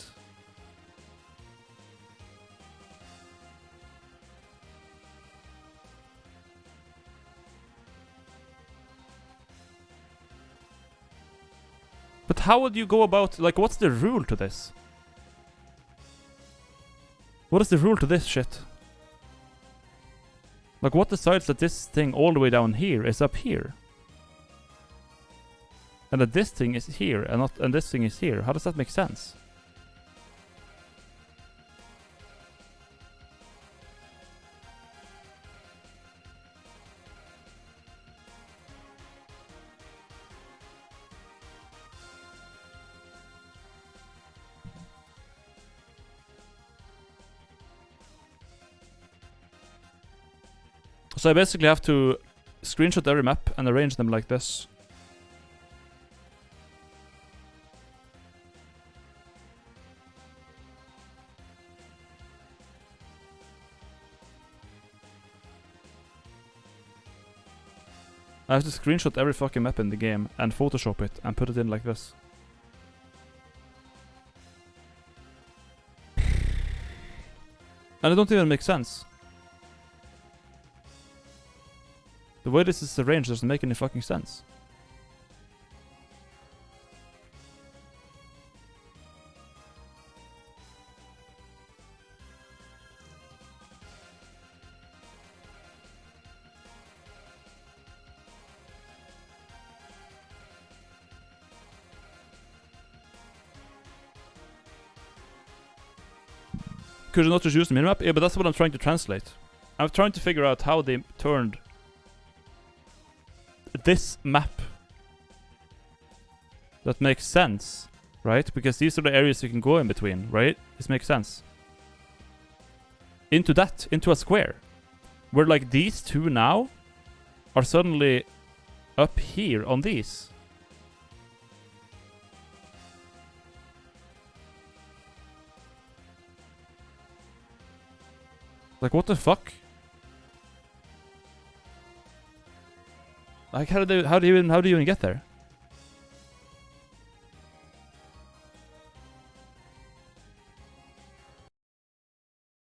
But how would you go about, like, what's the rule to this? What is the rule to this shit? Like, what decides that this thing all the way down here is up here? And that this thing is here and this thing is here. How does that make sense? So I basically have to screenshot every map and arrange them like this. I have to screenshot every fucking map in the game and Photoshop it and put it in like this. And it don't even make sense. The way this is arranged doesn't make any fucking sense. Could you not just use the minimap? Yeah, but that's what I'm trying to translate. I'm trying to figure out how they turned this map that makes sense, right? Because these are the areas you can go in between, right? This makes sense. Into that, into a square. Where like these two now are suddenly up here on these. Like, what the fuck? Like how do you even get there?